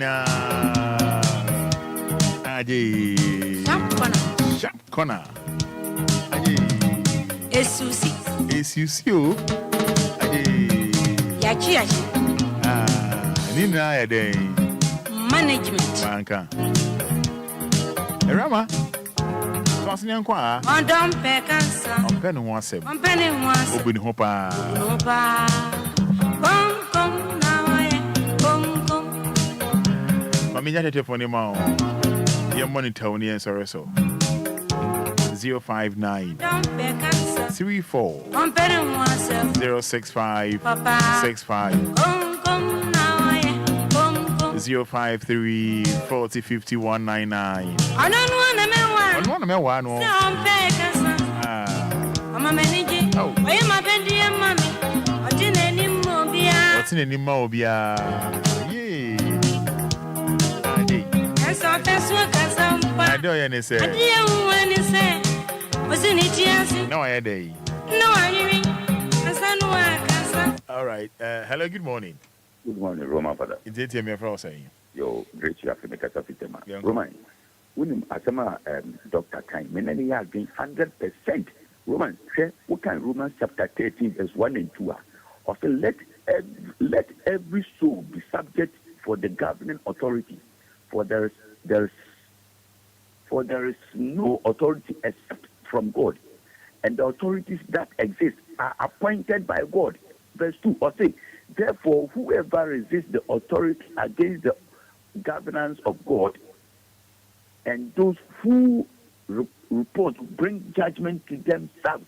Aji. Sharp corner. Aji. Esusi. Aji. Yachi. Nina ya day. Management. Banka. Rama. Toss ni ankwa. On don't pay cancer. On pen one sep. On penny once. Obini hopa. Come now, yeah. Come. Mami nya telephone ma o. Ye monitor oni en sorry so. 059 Don't pay cancer. 34 On penny once. 065 Papa. 65 Come now, yeah. Come. 053 40 50 199. I don't want to me one. On one me one no. Don't pay cancer. I'm a manager. Oh. I am a baby and mommy. I didn't any more beer. What's in any Obia? Yeah. Adi. That's all that's what I I don't any say. I didn't want to say. Was in it, yes? No I day. No, I mean, I said, no, I can't. All right. Hello, good morning. Good morning, Roma Fada. It's it me for saying. Yo, great you have to make a sapitema. Yeah. Roman, when Asama Dr. Kind, many are being 100%. Roman, who can Romans chapter 13, verse 1 and 2 also let every soul be subject for the governing authority, for there is no authority except from God, and the authorities that exist are appointed by God. Verse 2 or say, therefore, whoever resists the authority against the governance of God, and those who report bring judgment to themselves.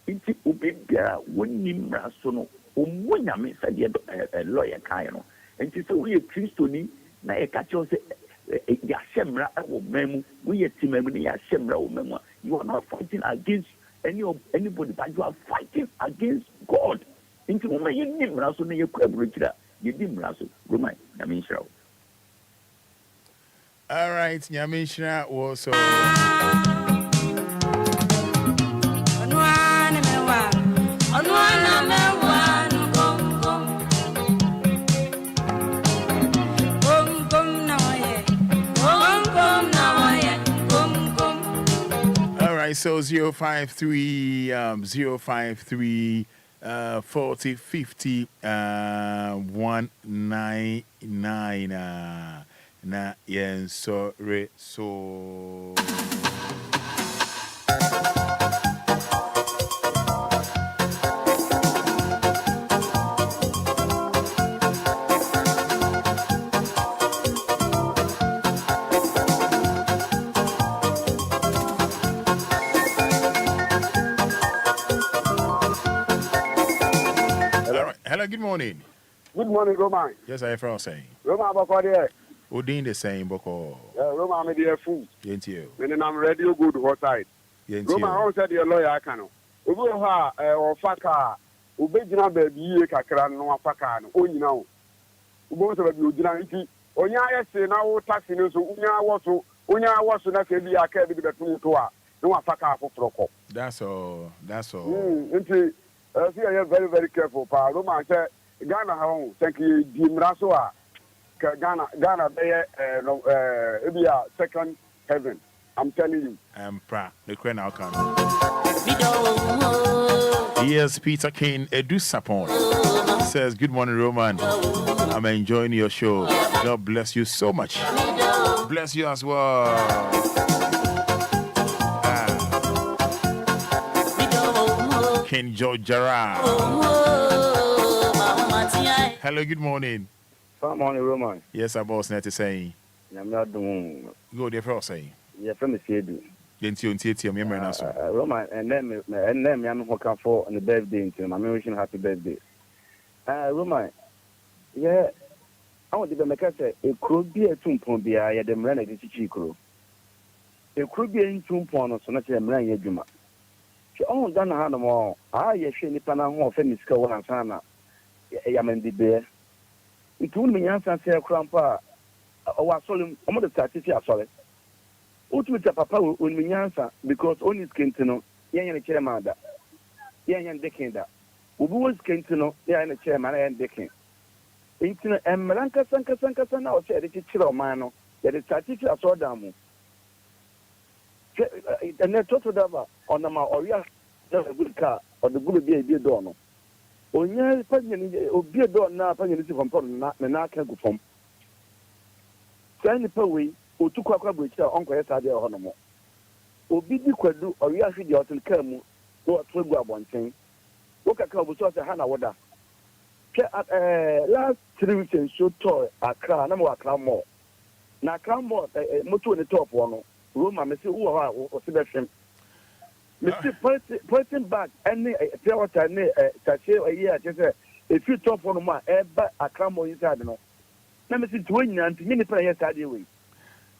Inti Obia woni mraso no omunya me said a lawyer kind no. Inti so we Christoni na e ka cho se ya shemra wo memu we timemu na ya shemra wo memu. You are not fighting against anybody, but you are fighting against God. Inti wo me ni mraso na ye kwabrekira ye di mraso Roma na me nshira. All right, Nyamishna also. All right, so 053 053 40 50 199 na yen sorry so Hello, good morning. Good morning, Roman. Yes, I am saying. Roman, about Odin the same boko. Roma, I'm a fool. Yent you. When I'm radio good hot side. Roma, I said your lawyer, I can. Ubuha or Faka, Ubejina baby, Kakran, no Faka, oh, you know. Ubos of you, Janity, Onya, say now taxing us, Unya was to not be a cabin that two to no Faka for Proco. That's all. I am very, very careful. Pa Roma said, Ghana, how thank you, Jim Rasoa. Ghana, be a second heaven. I'm telling you. I'm proud. The Queen outcome. Yes, Peter Kane, Edu Sapon says, good morning, Roman. I'm enjoying your show. God bless you so much. Bless you as well. King George Gerard. Hello, good morning. Good morning, Roman. Yes, I was not saying. I'm not doing. Go there for saying. Yeah, from the city. Yenti onti me na so. Roman and then I'm working for on the birthday into my wishing happy birthday. Roman, yeah, I want to make say it could be a tumpon be I had them run at the chico. It could be in tumpon so not a man yeduma. She owned done a hand of all. Yes, she nippana home finish go and sana. Yaman the bear. It told me answer say a crampa. Or solemn, I'm going to start to sorry. Ultimate papa will me answer because only skin to know, young and a chairman that. Young and decking that. Who was skin to know, young and a chairman and decking. Into a Melanca Sanka now said it's a chill mano, that is started to saw down. And then total dava on the Maoria, the good car or the good be a beer donor. Only beer door now, paying from Menaka go from. Send the way. Utukwa bridge uncle Sadia Honomo. Obidi Quadu or Yashi the Hotel Kermu, go at Twigua Bonting. Look at Kabusa Hana Wada. Last 3 weeks in so toy, Accra, no more Accra more. Now, Accra more, Mutu in the top one. Room, I may see who are or Sebastian. Mr. Pointing back any theater, Tachi, a year, if you talk for more, ever Accra more inside. Let me see 20 and many players at the way.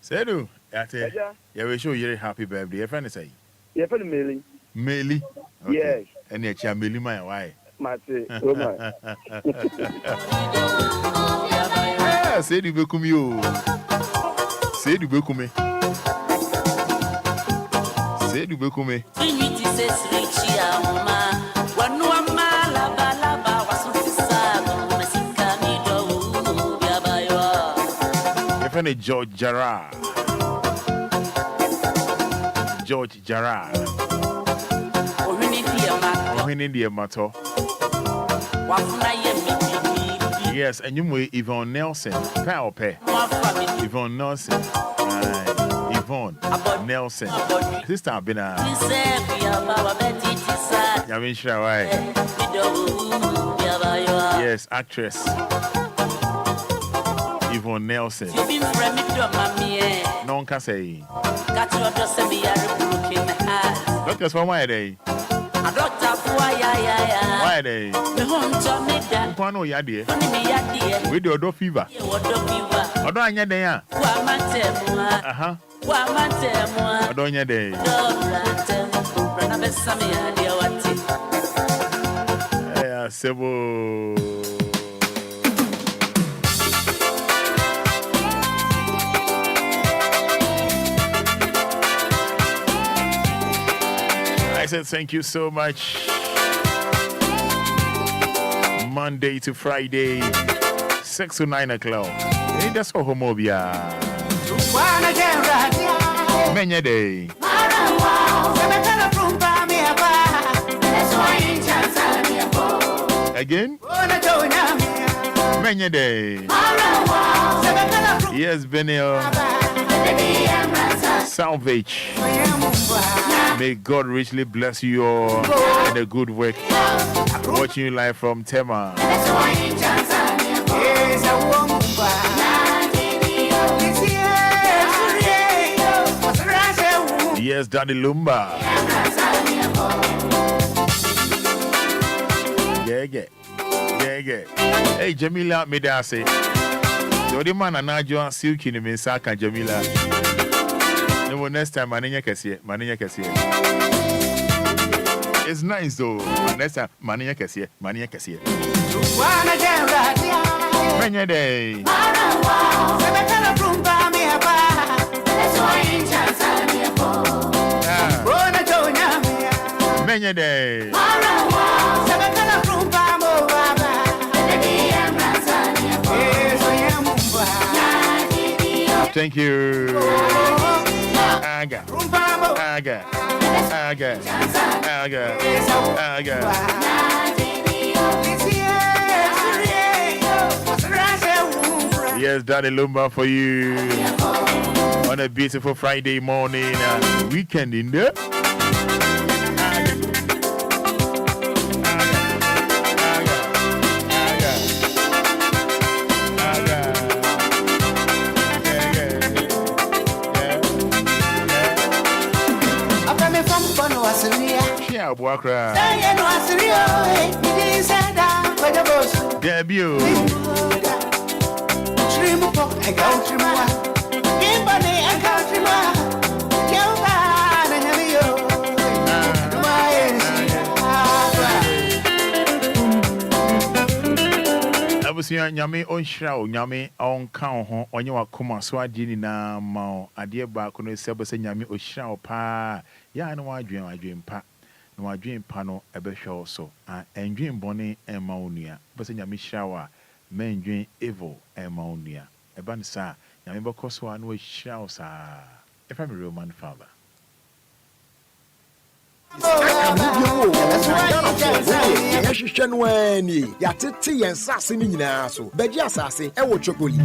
Sedu, yeah, we show you happy birthday. Your friend say, your friend Melly. Melly? Yes. And your child Melly, my why? Mate, say du bekum you. Say du bekum. Say du bekum. George Gerard. George Gerard. India Mato. Yes, and you may Yvonne Nelson. Power pay. Yvonne Nelson. Yvonne Nelson. Sister I've been yes, actress. Yvonne Nelson. No one can say. Doctors, why are they? Why are they? Pano Yadi. We do a fever. I don't know there. I don't know there. Yeah, Sebo. I said thank you so much. Monday to Friday, 6 to 9 o'clock. Hey, that's all Obia. Many day. Again? Many day. Yes, Benio. Salvage. May God richly bless you all in a good work. Watching you live from Tema. Yes, Daddy Lumba. Yeah. Hey, Jamila Medase. The man and I join Silky in Misaka Jamila. No, next time, Maninya Cassia. It's nice though. Next time, Maninya Cassia. Many day. Many day. Thank you. Aga. Yes, Daddy Lumba for you on a beautiful Friday morning, weekend in there. Yeah, Boakra. Debut. Abusia nyame onhira o nyame onka ho onye wakoma so ade ni na ma ade ba ko no se nyame ohira o pa ya na wadwen pa na wadwen pa no ebehwe so a endwen bone ema onua bese nyame hira wa mendwen evil ema onua eba nsa nyame bekoso a na ohira o sa if I'm a Roman father yɛhwehwɛ no ani yɛatete yɛn nsase no nyinaa so bɛgye asase ɛwɔ chokoli